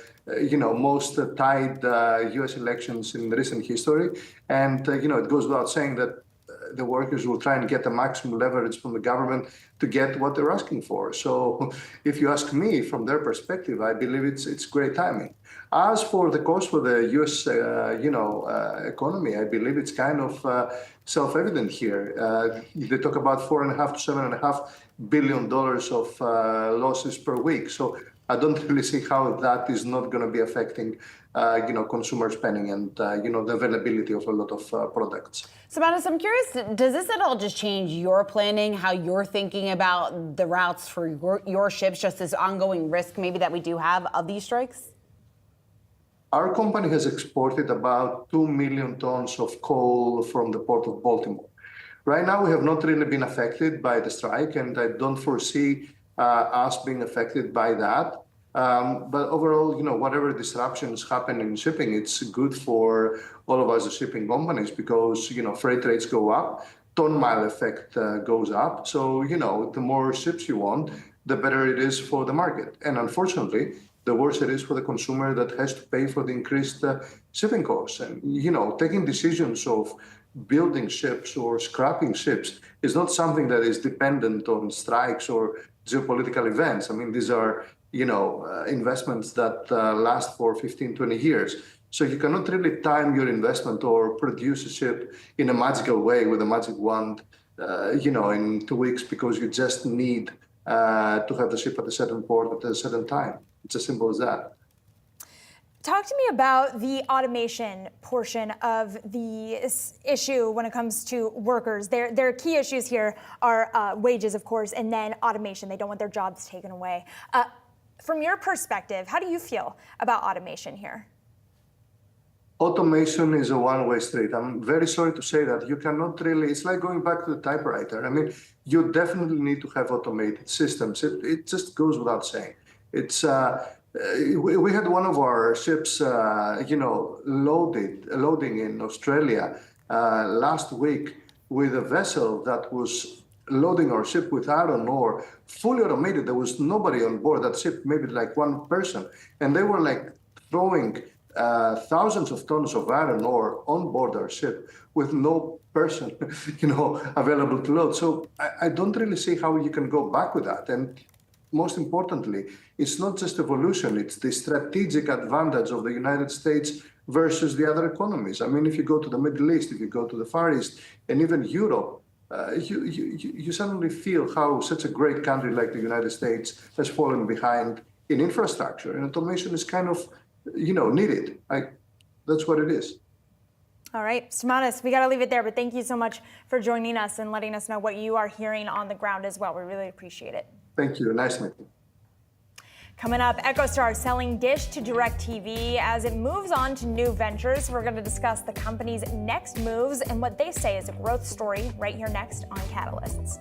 most tied U.S. elections in recent history. And, it goes without saying that the workers will try and get the maximum leverage from the government to get what they're asking for. So if you ask me, from their perspective, I believe it's great timing. As for the cost for the U.S. Economy, I believe it's kind of self-evident here. They talk about $4.5 to $7.5 billion of losses per week. So I don't really see how that is not going to be affecting, consumer spending and, the availability of a lot of products. Stamatis, I'm curious, does this at all just change your planning, how you're thinking about the routes for your ships, just this ongoing risk maybe that we do have of these strikes? Our company has exported about 2 million tons of coal from the port of Baltimore. Right now, we have not really been affected by the strike, and I don't foresee us being affected by that. But overall, whatever disruptions happen in shipping, it's good for all of us as shipping companies because, freight rates go up, ton-mile effect goes up. So, the more ships you want, the better it is for the market. And unfortunately, the worse it is for the consumer that has to pay for the increased shipping costs. And, taking decisions of building ships or scrapping ships is not something that is dependent on strikes or geopolitical events. I mean, these are, investments that last for 15, 20 years. So you cannot really time your investment or produce a ship in a magical way with a magic wand, in 2 weeks because you just need to have the ship at a certain port at a certain time. It's as simple as that. Talk to me about the automation portion of the issue when it comes to workers. Their key issues here are wages, of course, and then automation. They don't want their jobs taken away. From your perspective, how do you feel about automation here? Automation is a one-way street. I'm very sorry to say that you cannot really, it's like going back to the typewriter. I mean, you definitely need to have automated systems. It just goes without saying. It's, we had one of our ships, loading in Australia last week with a vessel that was loading our ship with iron ore, fully automated. There was nobody on board that ship, maybe like one person. And they were like throwing thousands of tons of iron ore on board our ship with no person, available to load. So I don't really see how you can go back with that. And most importantly, it's not just evolution, it's the strategic advantage of the United States versus the other economies. I mean, if you go to the Middle East, if you go to the Far East, and even Europe, you suddenly feel how such a great country like the United States has fallen behind in infrastructure. And automation is kind of, needed. That's what it is. All right, Smanis, we got to leave it there, but thank you so much for joining us and letting us know what you are hearing on the ground as well. We really appreciate it. Thank you. Nice meeting you. Coming up, EchoStar selling Dish to DirecTV as it moves on to new ventures. We're going to discuss the company's next moves and what they say is a growth story right here next on Catalysts.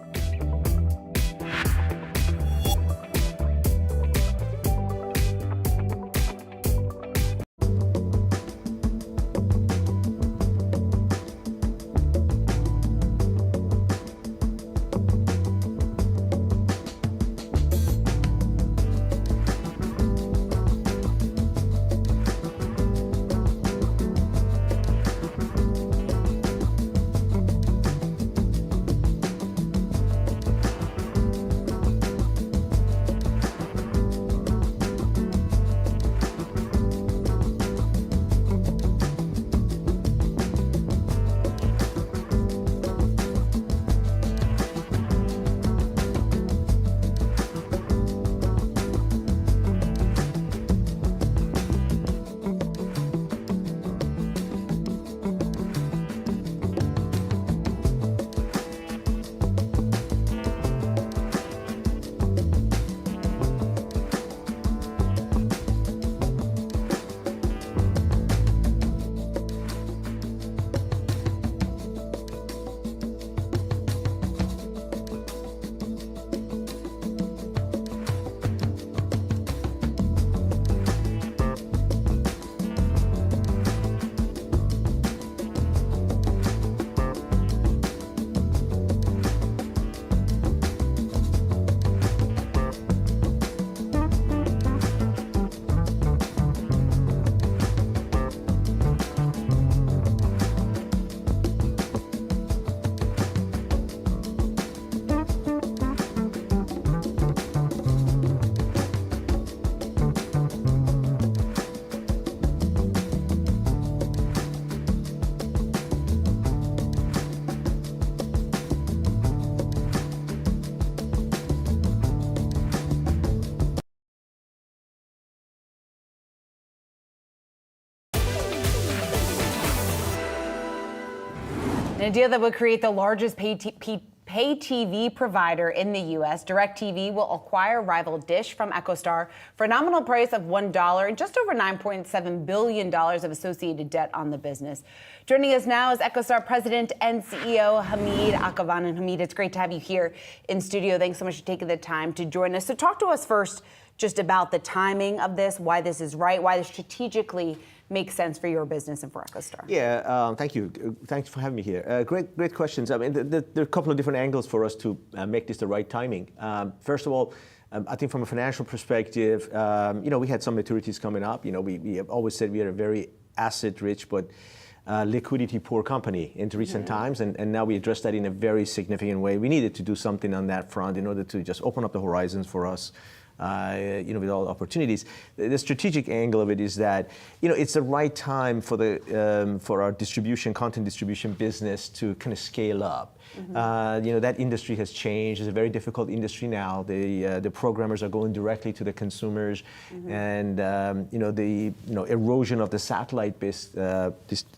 In a deal that would create the largest pay TV provider in the U.S., DirecTV will acquire rival Dish from EchoStar for a nominal price of $1 and just over $9.7 billion of associated debt on the business. Joining us now is EchoStar President and CEO Hamid Akhavan. And Hamid, it's great to have you here in studio. Thanks so much for taking the time to join us. So talk to us first just about the timing of this, why this is right, why this strategically makes sense for your business and for EchoStar. Yeah, thank you. Thanks for having me here. Great questions. I mean, there are a couple of different angles for us to make this the right timing. First of all, I think from a financial perspective, we had some maturities coming up. We have always said we are a very asset-rich but liquidity-poor company in recent times, and now we address that in a very significant way. We needed to do something on that front in order to just open up the horizons for us. With all the opportunities. The strategic angle of it is that, it's the right time for our content distribution business to kind of scale up. That industry has changed. It's a very difficult industry now. The programmers are going directly to the consumers, and the erosion of the satellite-based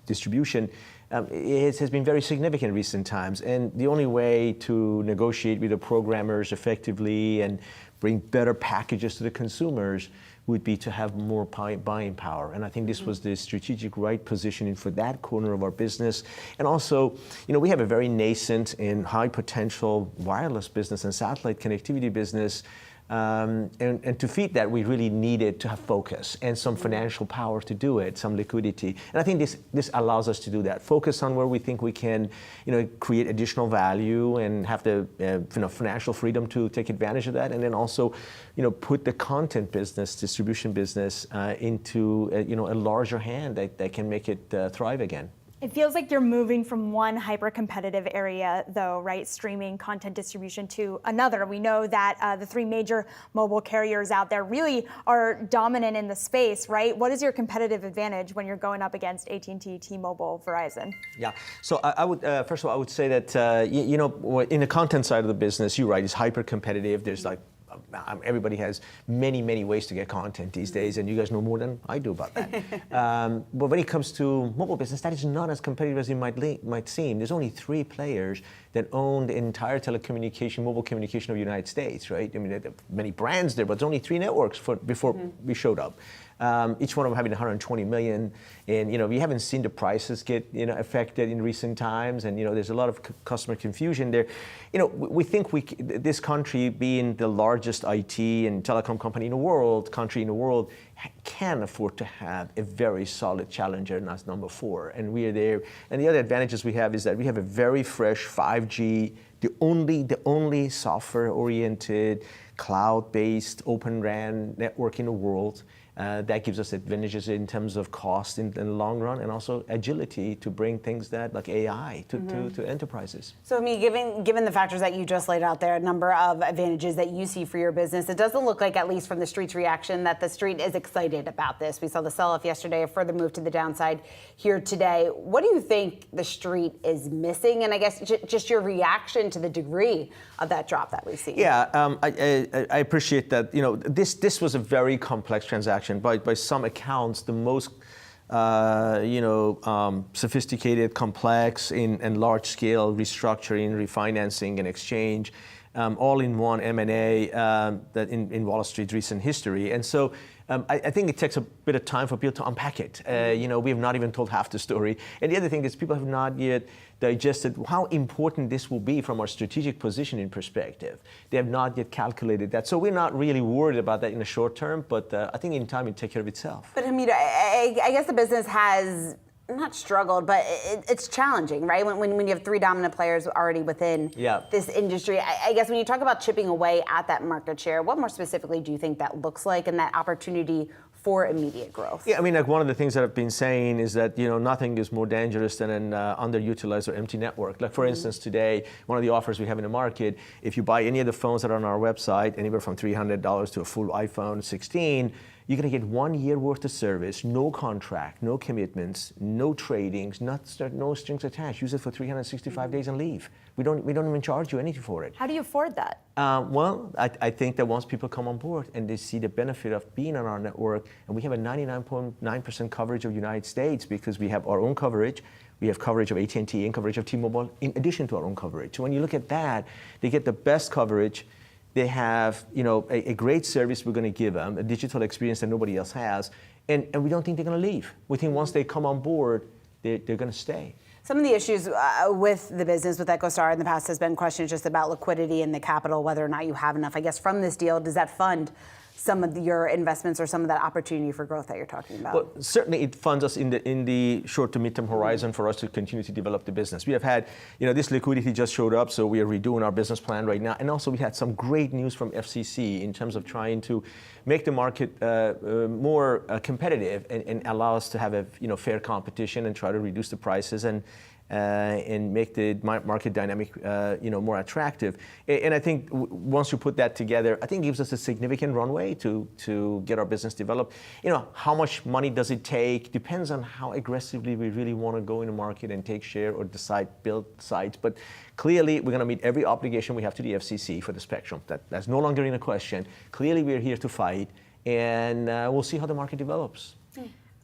distribution it has been very significant in recent times. And the only way to negotiate with the programmers effectively and bring better packages to the consumers would be to have more buying power. And I think this was the strategic right positioning for that corner of our business. And also, we have a very nascent and high potential wireless business and satellite connectivity business. And to feed that, we really needed to have focus and some financial power to do it, some liquidity. And I think this allows us to do that. Focus on where we think we can, create additional value and have the financial freedom to take advantage of that. And then also, put the content business, distribution business into a larger hand that can make it thrive again. It feels like you're moving from one hyper-competitive area, though, right? Streaming, content distribution to another. We know that the three major mobile carriers out there really are dominant in the space, right? What is your competitive advantage when you're going up against AT&T, T-Mobile, Verizon? Yeah, so I would, first of all, I would say that, in the content side of the business, you're right, it's hyper-competitive. There's like everybody has many ways to get content these days, and you guys know more than I do about that. But when it comes to mobile business, that is not as competitive as it might seem. There's only 3 players that own the entire telecommunication, mobile communication of the United States, right? I mean, there are many brands there, but there's only 3 networks before we showed up. Each one of them having 120 million, and we haven't seen the prices get affected in recent times, and there's a lot of customer confusion there. We think this country, being the largest IT and telecom country in the world, can afford to have a very solid challenger, and that's number 4, and we are there. And the other advantages we have is that we have a very fresh 5G, the only software-oriented, cloud-based, Open RAN network in the world. That gives us advantages in terms of cost in the long run, and also agility to bring things like AI to enterprises. So, given the factors that you just laid out there, a number of advantages that you see for your business, it doesn't look like, at least from the street's reaction, that the street is excited about this. We saw the sell-off yesterday, a further move to the downside here today. What do you think the street is missing? And I guess just your reaction to the degree of that drop that we've seen. Yeah, I appreciate that. This was a very complex transaction. By some accounts, the most sophisticated, complex, and large-scale restructuring, refinancing, and exchange, all in one M&A that in Wall Street's recent history. And so I think it takes a bit of time for people to unpack it. We have not even told half the story. And the other thing is people have not yet digested how important this will be from our strategic positioning perspective. They have not yet calculated that. So we're not really worried about that in the short term, but I think in time it'll take care of itself. But I guess the business has not struggled, but it's challenging, right? When you have 3 dominant players already within this industry. I guess when you talk about chipping away at that market share, what more specifically do you think that looks like, and that opportunity for immediate growth? Yeah, one of the things that I've been saying is that nothing is more dangerous than an underutilized or empty network. Like for instance, today, one of the offers we have in the market, if you buy any of the phones that are on our website, anywhere from $300 to a full iPhone 16, you're going to get 1 year worth of service, no contract, no commitments, no tradings, no strings attached. Use it for 365 days and leave. We don't even charge you anything for it. How do you afford that? I think that once people come on board and they see the benefit of being on our network, and we have a 99.9% coverage of the United States because we have our own coverage. We have coverage of AT&T and coverage of T-Mobile in addition to our own coverage. So when you look at that, they get the best coverage. They have, a great service we're going to give them, a digital experience that nobody else has, and we don't think they're going to leave. We think once they come on board, they're going to stay. Some of the issues with the business with EchoStar in the past has been questions just about liquidity and the capital, whether or not you have enough. I guess from this deal, does that fund some of your investments or some of that opportunity for growth that you're talking about? Well, certainly it funds us in the short to midterm horizon for us to continue to develop the business. We have had, this liquidity just showed up, so we are redoing our business plan right now. And also we had some great news from FCC in terms of trying to make the market more competitive and allow us to have a fair competition and try to reduce the prices and make the market dynamic more attractive. And I think once you put that together, I think it gives us a significant runway to get our business developed. How much money does it take? Depends on how aggressively we really want to go in the market and take share or decide build sites. But clearly, we're going to meet every obligation we have to the FCC for the spectrum. That's no longer in a question. Clearly, we're here to fight, and we'll see how the market develops.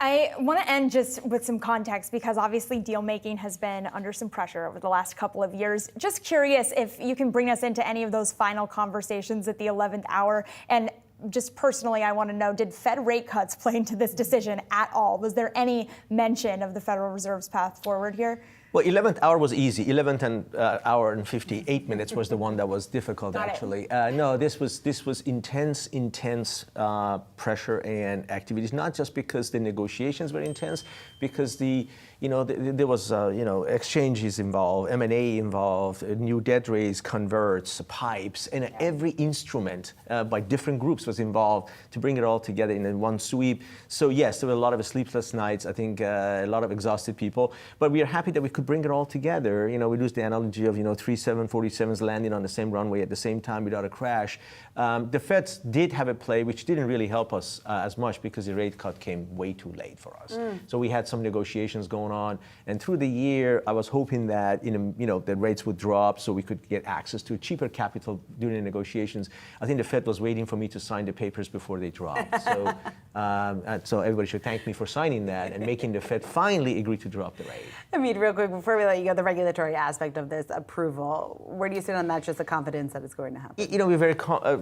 I want to end just with some context because obviously deal making has been under some pressure over the last couple of years. Just curious if you can bring us into any of those final conversations at the 11th hour. And just personally, I want to know, did Fed rate cuts play into this decision at all? Was there any mention of the Federal Reserve's path forward here? Well, 11th hour was easy. 11th hour and 58 minutes was the one that was difficult, actually. No, this was intense pressure and activities, not just because the negotiations were intense, because there was exchanges involved, M&A involved, new debt raise, converts, pipes, and every instrument by different groups was involved to bring it all together in one sweep. So yes, there were a lot of sleepless nights. I think a lot of exhausted people, but we are happy that we could bring it all together, we use the analogy of, 3 747s landing on the same runway at the same time without a crash. The Feds did have a play which didn't really help us as much because the rate cut came way too late for us. So we had some negotiations going on, and through the year, I was hoping that the rates would drop so we could get access to cheaper capital during the negotiations. I think the Fed was waiting for me to sign the papers before they dropped. So everybody should thank me for signing that and making the Fed finally agree to drop the rate. Hamid, real quick, before we let you go, the regulatory aspect of this approval, where do you stand on that, just the confidence that it's going to happen? We're very,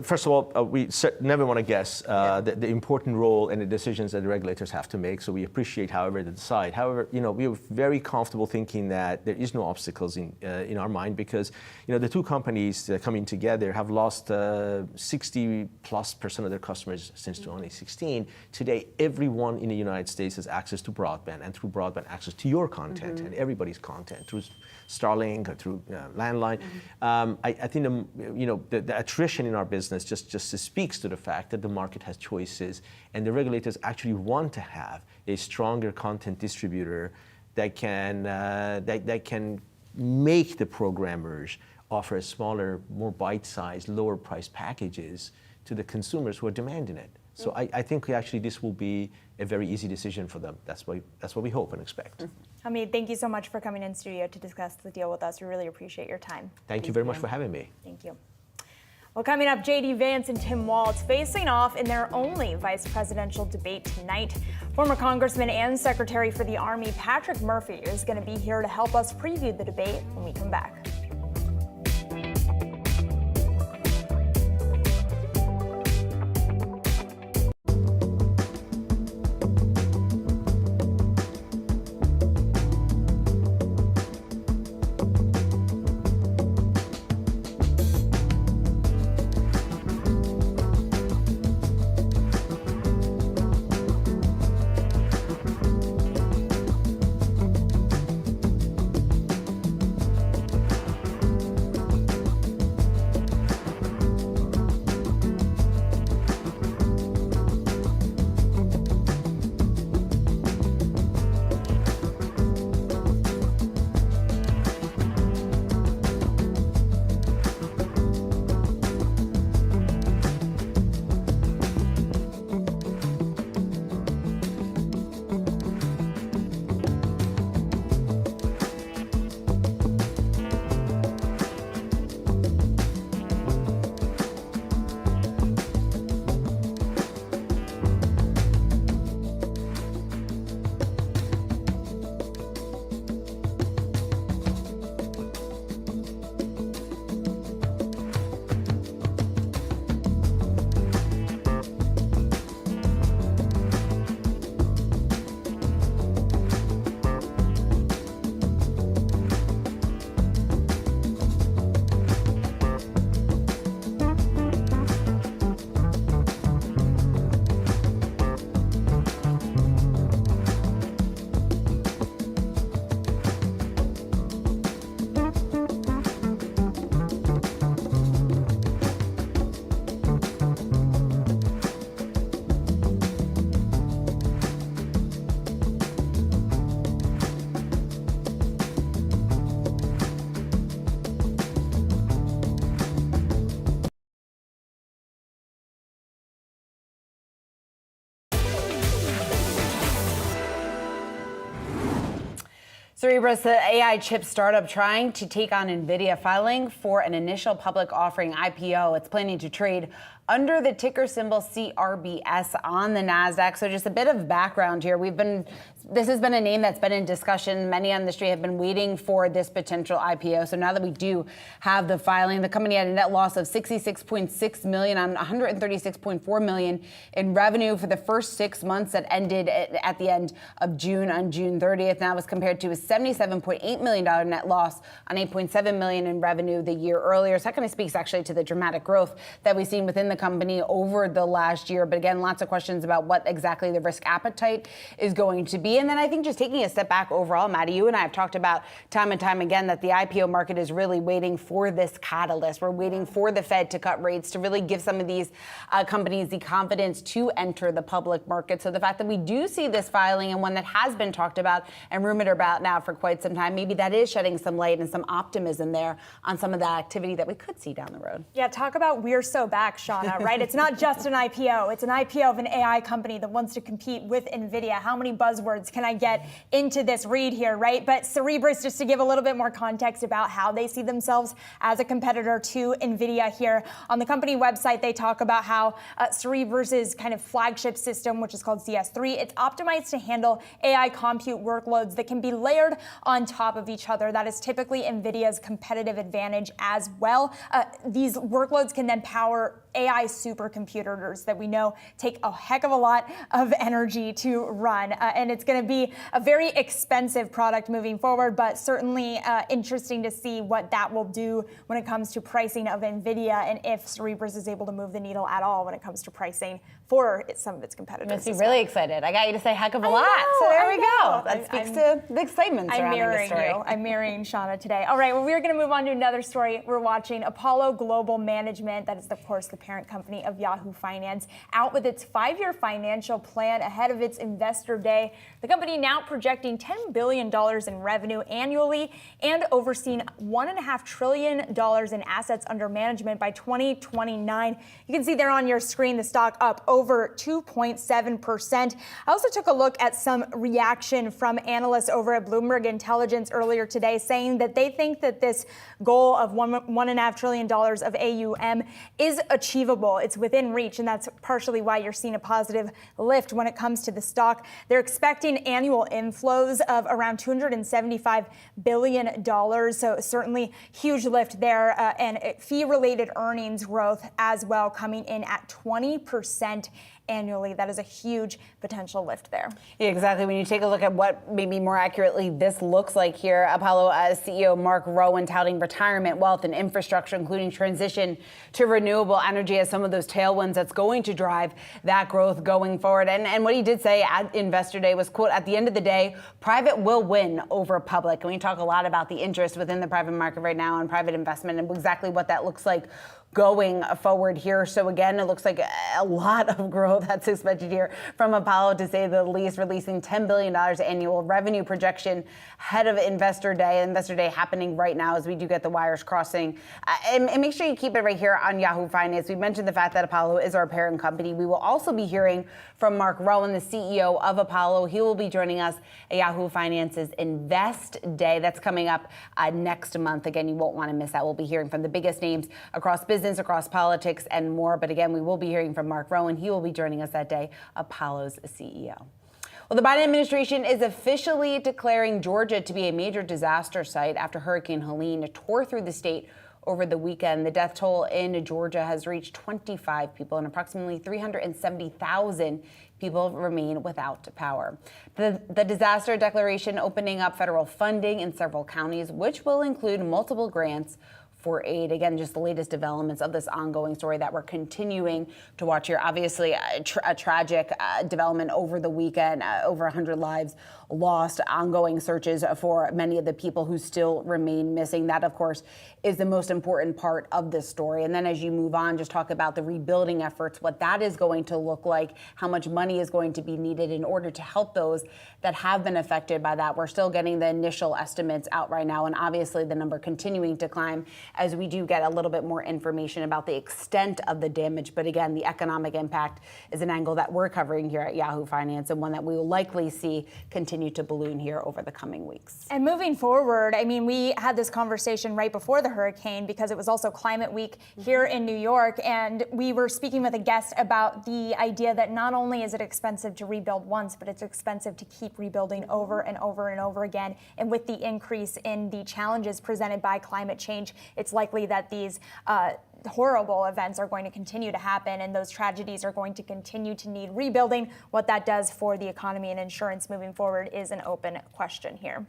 first of all, we never want to guess the important role and the decisions that the regulators have to make, so we appreciate however they decide. However, we are very comfortable thinking that there is no obstacles in our mind because, the two companies that are coming together have lost 60+% of their customers since 2016. Today, everyone in the United States has access to broadband, and through broadband, access to your content and everybody's content through Starlink or through landline. I think the attrition in our business just speaks to the fact that the market has choices, and the regulators actually want to have a stronger content distributor that can make the programmers offer a smaller, more bite-sized, lower-priced packages to the consumers who are demanding it. So I think actually this will be a very easy decision for them. That's what we hope and expect. Hamid, thank you so much for coming in studio to discuss the deal with us. We really appreciate your time. Thank you very much for having me. Thank you. Well, coming up, J.D. Vance and Tim Walz facing off in their only vice presidential debate tonight. Former Congressman and Secretary for the Army Patrick Murphy is going to be here to help us preview the debate when we come back. Cerebras, the AI chip startup trying to take on NVIDIA, filing for an initial public offering IPO. It's planning to trade under the ticker symbol CRBS on the Nasdaq. So just a bit of background here. This has been a name that's been in discussion. Many on the street have been waiting for this potential IPO. So now that we do have the filing, the company had a net loss of $66.6 million on $136.4 million in revenue for the first 6 months that ended at the end of June on June 30th. Now was compared to a $77.8 million net loss on $8.7 million in revenue the year earlier. So that kind of speaks actually to the dramatic growth that we've seen within the company over the last year. But again, lots of questions about what exactly the risk appetite is going to be. And then I think just taking a step back overall, Maddie, you and I have talked about time and time again that the IPO market is really waiting for this catalyst. We're waiting for the Fed to cut rates to really give some of these companies the confidence to enter the public market. So the fact that we do see this filing, and one that has been talked about and rumored about now for quite some time, maybe that is shedding some light and some optimism there on some of that activity that we could see down the road. Yeah, talk about we're so back, Shauna, right? It's not just an IPO. It's an IPO of an AI company that wants to compete with NVIDIA. How many buzzwords can I get into this read here, right? But Cerebras, just to give a little bit more context about how they see themselves as a competitor to NVIDIA here. On the company website, they talk about how Cerebras' kind of flagship system, which is called CS3, it's optimized to handle AI compute workloads that can be layered on top of each other. That is typically NVIDIA's competitive advantage as well. These workloads can then power AI supercomputers that we know take a heck of a lot of energy to run. And it's going to be a very expensive product moving forward, but certainly interesting to see what that will do when it comes to pricing of NVIDIA and if Cerebras is able to move the needle at all when it comes to pricing for some of its competitors. Makes me really excited. I got you to say heck of a lot. So there we go. That speaks to the excitement surrounding the story. I'm mirroring Shauna today. All right, well, we're going to move on to another story. We're watching Apollo Global Management. That is, of course, the parent company of Yahoo Finance, out with its 5-year financial plan ahead of its investor day. The company now projecting $10 billion in revenue annually and overseeing $1.5 trillion in assets under management by 2029. You can see there on your screen the stock up over 2.7%. I also took a look at some reaction from analysts over at Bloomberg Intelligence earlier today, saying that they think that this goal of $1.5 trillion of AUM is achievable. It's within reach, and that's partially why you're seeing a positive lift when it comes to the stock. They're expecting annual inflows of around $275 billion, so certainly huge lift there, and fee-related earnings growth as well, coming in at 20% annually. That is a huge potential lift there. Yeah, exactly. When you take a look at what maybe more accurately this looks like here, Apollo CEO Mark Rowan touting retirement, wealth, and infrastructure, including transition to renewable energy as some of those tailwinds that's going to drive that growth going forward. And what he did say at Investor Day was, quote, at the end of the day, private will win over public. And we talk a lot about the interest within the private market right now on private investment and exactly what that looks like going forward here. So again, it looks like a lot of growth that's expected here from Apollo, to say the least, releasing $10 billion annual revenue projection ahead of Investor Day. Investor Day happening right now as we do get the wires crossing. And make sure you keep it right here on Yahoo Finance. We mentioned the fact that Apollo is our parent company. We will also be hearing from Mark Rowan, the CEO of Apollo. He will be joining us at Yahoo Finance's Invest Day. That's coming up next month. Again, you won't want to miss that. We'll be hearing from the biggest names across business, across politics, and more. But again, we will be hearing from Mark Rowan. He will be joining us that day, Apollo's CEO. Well, the Biden administration is officially declaring Georgia to be a major disaster site after Hurricane Helene tore through the state over the weekend. The death toll in Georgia has reached 25 people, and approximately 370,000 people remain without power. The disaster declaration opening up federal funding in several counties, which will include multiple grants for aid. Again, just the latest developments of this ongoing story that we're continuing to watch here. Obviously, a tragic development over the weekend, over 100 lives lost, ongoing searches for many of the people who still remain missing. That, of course, is the most important part of this story. And then as you move on, just talk about the rebuilding efforts, what that is going to look like, how much money is going to be needed in order to help those that have been affected by that. We're still getting the initial estimates out right now, and obviously the number continuing to climb as we do get a little bit more information about the extent of the damage. But again, the economic impact is an angle that we're covering here at Yahoo Finance, and one that we will likely see continue to balloon here over the coming weeks. And moving forward, I mean, we had this conversation right before the hurricane because it was also Climate Week here in New York, and we were speaking with a guest about the idea that not only is it expensive to rebuild once, but it's expensive to keep rebuilding over and over and over again. And with the increase in the challenges presented by climate change, it's likely that these horrible events are going to continue to happen, and those tragedies are going to continue to need rebuilding. What that does for the economy and insurance moving forward is an open question here.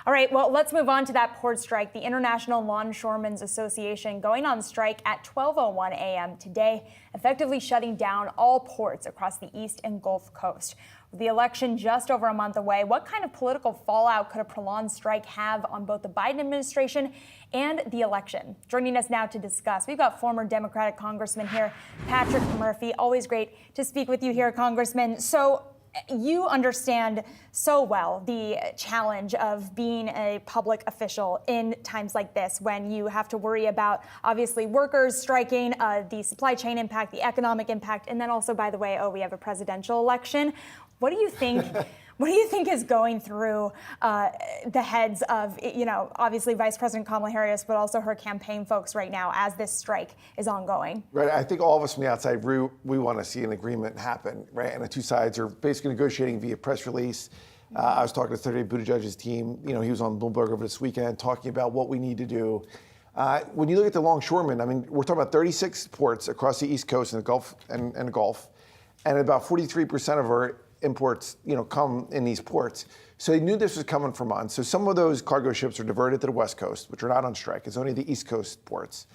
All right, well, let's move on to that port strike. The International Longshoremen's Association going on strike at 12:01 a.m. today, effectively shutting down all ports across the East and Gulf Coast. With the election just over a month away, what kind of political fallout could a prolonged strike have on both the Biden administration and the election? Joining us now to discuss, we've got former Democratic Congressman here, Patrick Murphy. Always great to speak with you here, Congressman. So you understand so well the challenge of being a public official in times like this, when you have to worry about, obviously, workers striking, the supply chain impact, the economic impact, and then also, by the way, we have a presidential election. What do you think? What do you think is going through the heads of, obviously Vice President Kamala Harris, but also her campaign folks right now as this strike is ongoing? Right. I think all of us from the outside, we want to see an agreement happen, right? And the two sides are basically negotiating via press release. I was talking to Secretary Buttigieg's team. He was on Bloomberg over this weekend talking about what we need to do. When you look at the longshoremen, I mean, we're talking about 36 ports across the East Coast and the Gulf and the Gulf, and about 43% of our imports, come in these ports. So they knew this was coming for months. So some of those cargo ships are diverted to the West Coast, which are not on strike. It's only the East Coast ports.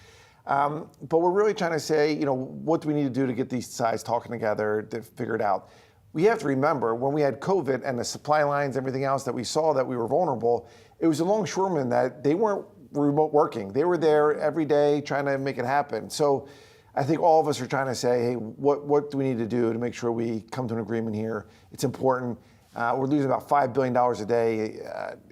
But we're really trying to say, what do we need to do to get these sides talking together to figure it out? We have to remember, when we had COVID and the supply lines, everything else that we saw that we were vulnerable, it was the longshoremen that they weren't remote working. They were there every day trying to make it happen. So I think all of us are trying to say, hey, what do we need to do to make sure we come to an agreement here? It's important. We're losing about $5 billion a day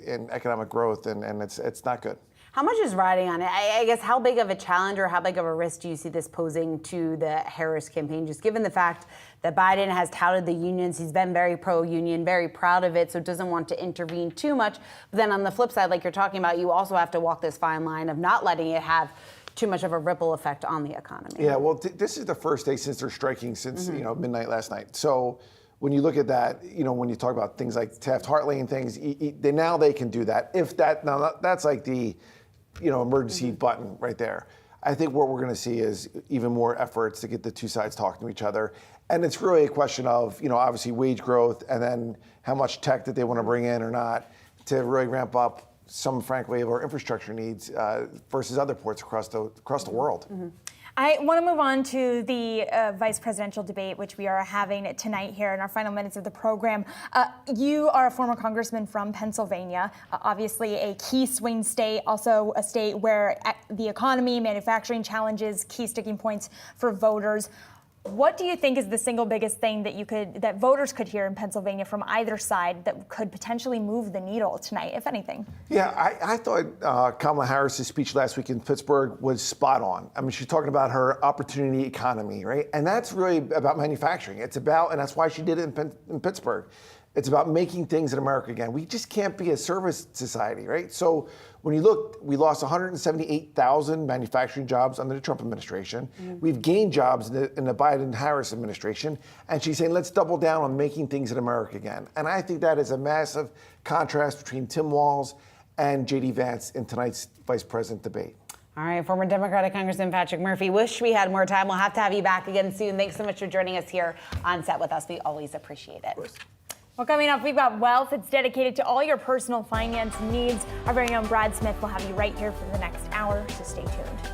in economic growth, and it's not good. How much is riding on it? I guess how big of a challenge or how big of a risk do you see this posing to the Harris campaign, just given the fact that Biden has touted the unions? He's been very pro-union, very proud of it, so doesn't want to intervene too much. But then on the flip side, like you're talking about, you also have to walk this fine line of not letting it have too much of a ripple effect on the economy. Yeah, well, this is the first day since they're striking since midnight last night. So when you look at that, when you talk about things like Taft-Hartley and things, they can do that. That's like the emergency button right there. I think what we're going to see is even more efforts to get the two sides talking to each other. And it's really a question of, obviously wage growth and then how much tech that they want to bring in or not to really ramp up some, frankly, of our infrastructure needs versus other ports across the world. Mm-hmm. I want to move on to the vice presidential debate, which we are having tonight here in our final minutes of the program. You are a former congressman from Pennsylvania, obviously a key swing state, also a state where the economy, manufacturing challenges, key sticking points for voters. What do you think is the single biggest thing that voters could hear in Pennsylvania from either side that could potentially move the needle tonight, if anything? Yeah, I thought Kamala Harris's speech last week in Pittsburgh was spot on. I mean, she's talking about her opportunity economy, right? And that's really about manufacturing. It's about, and that's why she did it in Pittsburgh. It's about making things in America again. We just can't be a service society, right? So when you look, we lost 178,000 manufacturing jobs under the Trump administration. Mm-hmm. We've gained jobs in the Biden-Harris administration. And she's saying, let's double down on making things in America again. And I think that is a massive contrast between Tim Walz and J.D. Vance in tonight's vice president debate. All right, former Democratic Congressman Patrick Murphy. Wish we had more time. We'll have to have you back again soon. Thanks so much for joining us here on set with us. We always appreciate it. Well, coming up, we've got Wealth. It's dedicated to all your personal finance needs. Our very own Brad Smith will have you right here for the next hour, so stay tuned.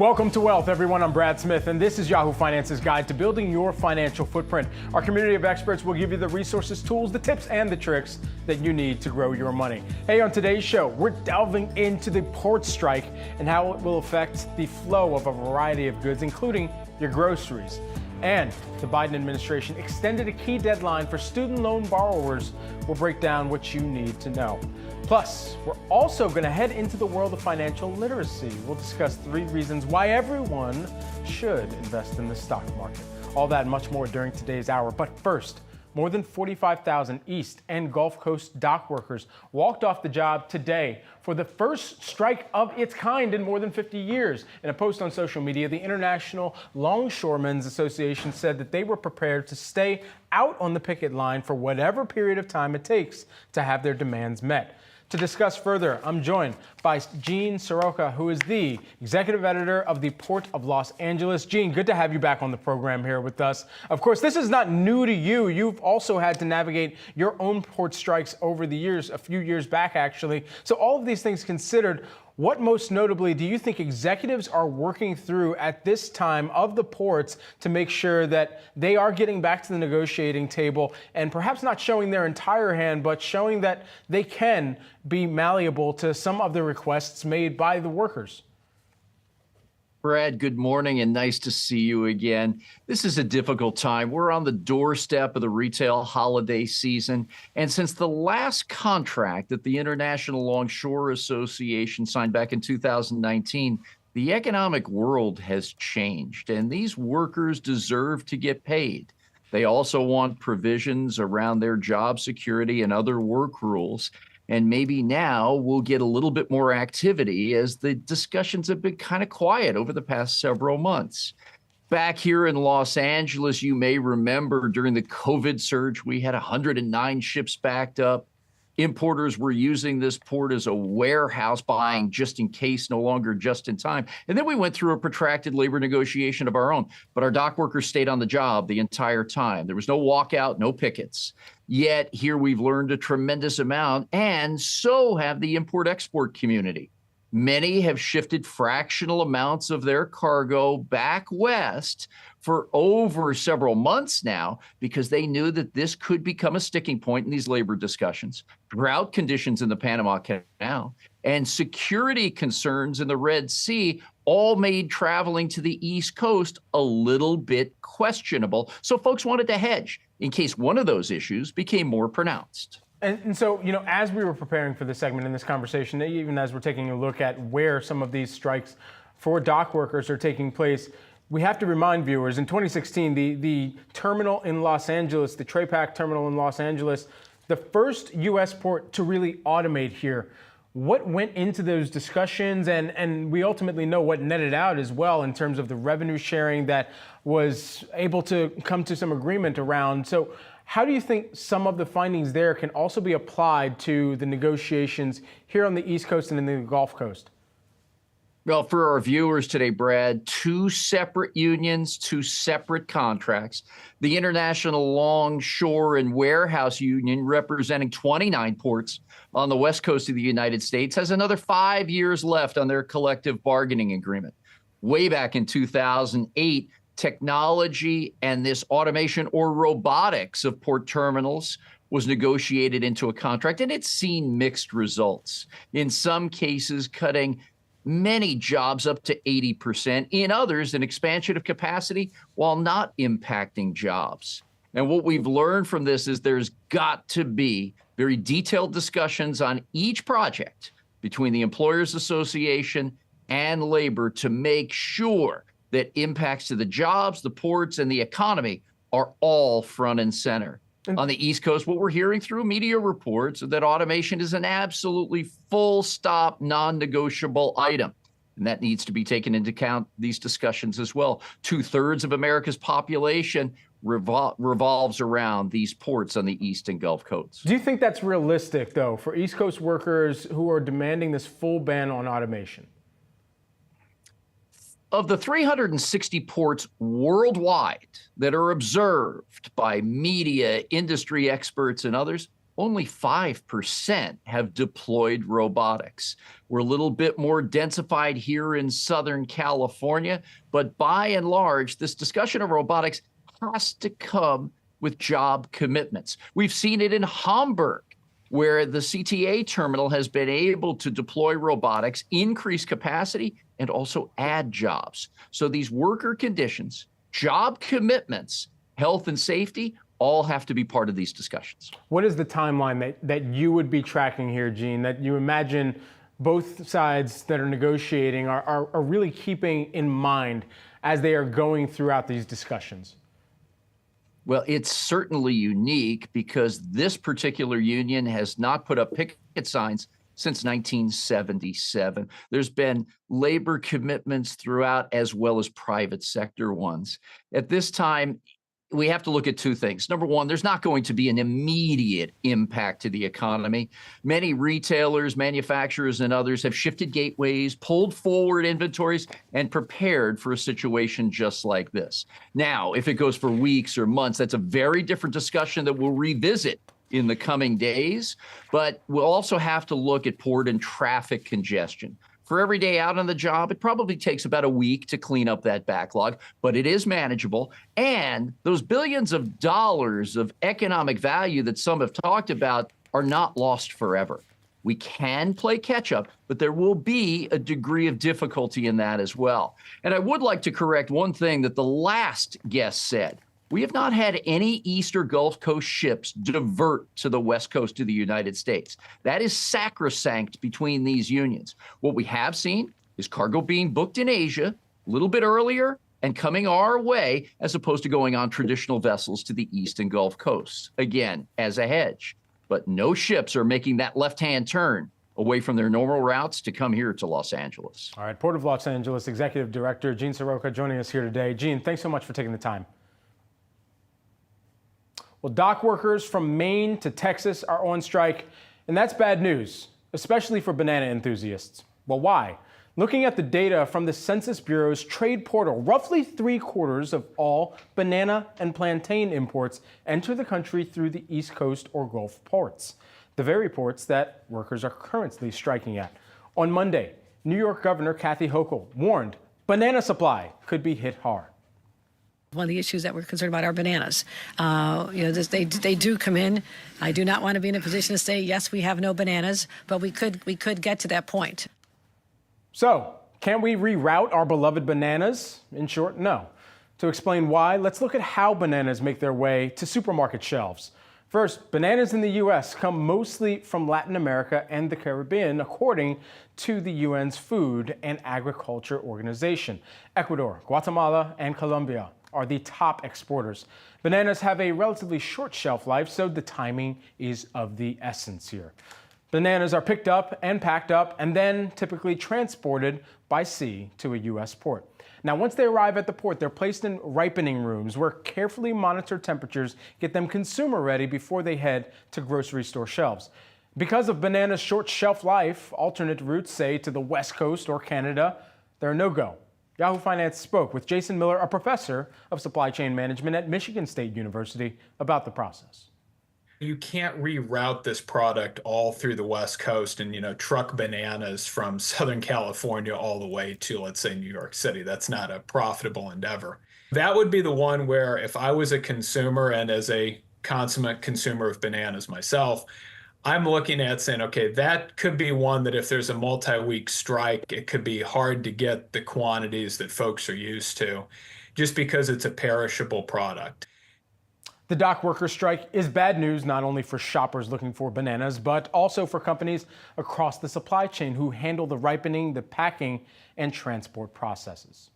Welcome to Wealth, everyone. I'm Brad Smith, and this is Yahoo Finance's guide to building your financial footprint. Our community of experts will give you the resources, tools, the tips, and the tricks that you need to grow your money. Hey, on today's show, we're delving into the port strike and how it will affect the flow of a variety of goods, including your groceries. And the Biden administration extended a key deadline for student loan borrowers. We'll break down what you need to know. Plus, we're also going to head into the world of financial literacy. We'll discuss 3 reasons why everyone should invest in the stock market. All that and much more during today's hour. But first, more than 45,000 East and Gulf Coast dock workers walked off the job today for the first strike of its kind in more than 50 years. In a post on social media, the International Longshoremen's Association said that they were prepared to stay out on the picket line for whatever period of time it takes to have their demands met. To discuss further, I'm joined by Gene Soroka, who is the executive editor of the Port of Los Angeles. Gene, good to have you back on the program here with us. Of course, this is not new to you. You've also had to navigate your own port strikes over the years, a few years back, actually. So all of these things considered, what most notably do you think executives are working through at this time of the ports to make sure that they are getting back to the negotiating table and perhaps not showing their entire hand, but showing that they can be malleable to some of the requests made by the workers? Brad, good morning and nice to see you again. This is a difficult time. We're on the doorstep of the retail holiday season. And since the last contract that the International Longshore Association signed back in 2019, the economic world has changed and these workers deserve to get paid. They also want provisions around their job security and other work rules. And maybe now we'll get a little bit more activity as the discussions have been kind of quiet over the past several months. Back here in Los Angeles, you may remember during the COVID surge, we had 109 ships backed up. Importers were using this port as a warehouse, buying just in case, no longer just in time. And then we went through a protracted labor negotiation of our own, but our dock workers stayed on the job the entire time. There was no walkout, no pickets. Yet here we've learned a tremendous amount, and so have the import-export community. Many have shifted fractional amounts of their cargo back west for over several months now because they knew that this could become a sticking point in these labor discussions. Drought conditions in the Panama Canal and security concerns in the Red Sea all made traveling to the East Coast a little bit questionable. So folks wanted to hedge in case one of those issues became more pronounced. And so, you know, as we were preparing for this segment in this conversation, even as we're taking a look at where some of these strikes for dock workers are taking place, we have to remind viewers, in 2016, the terminal in Los Angeles, the Trepac terminal in Los Angeles, the first U.S. port to really automate here. What went into those discussions? And we ultimately know what netted out as well in terms of the revenue sharing that was able to come to some agreement around. So how do you think some of the findings there can also be applied to the negotiations here on the East Coast and in the Gulf Coast? Well, for our viewers today, Brad, 2 separate unions, 2 separate contracts. The International Longshore and Warehouse Union, representing 29 ports on the west coast of the United States, has another 5 years left on their collective bargaining agreement. Way back in 2008, technology and this automation or robotics of port terminals was negotiated into a contract, and it's seen mixed results. In some cases, cutting many jobs up to 80%, in others, an expansion of capacity while not impacting jobs. And what we've learned from this is there's got to be very detailed discussions on each project between the Employers Association and labor to make sure that impacts to the jobs, the ports, and the economy are all front and center. On the East Coast, what we're hearing through media reports that automation is an absolutely full stop, non-negotiable item. And that needs to be taken into account these discussions as well. 2/3 of America's population revolves around these ports on the East and Gulf Coasts. Do you think that's realistic, though, for East Coast workers who are demanding this full ban on automation? Of the 360 ports worldwide that are observed by media, industry experts, and others, only 5% have deployed robotics. We're a little bit more densified here in Southern California, but by and large, this discussion of robotics has to come with job commitments. We've seen it in Hamburg, where the CTA terminal has been able to deploy robotics, increase capacity, and also add jobs. So these worker conditions, job commitments, health and safety, all have to be part of these discussions. What is the timeline that you would be tracking here, Gene, that you imagine both sides that are negotiating are really keeping in mind as they are going throughout these discussions? Well, it's certainly unique because this particular union has not put up picket signs since 1977. There's been labor commitments throughout as well as private sector ones. At this time, we have to look at two things. Number one, there's not going to be an immediate impact to the economy. Many retailers, manufacturers, and others have shifted gateways, pulled forward inventories, and prepared for a situation just like this. Now, if it goes for weeks or months, that's a very different discussion that we'll revisit in the coming days. But we'll also have to look at port and traffic congestion. For every day out on the job, it probably takes about a week to clean up that backlog, but it is manageable. And those billions of dollars of economic value that some have talked about are not lost forever. We can play catch up, but there will be a degree of difficulty in that as well. And I would like to correct one thing that the last guest said. We have not had any East or Gulf Coast ships divert to the West Coast of the United States. That is sacrosanct between these unions. What we have seen is cargo being booked in Asia a little bit earlier and coming our way as opposed to going on traditional vessels to the East and Gulf Coasts, again, as a hedge. But no ships are making that left-hand turn away from their normal routes to come here to Los Angeles. All right, Port of Los Angeles Executive Director Gene Soroka joining us here today. Gene, thanks so much for taking the time. Well, dock workers from Maine to Texas are on strike, and that's bad news, especially for banana enthusiasts. Well, why? Looking at the data from the Census Bureau's trade portal, roughly 3/4 of all banana and plantain imports enter the country through the East Coast or Gulf ports, the very ports that workers are currently striking at. On Monday, New York Governor Kathy Hochul warned banana supply could be hit hard. One of the issues that we're concerned about are bananas. They do come in. I do not want to be in a position to say, yes, we have no bananas, but we could get to that point. So, can we reroute our beloved bananas? In short, no. To explain why, let's look at how bananas make their way to supermarket shelves. First, bananas in the U.S. come mostly from Latin America and the Caribbean, according to the UN's Food and Agriculture Organization. Ecuador, Guatemala, and Colombia are the top exporters. Bananas have a relatively short shelf life, so the timing is of the essence here. Bananas are picked up and packed up and then typically transported by sea to a U.S. port. Now, once they arrive at the port, they're placed in ripening rooms where carefully monitored temperatures get them consumer ready before they head to grocery store shelves. Because of bananas' short shelf life, alternate routes, say to the West Coast or Canada, they're a no-go. Yahoo Finance spoke with Jason Miller, a professor of supply chain management at Michigan State University, about the process. You can't reroute this product all through the West Coast and, truck bananas from Southern California all the way to, let's say, New York City. That's not a profitable endeavor. That would be the one where if I was a consumer and as a consummate consumer of bananas myself, I'm looking at saying, okay, that could be one that if there's a multi-week strike, it could be hard to get the quantities that folks are used to just because it's a perishable product. The dock worker strike is bad news not only for shoppers looking for bananas, but also for companies across the supply chain who handle the ripening, the packing, and transport processes.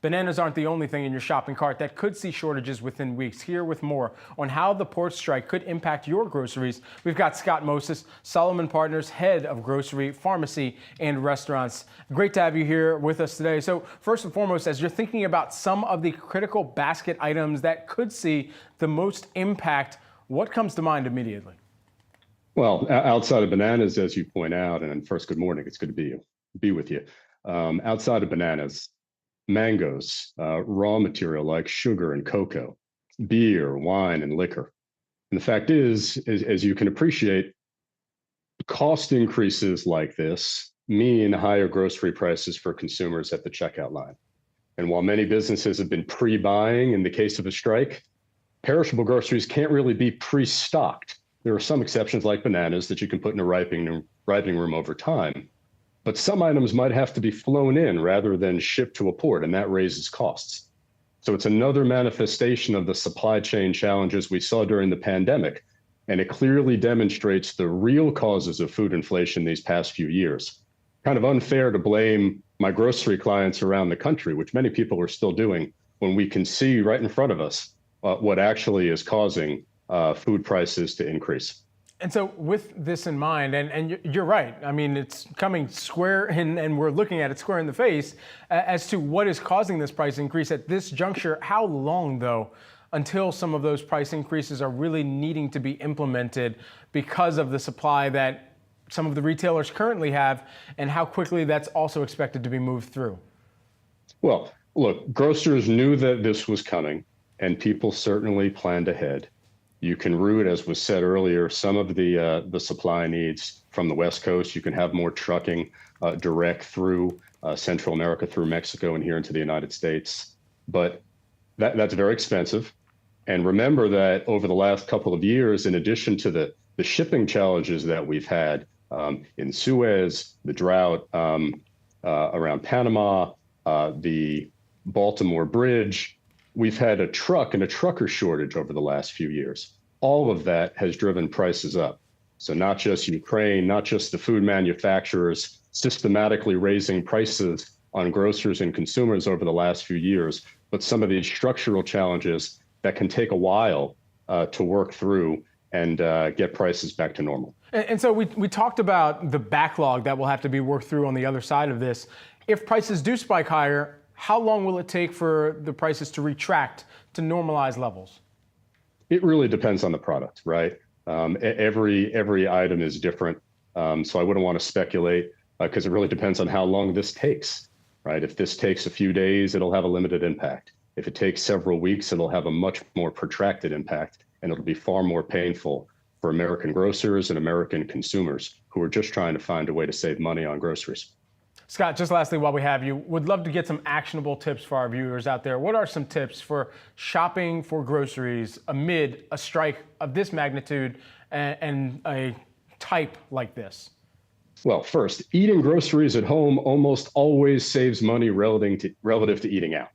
Bananas aren't the only thing in your shopping cart that could see shortages within weeks. Here with more on how the port strike could impact your groceries, we've got Scott Moses, Solomon Partners, head of grocery, pharmacy, and restaurants. Great to have you here with us today. So first and foremost, as you're thinking about some of the critical basket items that could see the most impact, what comes to mind immediately? Well, outside of bananas, as you point out, and first, good morning. It's good to be with you. Outside of bananas, mangoes, raw material like sugar and cocoa, beer, wine, and liquor, And the fact is, as you can appreciate, cost increases like this mean higher grocery prices for consumers at the checkout line. And while many businesses have been pre-buying in the case of a strike, perishable groceries can't really be pre-stocked. There are some exceptions like bananas that you can put in a ripening room over time. But some items might have to be flown in rather than shipped to a port, and that raises costs. So it's another manifestation of the supply chain challenges we saw during the pandemic. And it clearly demonstrates the real causes of food inflation these past few years. Kind of unfair to blame my grocery clients around the country, which many people are still doing, when we can see right in front of us what actually is causing food prices to increase. And so with this in mind, and you're right, I mean, it's coming square and we're looking at it square in the face as to what is causing this price increase at this juncture. How long, though, until some of those price increases are really needing to be implemented because of the supply that some of the retailers currently have, and how quickly that's also expected to be moved through? Well, look, grocers knew that this was coming, and people certainly planned ahead. You can route, as was said earlier, some of the supply needs from the West Coast. You can have more trucking direct through Central America, through Mexico, and here into the United States. But that's very expensive. And remember that over the last couple of years, in addition to the shipping challenges that we've had in Suez, the drought around Panama, the Baltimore Bridge, we've had a truck and a trucker shortage over the last few years. All of that has driven prices up. So not just Ukraine, not just the food manufacturers systematically raising prices on grocers and consumers over the last few years, but some of these structural challenges that can take a while to work through and get prices back to normal. And so we talked about the backlog that will have to be worked through on the other side of this. If prices do spike higher, how long will it take for the prices to retract to normalized levels? It really depends on the product, right? Every item is different. So I wouldn't want to speculate because it really depends on how long this takes, right? If this takes a few days, it'll have a limited impact. If it takes several weeks, it'll have a much more protracted impact, and it'll be far more painful for American grocers and American consumers who are just trying to find a way to save money on groceries. Scott, just lastly, while we have you, would love to get some actionable tips for our viewers out there. What are some tips for shopping for groceries amid a strike of this magnitude and a type like this? Well, first, eating groceries at home almost always saves money relative to eating out.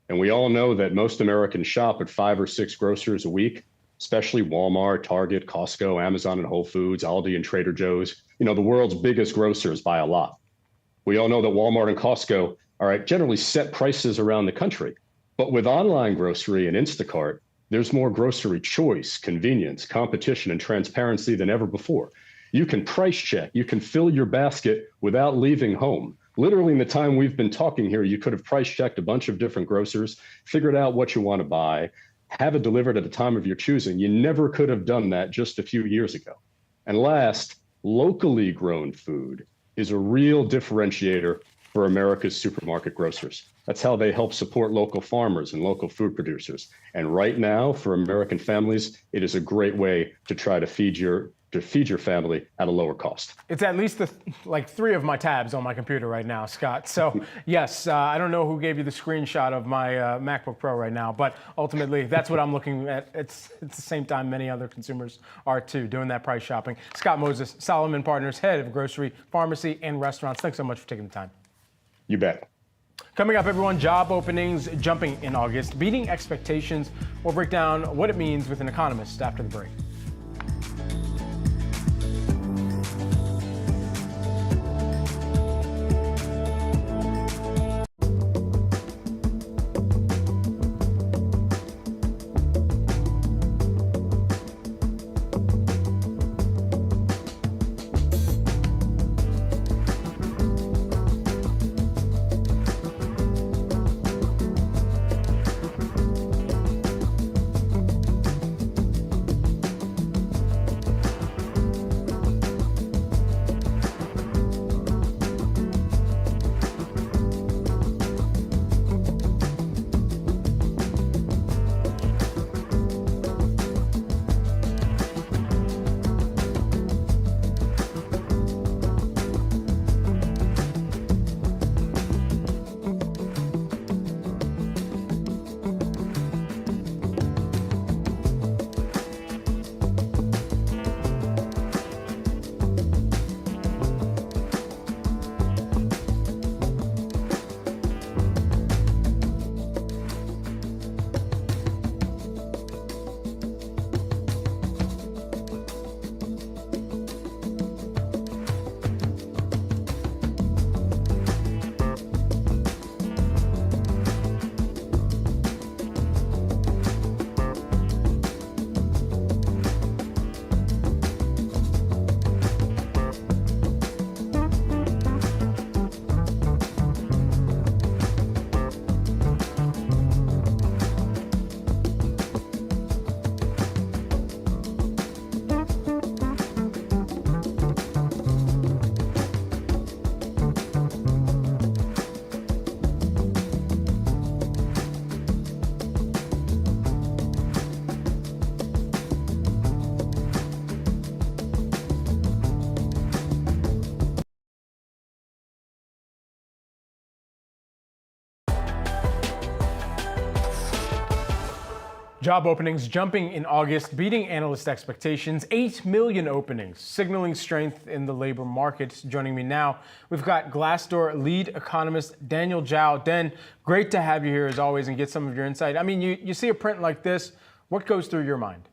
And we all know that most Americans shop at 5 or 6 grocers a week, especially Walmart, Target, Costco, Amazon and Whole Foods, Aldi and Trader Joe's, the world's biggest grocers by a lot. We all know that Walmart and Costco, generally set prices around the country. But with online grocery and Instacart, there's more grocery choice, convenience, competition, and transparency than ever before. You can price check, you can fill your basket without leaving home. Literally in the time we've been talking here, you could have price checked a bunch of different grocers, figured out what you want to buy, have it delivered at the time of your choosing. You never could have done that just a few years ago. And last, locally grown food is a real differentiator for America's supermarket grocers. That's how they help support local farmers and local food producers. And right now, for American families, it is a great way to try to feed your family at a lower cost. It's at least 3 of my tabs on my computer right now, Scott. So yes, I don't know who gave you the screenshot of my MacBook Pro right now, but ultimately that's what I'm looking at. It's the same time many other consumers are too, doing that price shopping. Scott Moses, Solomon Partners, head of grocery, pharmacy, and restaurants. Thanks so much for taking the time. You bet. Coming up, everyone, job openings jumping in August, beating expectations. We'll break down what it means with an economist after the break. Job openings jumping in August, beating analyst expectations, 8 million openings, signaling strength in the labor market. Joining me now, we've got Glassdoor lead economist Daniel Zhao. Dan, great to have you here as always and get some of your insight. I mean, you see a print like this, what goes through your mind?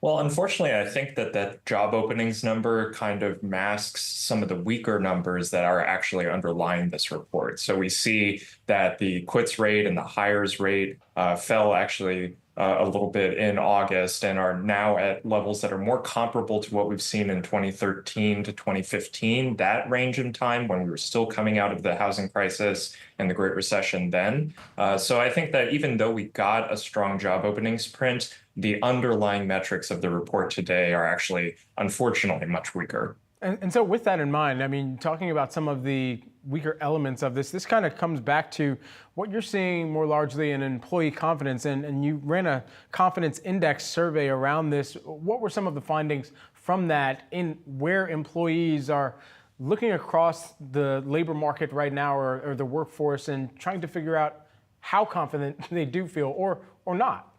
Well, unfortunately, I think that job openings number kind of masks some of the weaker numbers that are actually underlying this report. So we see that the quits rate and the hires rate fell actually a little bit in August and are now at levels that are more comparable to what we've seen in 2013 to 2015, that range in time when we were still coming out of the housing crisis and the Great Recession then. So I think that even though we got a strong job openings print, the underlying metrics of the report today are actually, unfortunately, much weaker. And so with that in mind, I mean, talking about some of the weaker elements of this kind of comes back to what you're seeing more largely in employee confidence. And you ran a confidence index survey around this. What were some of the findings from that in where employees are looking across the labor market right now or the workforce and trying to figure out how confident they do feel or not?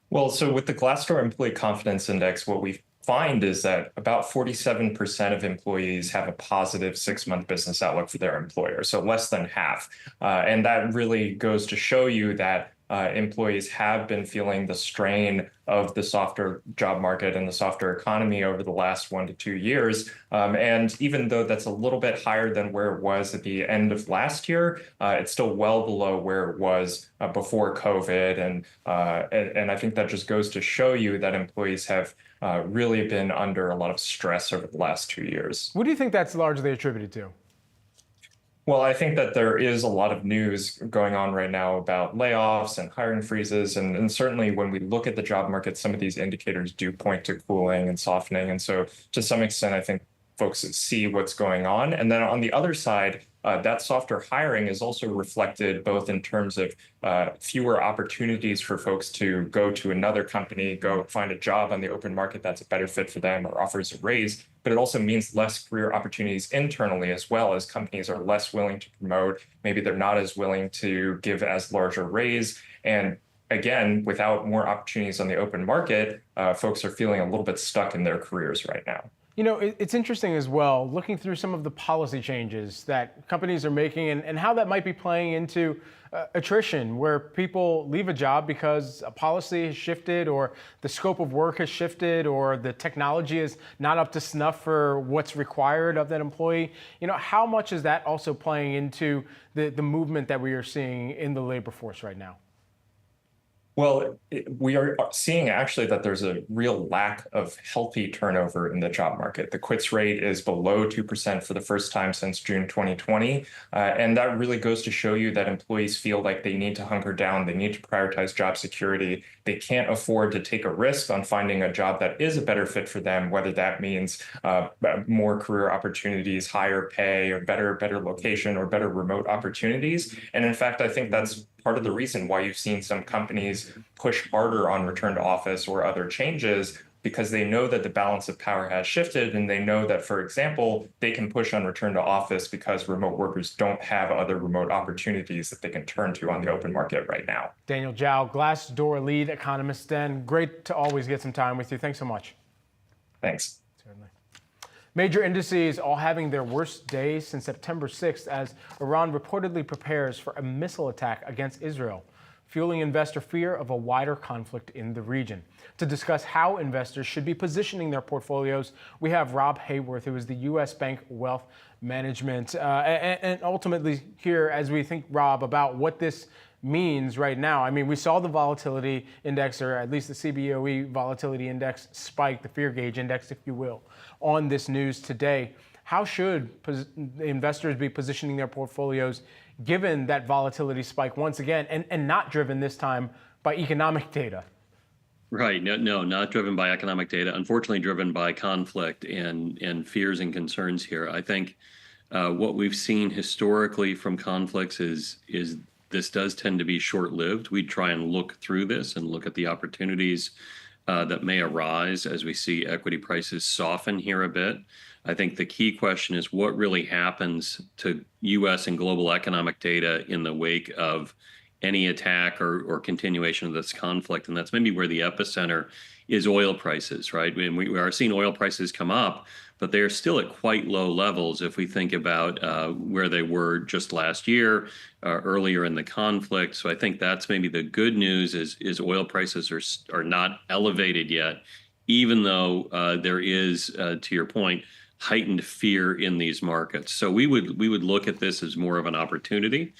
Well, so with the Glassdoor Employee Confidence Index, what we find is that about 47% of employees have a positive 6-month business outlook for their employer, so less than half. And that really goes to show you that employees have been feeling the strain of the softer job market and the softer economy over the last 1 to 2 years. And even though that's a little bit higher than where it was at the end of last year, it's still well below where it was before COVID. And I think that just goes to show you that employees have really been under a lot of stress over the last 2 years. What do you think that's largely attributed to? Well, I think that there is a lot of news going on right now about layoffs and hiring freezes. And certainly when we look at the job market, some of these indicators do point to cooling and softening. And so to some extent, I think folks see what's going on. And then on the other side, that softer hiring is also reflected both in terms of fewer opportunities for folks to go to another company, go find a job on the open market that's a better fit for them or offers a raise. But it also means less career opportunities internally as well, as companies are less willing to promote. Maybe they're not as willing to give as large a raise. And again, without more opportunities on the open market, folks are feeling a little bit stuck in their careers right now. You know, it's interesting as well, looking through some of the policy changes that companies are making and how that might be playing into attrition, where people leave a job because a policy has shifted or the scope of work has shifted or the technology is not up to snuff for what's required of that employee. You know, how much is that also playing into the movement that we are seeing in the labor force right now? Well, we are seeing actually that there's a real lack of healthy turnover in the job market. The quits rate is below 2% for the first time since June 2020. And that really goes to show you that employees feel like they need to hunker down. They need to prioritize job security. They can't afford to take a risk on finding a job that is a better fit for them, whether that means more career opportunities, higher pay, or better location, or better remote opportunities. And in fact, I think that's part of the reason why you've seen some companies push harder on return to office or other changes, because they know that the balance of power has shifted, and they know that, for example, they can push on return to office because remote workers don't have other remote opportunities that they can turn to on the open market right now. Daniel Zhao, Glassdoor lead economist. Dan, great to always get some time with you. Thanks so much. Thanks. Certainly. Major indices all having their worst day since September 6th as Iran reportedly prepares for a missile attack against Israel, fueling investor fear of a wider conflict in the region. To discuss how investors should be positioning their portfolios, we have Rob Hayworth, who is the U.S. Bank Wealth Management, and ultimately here as we think, Rob, about what this means right now. I mean, we saw the volatility index, or at least the CBOE volatility index spike, the fear gauge index, if you will, on this news today. How should investors be positioning their portfolios given that volatility spike once again, and not driven this time by economic data? Right. No, not driven by economic data. Unfortunately, driven by conflict and fears and concerns here. I think what we've seen historically from conflicts is this does tend to be short-lived. We try and look through this and look at the opportunities that may arise as we see equity prices soften here a bit. I think the key question is what really happens to U.S. and global economic data in the wake of any attack or continuation of this conflict. And that's maybe where the epicenter is oil prices, right? And we are seeing oil prices come up, but they are still at quite low levels if we think about where they were just last year, earlier in the conflict. So I think that's maybe the good news is oil prices are not elevated yet, even though there is, to your point, heightened fear in these markets. So we would look at this as more of an opportunity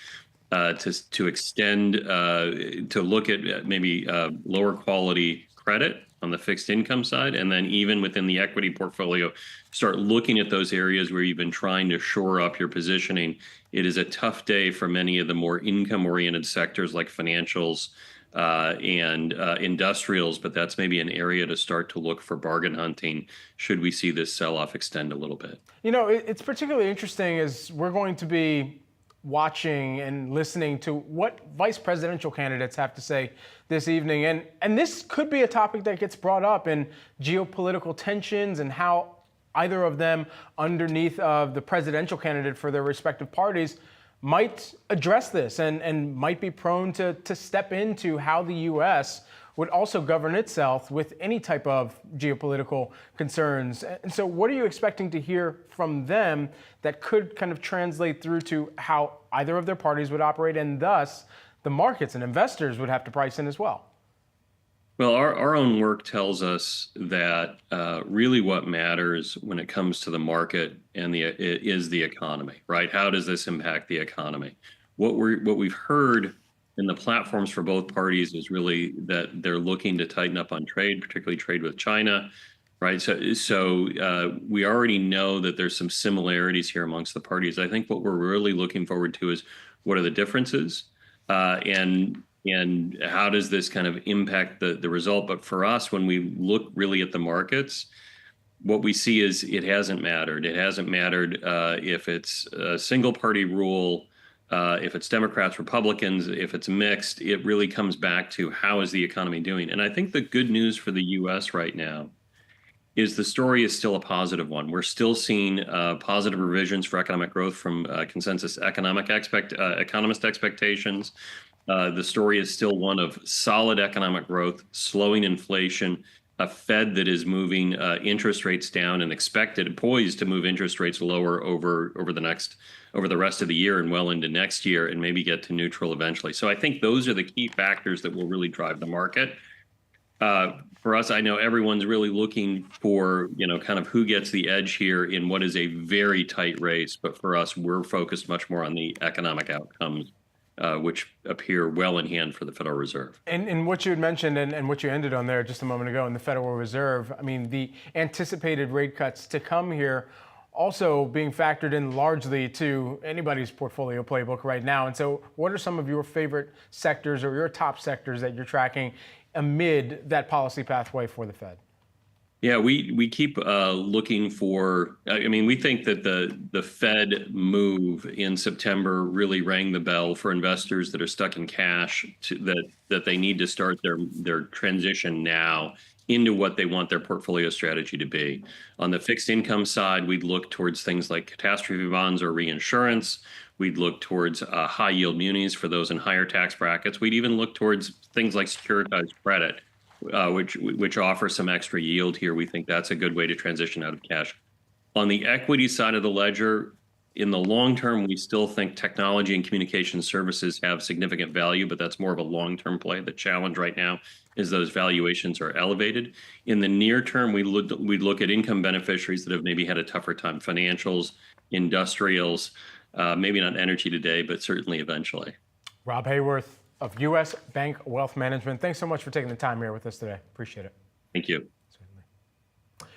to extend, to look at maybe lower quality credit on the fixed income side, and then even within the equity portfolio, start looking at those areas where you've been trying to shore up your positioning. It is a tough day for many of the more income-oriented sectors like financials and industrials, but that's maybe an area to start to look for bargain hunting should we see this sell-off extend a little bit. You know, it's particularly interesting as we're going to be watching and listening to what vice presidential candidates have to say this evening. And this could be a topic that gets brought up in geopolitical tensions and how either of them underneath of the presidential candidate for their respective parties might address this and might be prone to step into how the U.S. would also govern itself with any type of geopolitical concerns. And so what are you expecting to hear from them that could kind of translate through to how either of their parties would operate and thus the markets and investors would have to price in as well? Well, our own work tells us that really what matters when it comes to the market and is the economy, right? How does this impact the economy? What we've heard in the platforms for both parties is really that they're looking to tighten up on trade, particularly trade with China, right? So we already know that there's some similarities here amongst the parties. I think what we're really looking forward to is what are the differences and how does this kind of impact the result? But for us, when we look really at the markets, what we see is it hasn't mattered. It hasn't mattered if it's a single party rule, if it's Democrats, Republicans, if it's mixed. It really comes back to how is the economy doing? And I think the good news for the U.S. right now is the story is still a positive one. We're still seeing positive revisions for economic growth from consensus economist expectations. The story is still one of solid economic growth, slowing inflation, a Fed that is moving interest rates down and poised to move interest rates lower over the rest of the year and well into next year, and maybe get to neutral eventually. So I think those are the key factors that will really drive the market. For us, I know everyone's really looking for, kind of who gets the edge here in what is a very tight race. But for us, we're focused much more on the economic outcomes, which appear well in hand for the Federal Reserve. And what you had mentioned and what you ended on there just a moment ago in the Federal Reserve, I mean, the anticipated rate cuts to come here also being factored in largely to anybody's portfolio playbook right now. And so what are some of your favorite sectors or your top sectors that you're tracking amid that policy pathway for the Fed? Yeah, we keep looking for, we think that the Fed move in September really rang the bell for investors that are stuck in cash that they need to start their transition now into what they want their portfolio strategy to be. On the fixed income side, we'd look towards things like catastrophe bonds or reinsurance. We'd look towards high yield munis for those in higher tax brackets. We'd even look towards things like securitized credit, which offer some extra yield here. We think that's a good way to transition out of cash. On the equity side of the ledger, in the long term, we still think technology and communication services have significant value, but that's more of a long-term play. The challenge right now is those valuations are elevated. In the near term, we'd look at income beneficiaries that have maybe had a tougher time, financials, industrials, maybe not energy today, but certainly eventually. Rob Hayworth of U.S. Bank Wealth Management. Thanks so much for taking the time here with us today. Appreciate it. Thank you.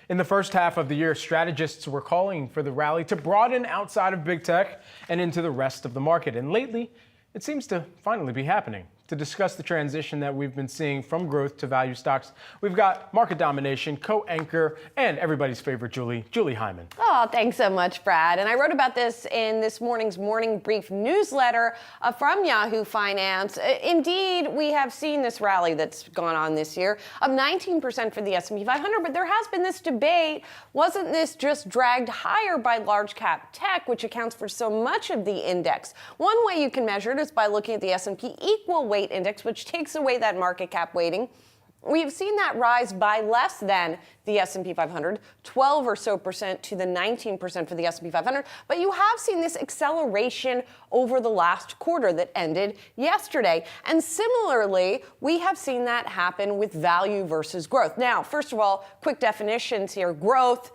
In the first half of the year, strategists were calling for the rally to broaden outside of big tech and into the rest of the market. And lately, it seems to finally be happening. To discuss the transition that we've been seeing from growth to value stocks, we've got market domination, co-anchor, and everybody's favorite Julie Hyman. Oh, thanks so much, Brad. And I wrote about this in this morning's Morning Brief newsletter from Yahoo Finance. Indeed, we have seen this rally that's gone on this year, up 19% for the S&P 500, but there has been this debate. Wasn't this just dragged higher by large cap tech, which accounts for so much of the index? One way you can measure it is by looking at the S&P equal weight index, which takes away that market cap weighting. We've seen that rise by less than the S&P 500, 12 or so percent to the 19% for the S&P 500. But you have seen this acceleration over the last quarter that ended yesterday. And similarly, we have seen that happen with value versus growth. Now, first of all, quick definitions here. Growth,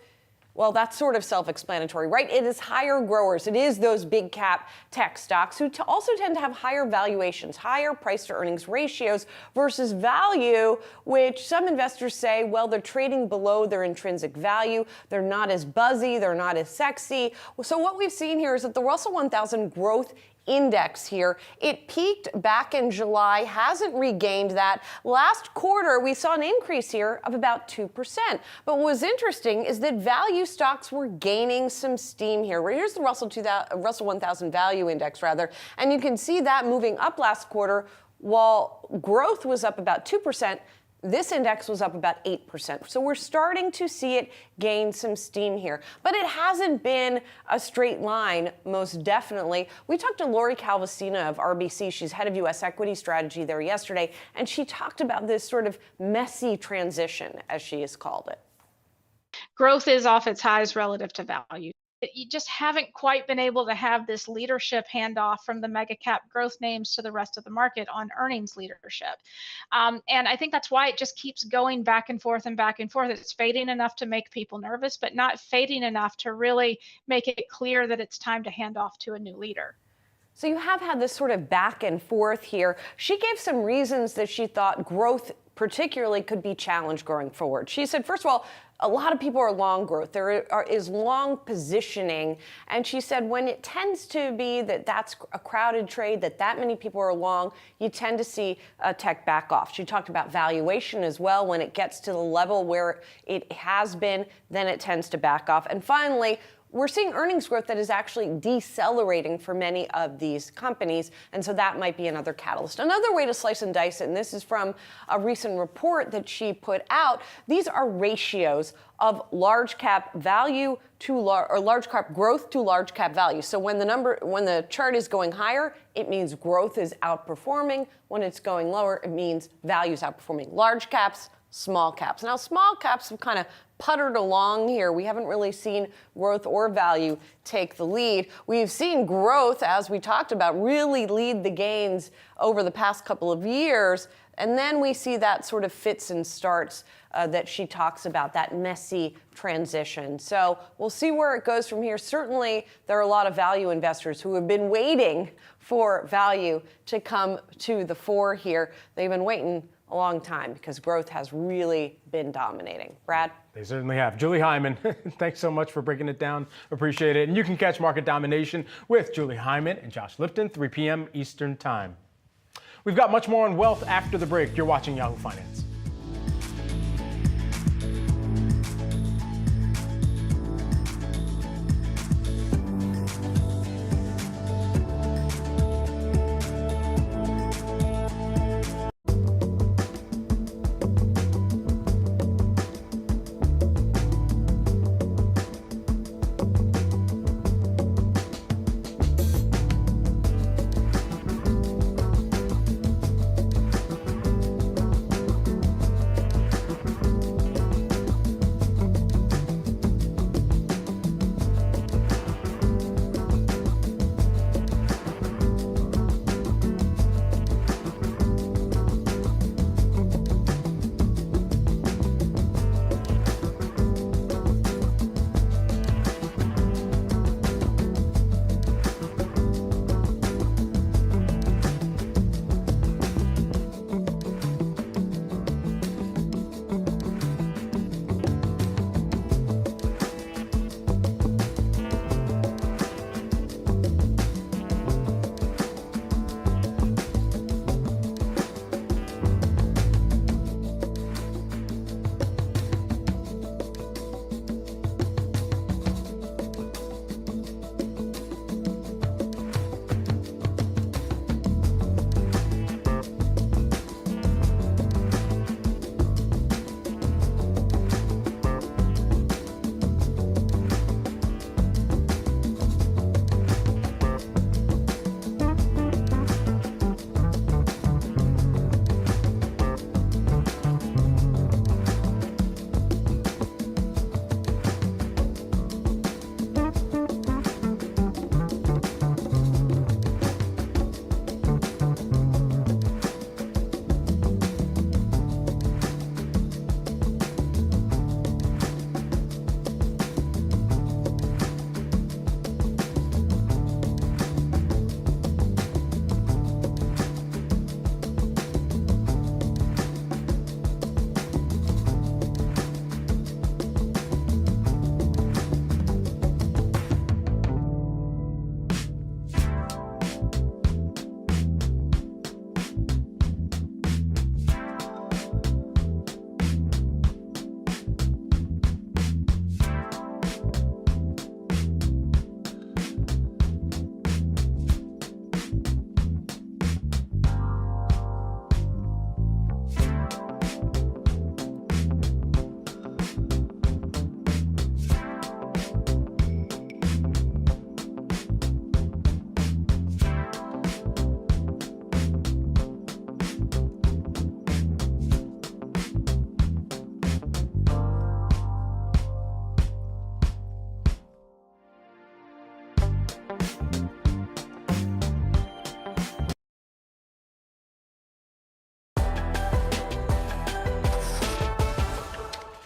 well, that's sort of self-explanatory, right? It is higher growers. It is those big cap tech stocks who also tend to have higher valuations, higher price to earnings ratios versus value, which some investors say, well, they're trading below their intrinsic value. They're not as buzzy. They're not as sexy. So what we've seen here is that the Russell 1000 growth index here. It peaked back in July, hasn't regained that. Last quarter, we saw an increase here of about 2%. But what was interesting is that value stocks were gaining some steam here. Here's the Russell 1000 value index, rather, and you can see that moving up last quarter while growth was up about 2%. This index was up about 8%. So we're starting to see it gain some steam here. But it hasn't been a straight line, most definitely. We talked to Lori Calvasina of RBC. She's head of U.S. equity strategy there yesterday. And she talked about this sort of messy transition, as she has called it. Growth is off its highs relative to value. You just haven't quite been able to have this leadership handoff from the mega cap growth names to the rest of the market on earnings leadership. And I think that's why it just keeps going back and forth and back and forth. It's fading enough to make people nervous, but not fading enough to really make it clear that it's time to hand off to a new leader. So you have had this sort of back and forth here. She gave some reasons that she thought growth particularly could be challenged going forward. She said, first of all, a lot of people are long growth. There is long positioning. And she said when it tends to be that's a crowded trade, that many people are long, you tend to see tech back off. She talked about valuation as well. When it gets to the level where it has been, then it tends to back off. And finally, we're seeing earnings growth that is actually decelerating for many of these companies, and so that might be another catalyst. Another way to slice and dice it, and this is from a recent report that she put out, these are ratios of large cap value to large cap growth to large cap value. So when the chart is going higher, it means growth is outperforming. When it's going lower, it means value is outperforming. Large caps, small caps. Now, small caps have kind of puttered along here. We haven't really seen growth or value take the lead. We've seen growth, as we talked about, really lead the gains over the past couple of years. And then we see that sort of fits and starts that she talks about, that messy transition. So we'll see where it goes from here. Certainly, there are a lot of value investors who have been waiting for value to come to the fore here. They've been waiting a long time because growth has really been dominating. Brad? They certainly have. Julie Hyman, thanks so much for breaking it down. Appreciate it. And you can catch Market Domination with Julie Hyman and Josh Lipton, 3 p.m. Eastern Time. We've got much more on wealth after the break. You're watching Yahoo Finance.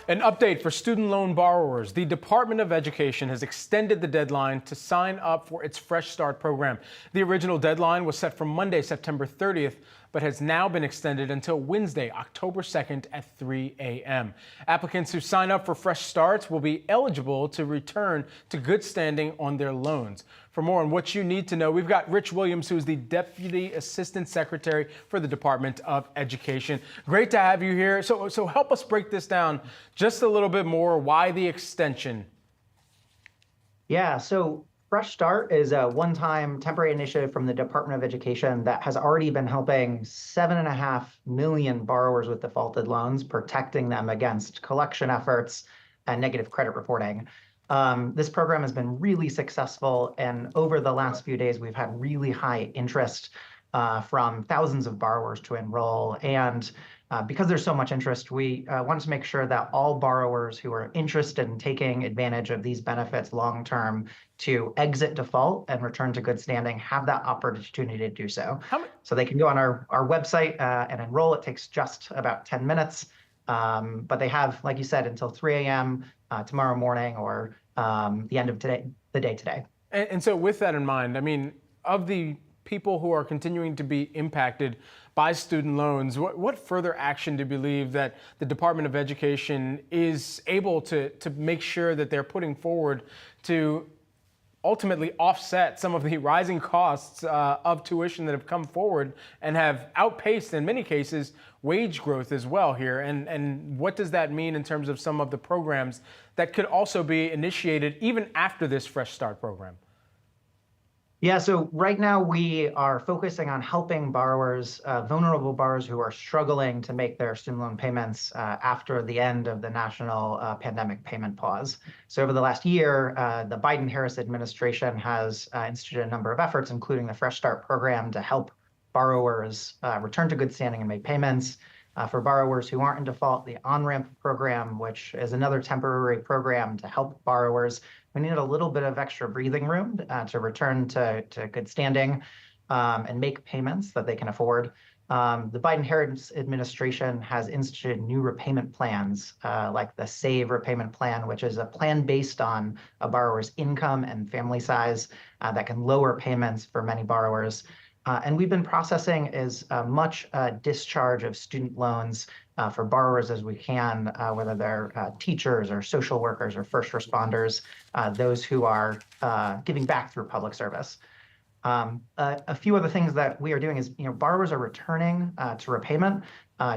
An update for student loan borrowers. The Department of Education has extended the deadline to sign up for its Fresh Start program. The original deadline was set for Monday, September 30th, but has now been extended until Wednesday, October 2nd at 3 a.m. Applicants who sign up for Fresh Starts will be eligible to return to good standing on their loans. For more on what you need to know, we've got Rich Williams, who is the Deputy Assistant Secretary for the Department of Education. Great to have you here. So help us break this down just a little bit more. Why the extension? Yeah, so Fresh Start is a one-time temporary initiative from the Department of Education that has already been helping 7.5 million borrowers with defaulted loans, protecting them against collection efforts and negative credit reporting. This program has been really successful, and over the last few days, we've had really high interest from thousands of borrowers to enroll. And because there's so much interest, we wanted to make sure that all borrowers who are interested in taking advantage of these benefits long-term to exit default and return to good standing have that opportunity to do so. So they can go on our website and enroll. It takes just about 10 minutes. But they have, like you said, until 3 a.m. Tomorrow morning or the end of the day today. And so with that in mind, I mean, of the people who are continuing to be impacted by student loans, what further action do you believe that the Department of Education is able to make sure that they're putting forward to ultimately offset some of the rising costs of tuition that have come forward and have outpaced, in many cases, wage growth as well here? And what does that mean in terms of some of the programs that could also be initiated even after this Fresh Start program? Yeah, so right now we are focusing on helping borrowers, vulnerable borrowers who are struggling to make their student loan payments after the end of the national pandemic payment pause. So over the last year, the Biden-Harris administration has instituted a number of efforts, including the Fresh Start program, to help borrowers return to good standing and make payments. For borrowers who aren't in default, the on-ramp program, which is another temporary program to help borrowers who need a little bit of extra breathing room to return to good standing and make payments that they can afford. The Biden-Harris administration has instituted new repayment plans, like the SAVE repayment plan, which is a plan based on a borrower's income and family size that can lower payments for many borrowers. And we've been processing as much discharge of student loans for borrowers as we can, whether they're teachers or social workers or first responders, those who are giving back through public service. A few other things that we are doing is, borrowers are returning to repayment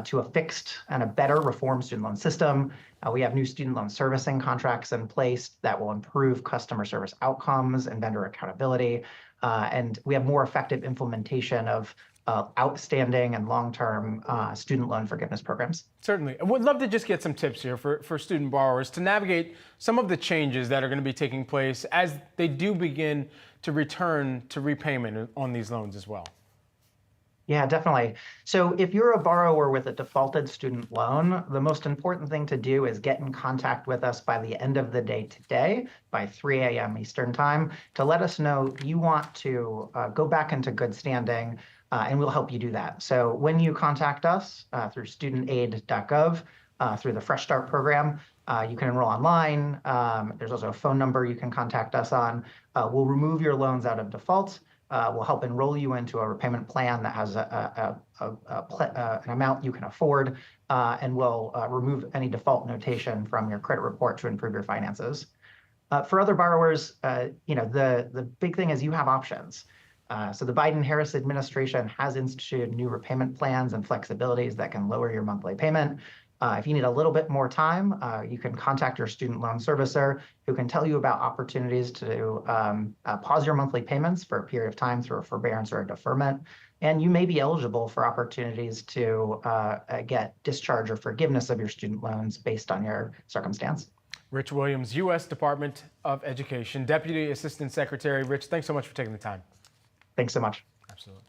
to a fixed and a better reformed student loan system. We have new student loan servicing contracts in place that will improve customer service outcomes and vendor accountability. And we have more effective implementation of outstanding and long-term student loan forgiveness programs. Certainly. I would love to just get some tips here for student borrowers to navigate some of the changes that are going to be taking place as they do begin to return to repayment on these loans as well. Yeah, definitely. So if you're a borrower with a defaulted student loan, the most important thing to do is get in contact with us by the end of the day today, by 3 a.m. Eastern time, to let us know you want to go back into good standing, and we'll help you do that. So when you contact us through studentaid.gov, through the Fresh Start program, you can enroll online. There's also a phone number you can contact us on. We'll remove your loans out of default. We'll help enroll you into a repayment plan that has an amount you can afford, and we'll remove any default notation from your credit report to improve your finances. For other borrowers, the big thing is you have options. So the Biden-Harris administration has instituted new repayment plans and flexibilities that can lower your monthly payment. If you need a little bit more time, you can contact your student loan servicer, who can tell you about opportunities to pause your monthly payments for a period of time through a forbearance or a deferment. And you may be eligible for opportunities to get discharge or forgiveness of your student loans based on your circumstance. Rich Williams, U.S. Department of Education, Deputy Assistant Secretary. Rich, thanks so much for taking the time. Thanks so much. Absolutely.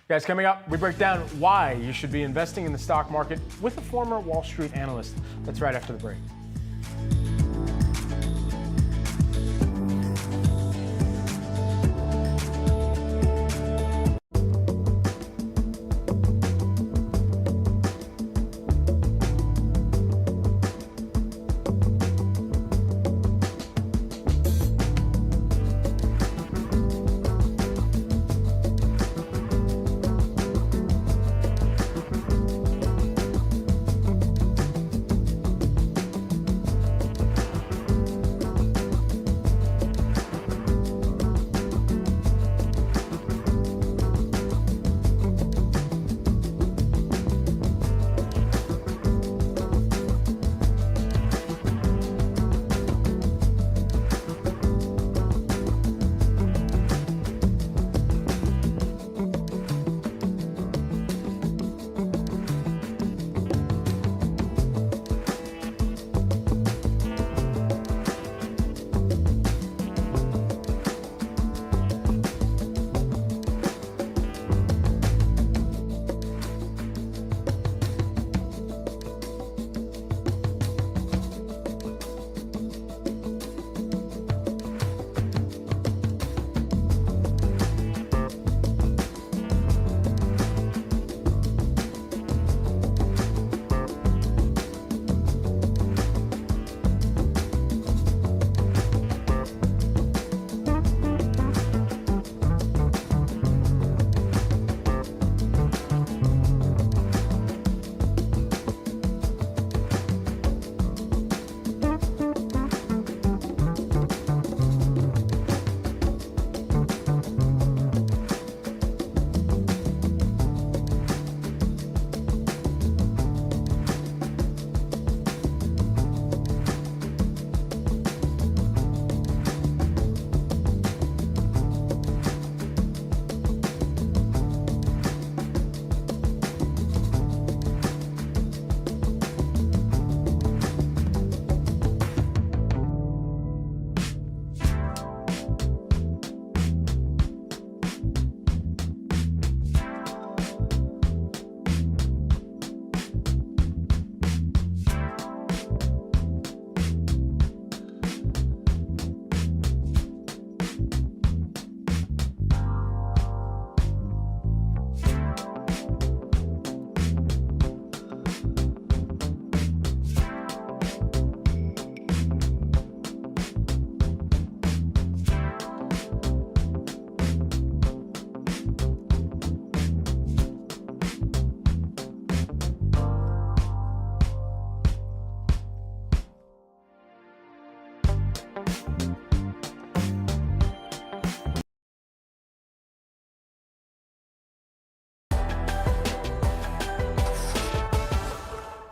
Guys, coming up, we break down why you should be investing in the stock market with a former Wall Street analyst. That's right after the break.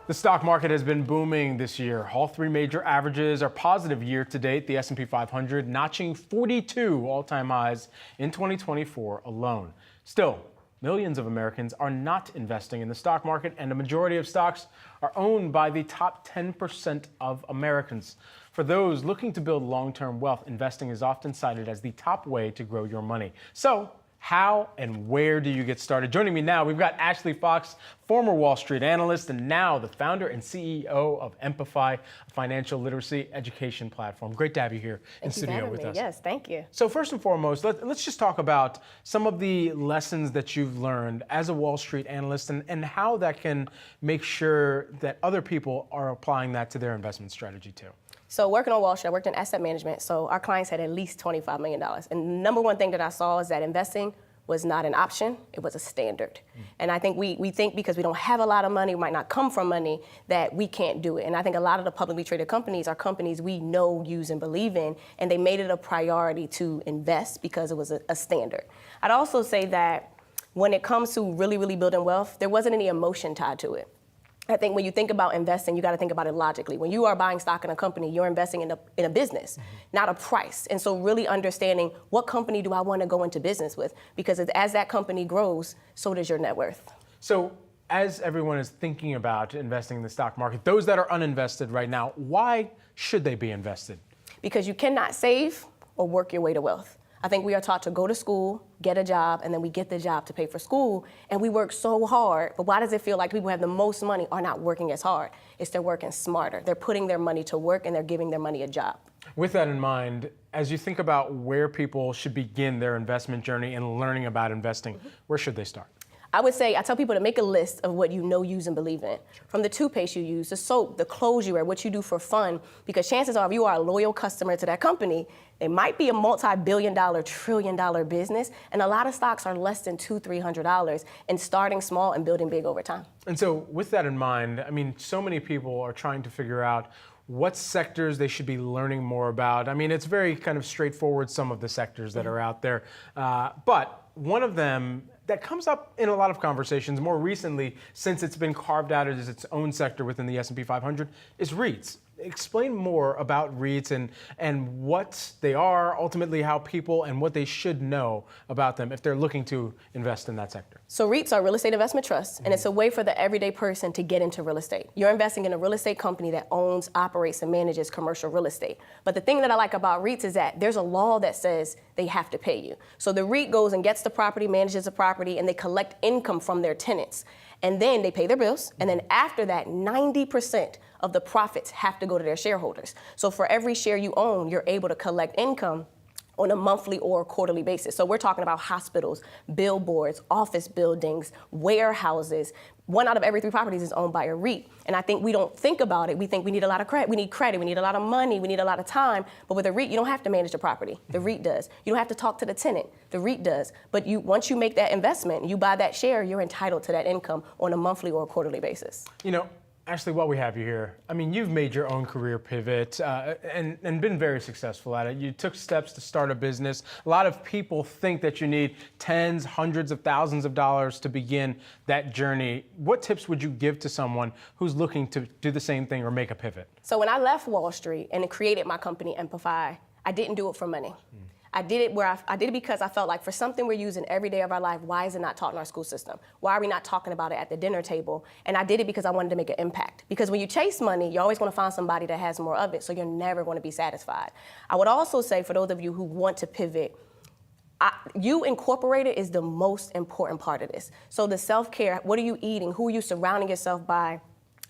The stock market has been booming this year. All three major averages are positive year to date. The S&P 500 notching 42 all-time highs in 2024 alone. Still, millions of Americans are not investing in the stock market, and a majority of stocks are owned by the top 10% of Americans. For those looking to build long-term wealth, investing is often cited as the top way to grow your money. So, how and where do you get started? Joining me now, we've got Ashley Fox, former Wall Street analyst and now the founder and CEO of Empify, a financial literacy education platform. Great to have you here in studio with us. Yes, thank you. So first and foremost, let's just talk about some of the lessons that you've learned as a Wall Street analyst and how that can make sure that other people are applying that to their investment strategy too. So working on Wall Street, I worked in asset management, so our clients had at least $25 million. And the number one thing that I saw is that investing was not an option, it was a standard. And I think we think because we don't have a lot of money, we might not come from money, that we can't do it. And I think a lot of the publicly traded companies are companies we know, use, and believe in, and they made it a priority to invest because it was a standard. I'd also say that when it comes to really, really building wealth, there wasn't any emotion tied to it. I think when you think about investing, you got to think about it logically. When you are buying stock in a company, you're investing in a business, not a price. And so really understanding what company do I want to go into business with? Because as that company grows, so does your net worth. So as everyone is thinking about investing in the stock market, those that are uninvested right now, why should they be invested? Because you cannot save or work your way to wealth. I think we are taught to go to school, get a job, and then we get the job to pay for school, and we work so hard, but why does it feel like people who have the most money are not working as hard? It's they're working smarter. They're putting their money to work, and they're giving their money a job. With that in mind, as you think about where people should begin their investment journey and learning about investing, where should they start? I would say, I tell people to make a list of what you know, use, and believe in. From the toothpaste you use, the soap, the clothes you wear, what you do for fun, because chances are if you are a loyal customer to that company, it might be a multi-billion-dollar, trillion-dollar business, and a lot of stocks are less than $200, $300, and starting small and building big over time. And so with that in mind, I mean, so many people are trying to figure out what sectors they should be learning more about. I mean, it's very kind of straightforward, some of the sectors that are out there, but one of them that comes up in a lot of conversations more recently, since it's been carved out as its own sector within the S&P 500, is REITs. Explain more about REITs and what they are, ultimately how people and what they should know about them if they're looking to invest in that sector. So REITs are real estate investment trusts, and it's a way for the everyday person to get into real estate. You're investing in a real estate company that owns, operates, and manages commercial real estate. But the thing that I like about REITs is that there's a law that says they have to pay you. So the REIT goes and gets the property, manages the property, and they collect income from their tenants. And then they pay their bills, and then after that, 90% of the profits have to go to their shareholders. So for every share you own, you're able to collect income on a monthly or quarterly basis. So we're talking about hospitals, billboards, office buildings, warehouses. 1 out of every 3 properties is owned by a REIT. And I think we don't think about it. We think we need a lot of credit. We need credit. We need a lot of money. We need a lot of time. But with a REIT, you don't have to manage the property. The REIT does. You don't have to talk to the tenant. The REIT does. But once you make that investment, you buy that share, you're entitled to that income on a monthly or a quarterly basis. You know, Ashley, while we have you here, I mean, you've made your own career pivot and been very successful at it. You took steps to start a business. A lot of people think that you need tens, hundreds of thousands of dollars to begin that journey. What tips would you give to someone who's looking to do the same thing or make a pivot? So when I left Wall Street and created my company, Empify, I didn't do it for money. I did it because I felt like for something we're using every day of our life, why is it not taught in our school system? Why are we not talking about it at the dinner table? And I did it because I wanted to make an impact. Because when you chase money, you always want to find somebody that has more of it, so you're never going to be satisfied. I would also say for those of you who want to pivot, you Incorporated is the most important part of this. So the self-care, what are you eating? Who are you surrounding yourself by?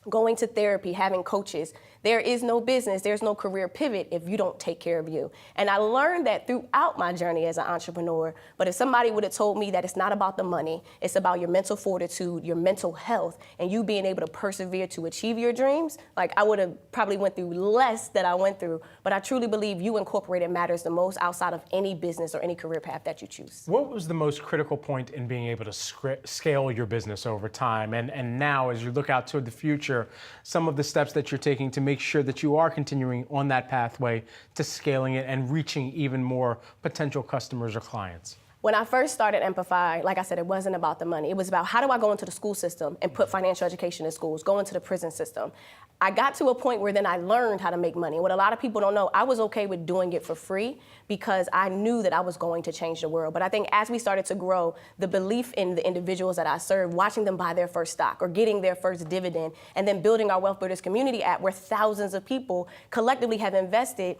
Going to therapy, having coaches. There is no business, there's no career pivot if you don't take care of you. And I learned that throughout my journey as an entrepreneur. But if somebody would have told me that it's not about the money, it's about your mental fortitude, your mental health, and you being able to persevere to achieve your dreams, like I would have probably went through less than I went through. But I truly believe you Incorporated matters the most outside of any business or any career path that you choose. What was the most critical point in being able to scale your business over time? And now as you look out toward the future, sure some of the steps that you're taking to make sure that you are continuing on that pathway to scaling it and reaching even more potential customers or clients? When I first started Amplify, like I said, it wasn't about the money. It was about how do I go into the school system and put financial education in schools, go into the prison system. I got to a point where then I learned how to make money. What a lot of people don't know, I was okay with doing it for free because I knew that I was going to change the world. But I think as we started to grow, the belief in the individuals that I serve, watching them buy their first stock or getting their first dividend, and then building our Wealth Builders Community app where thousands of people collectively have invested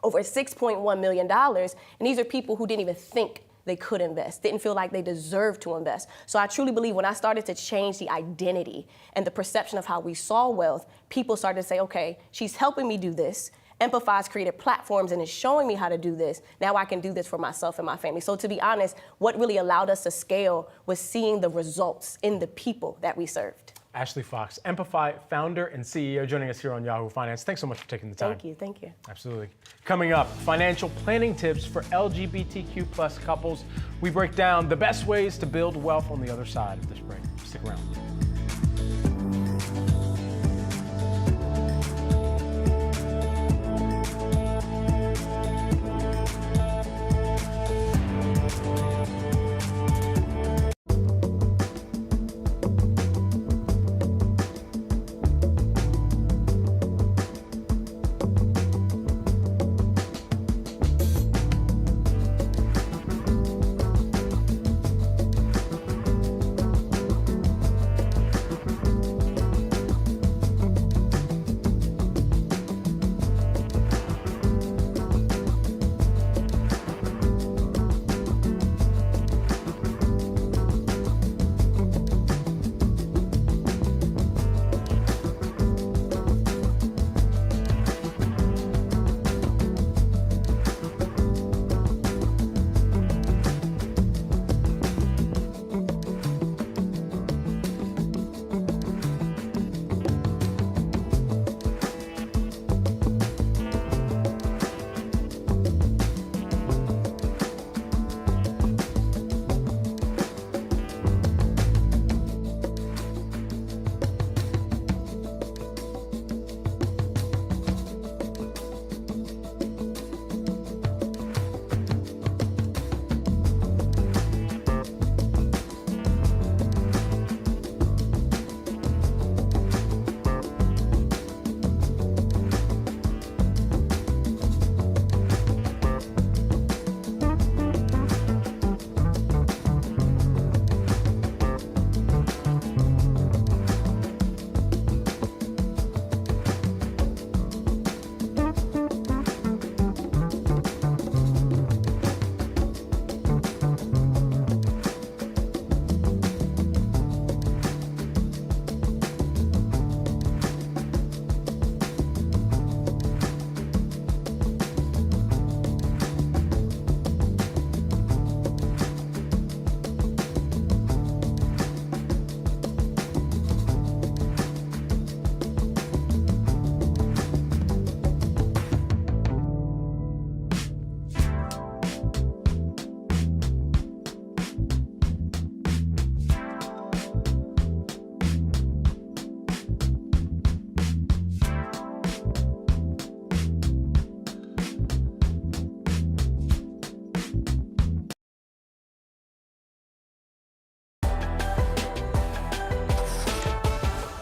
over $6.1 million. And these are people who didn't even think they could invest, didn't feel like they deserved to invest. So I truly believe when I started to change the identity and the perception of how we saw wealth, people started to say, okay, she's helping me do this. Amplify's created platforms and is showing me how to do this. Now I can do this for myself and my family. So to be honest, what really allowed us to scale was seeing the results in the people that we served. Ashley Fox, Amplify founder and CEO, joining us here on Yahoo Finance. Thanks so much for taking the time. Thank you. Absolutely. Coming up, financial planning tips for LGBTQ plus couples. We break down the best ways to build wealth on the other side of this break. Stick around.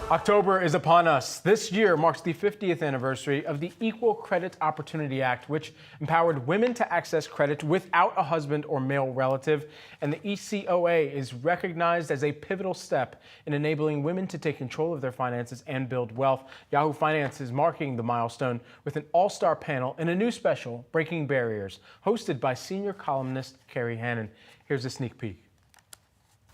October is upon us. This year marks the 50th anniversary of the Equal Credit Opportunity Act, which empowered women to access credit without a husband or male relative. And the ECOA is recognized as a pivotal step in enabling women to take control of their finances and build wealth. Yahoo Finance is marking the milestone with an all-star panel and a new special, Breaking Barriers, hosted by senior columnist Carrie Hannon. Here's a sneak peek.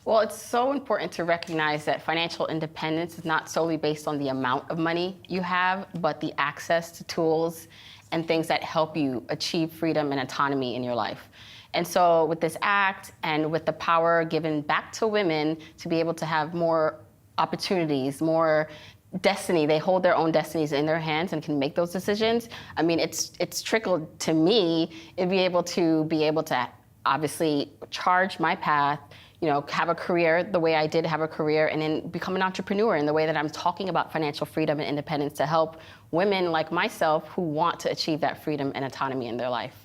Well, it's so important to recognize that financial independence is not solely based on the amount of money you have, but the access to tools and things that help you achieve freedom and autonomy in your life. And so with this act and with the power given back to women to be able to have more opportunities, more destiny, they hold their own destinies in their hands and can make those decisions. I mean, it's trickled to me to be able to obviously charge my path, have a career the way I did have a career, and then become an entrepreneur in the way that I'm talking about financial freedom and independence to help women like myself who want to achieve that freedom and autonomy in their life.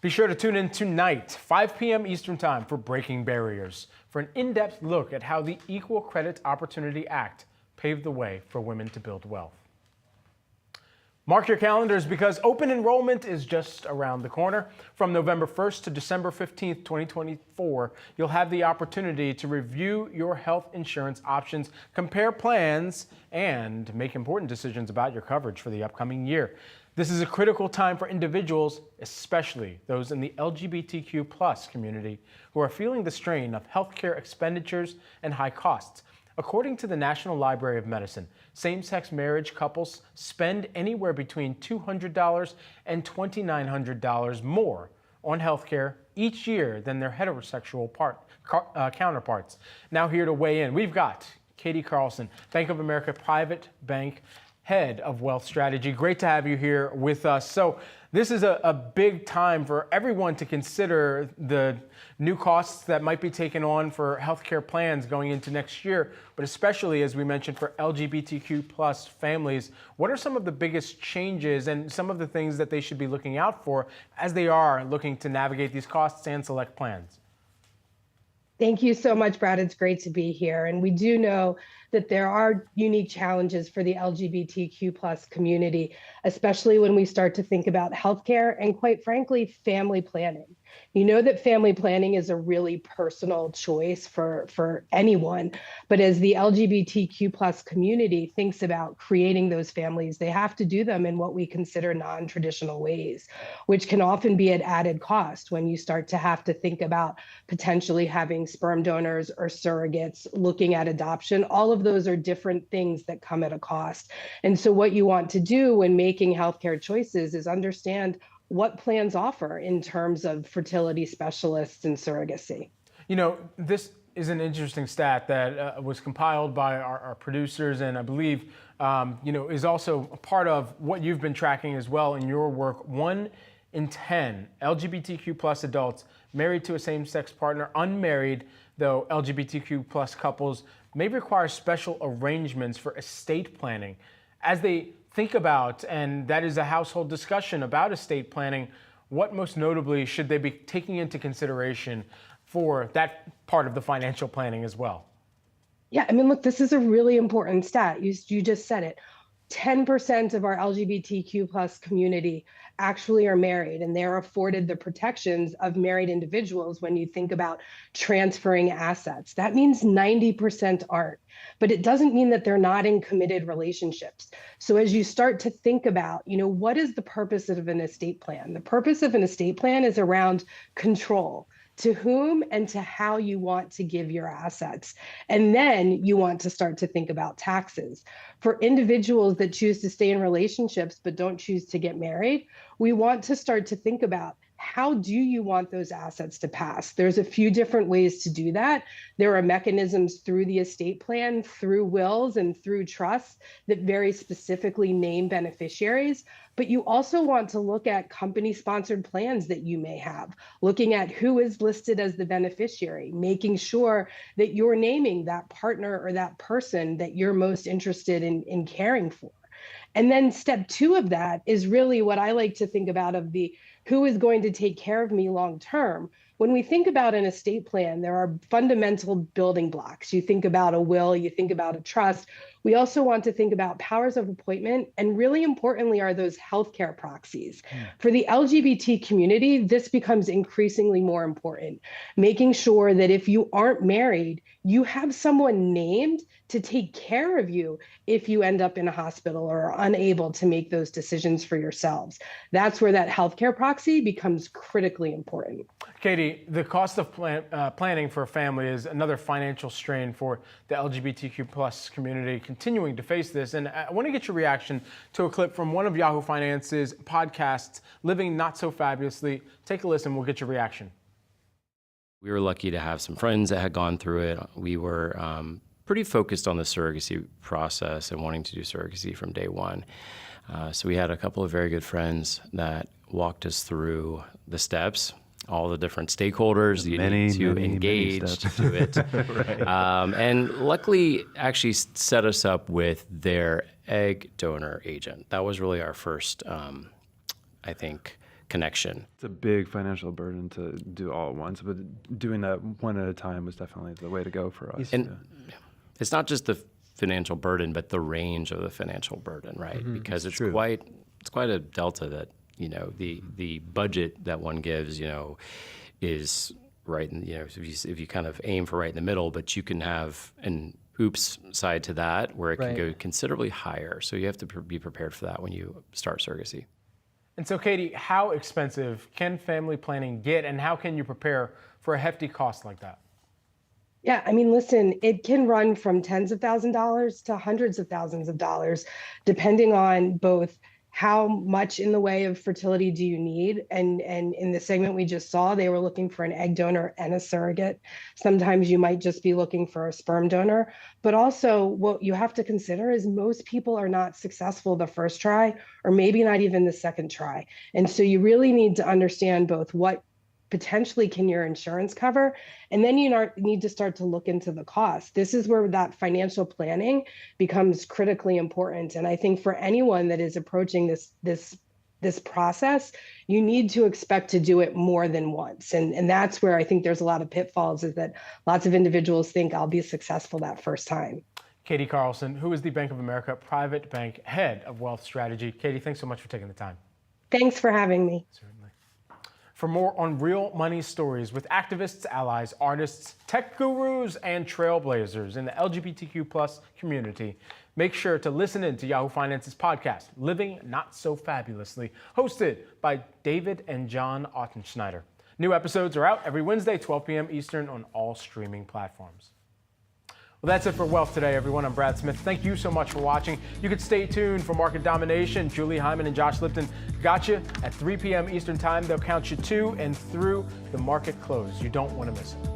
Be sure to tune in tonight, 5 p.m. Eastern Time, for Breaking Barriers, for an in-depth look at how the Equal Credit Opportunity Act paved the way for women to build wealth. Mark your calendars, because open enrollment is just around the corner. From November 1st to December 15th, 2024, you'll have the opportunity to review your health insurance options, compare plans, and make important decisions about your coverage for the upcoming year. This is a critical time for individuals, especially those in the LGBTQ+ community, who are feeling the strain of healthcare expenditures and high costs. According to the National Library of Medicine, same-sex marriage couples spend anywhere between $200 and $2,900 more on healthcare each year than their heterosexual counterparts. Now here to weigh in, we've got Katie Carlson, Bank of America Private Bank Head of Wealth Strategy. Great to have you here with us. So this is a big time for everyone to consider the new costs that might be taken on for healthcare plans going into next year, but especially, as we mentioned, for LGBTQ+ families. What are some of the biggest changes and some of the things that they should be looking out for as they are looking to navigate these costs and select plans? Thank you so much, Brad. It's great to be here. And we do know that there are unique challenges for the LGBTQ+ community, especially when we start to think about healthcare and, quite frankly, family planning. You know that family planning is a really personal choice for anyone, but as the LGBTQ+ community thinks about creating those families, they have to do them in what we consider non-traditional ways, which can often be at added cost when you start to have to think about potentially having sperm donors or surrogates, looking at adoption. All of those are different things that come at a cost. And so what you want to do when making healthcare choices is understand what plans offer in terms of fertility specialists and surrogacy. You know, this is an interesting stat that was compiled by our producers, and I believe, is also a part of what you've been tracking as well in your work. 1 in 10 LGBTQ+ adults married to a same-sex partner, unmarried, though LGBTQ+ couples may require special arrangements for estate planning. As they think about, and that is a household discussion about estate planning, what most notably should they be taking into consideration for that part of the financial planning as well? Yeah, I mean, look, this is a really important stat. You just said it. 10% of our LGBTQ+ community actually are married, and they're afforded the protections of married individuals when you think about transferring assets. That means 90% aren't, but it doesn't mean that they're not in committed relationships. So as you start to think about, what is the purpose of an estate plan? The purpose of an estate plan is around control. To whom and to how you want to give your assets. And then you want to start to think about taxes. For individuals that choose to stay in relationships but don't choose to get married, we want to start to think about, how do you want those assets to pass? There's a few different ways to do that. There are mechanisms through the estate plan, through wills, and through trusts that very specifically name beneficiaries. But you also want to look at company-sponsored plans that you may have, looking at who is listed as the beneficiary, making sure that you're naming that partner or that person that you're most interested in caring for. And then step 2 of that is really what I like to think about of the who is going to take care of me long term. When we think about an estate plan, there are fundamental building blocks. You think about a will, you think about a trust. We also want to think about powers of appointment, and really importantly are those healthcare proxies. For the LGBT community, this becomes increasingly more important, making sure that if you aren't married, you have someone named to take care of you if you end up in a hospital or are unable to make those decisions for yourselves. That's where that healthcare proxy becomes critically important. Katie, the cost of planning for a family is another financial strain for the LGBTQ+ community continuing to face this. And I want to get your reaction to a clip from one of Yahoo Finance's podcasts, Living Not So Fabulously. Take a listen, we'll get your reaction. We were lucky to have some friends that had gone through it. We were pretty focused on the surrogacy process and wanting to do surrogacy from day one. So we had a couple of very good friends that walked us through the steps all the different stakeholders you need to engage to do it. Right. And luckily, actually set us up with their egg donor agent. That was really our first, I think, connection. It's a big financial burden to do all at once, but doing that one at a time was definitely the way to go for us. And it's not just the financial burden, but the range of the financial burden, right? Mm-hmm. Because it's quite a delta that, the budget that one gives, is right in, if you kind of aim for right in the middle, but you can have an oops side to that where it can go considerably higher. So you have to be prepared for that when you start surrogacy. And so, Katie, how expensive can family planning get, and how can you prepare for a hefty cost like that? Yeah, I mean, listen, it can run from tens of thousands of dollars to hundreds of thousands of dollars, depending on both how much in the way of fertility do you need? And in the segment we just saw, they were looking for an egg donor and a surrogate. Sometimes you might just be looking for a sperm donor. But also what you have to consider is most people are not successful the first try, or maybe not even the second try. And so you really need to understand both what potentially can your insurance cover, and then you need to start to look into the cost. This is where that financial planning becomes critically important. And I think for anyone that is approaching this process, you need to expect to do it more than once. And that's where I think there's a lot of pitfalls, is that lots of individuals think I'll be successful that first time. Katie Carlson, who is the Bank of America Private Bank Head of Wealth Strategy. Katie, thanks so much for taking the time. Thanks for having me. For more on real money stories with activists, allies, artists, tech gurus, and trailblazers in the LGBTQ+ community, make sure to listen in to Yahoo Finance's podcast, Living Not So Fabulously, hosted by David and John Ottenschneider. New episodes are out every Wednesday, 12 p.m. Eastern on all streaming platforms. Well, that's it for Wealth Today, everyone. I'm Brad Smith. Thank you so much for watching. You can stay tuned for Market Domination. Julie Hyman and Josh Lipton got you at 3 p.m. Eastern Time. They'll count you to and through the market close. You don't want to miss it.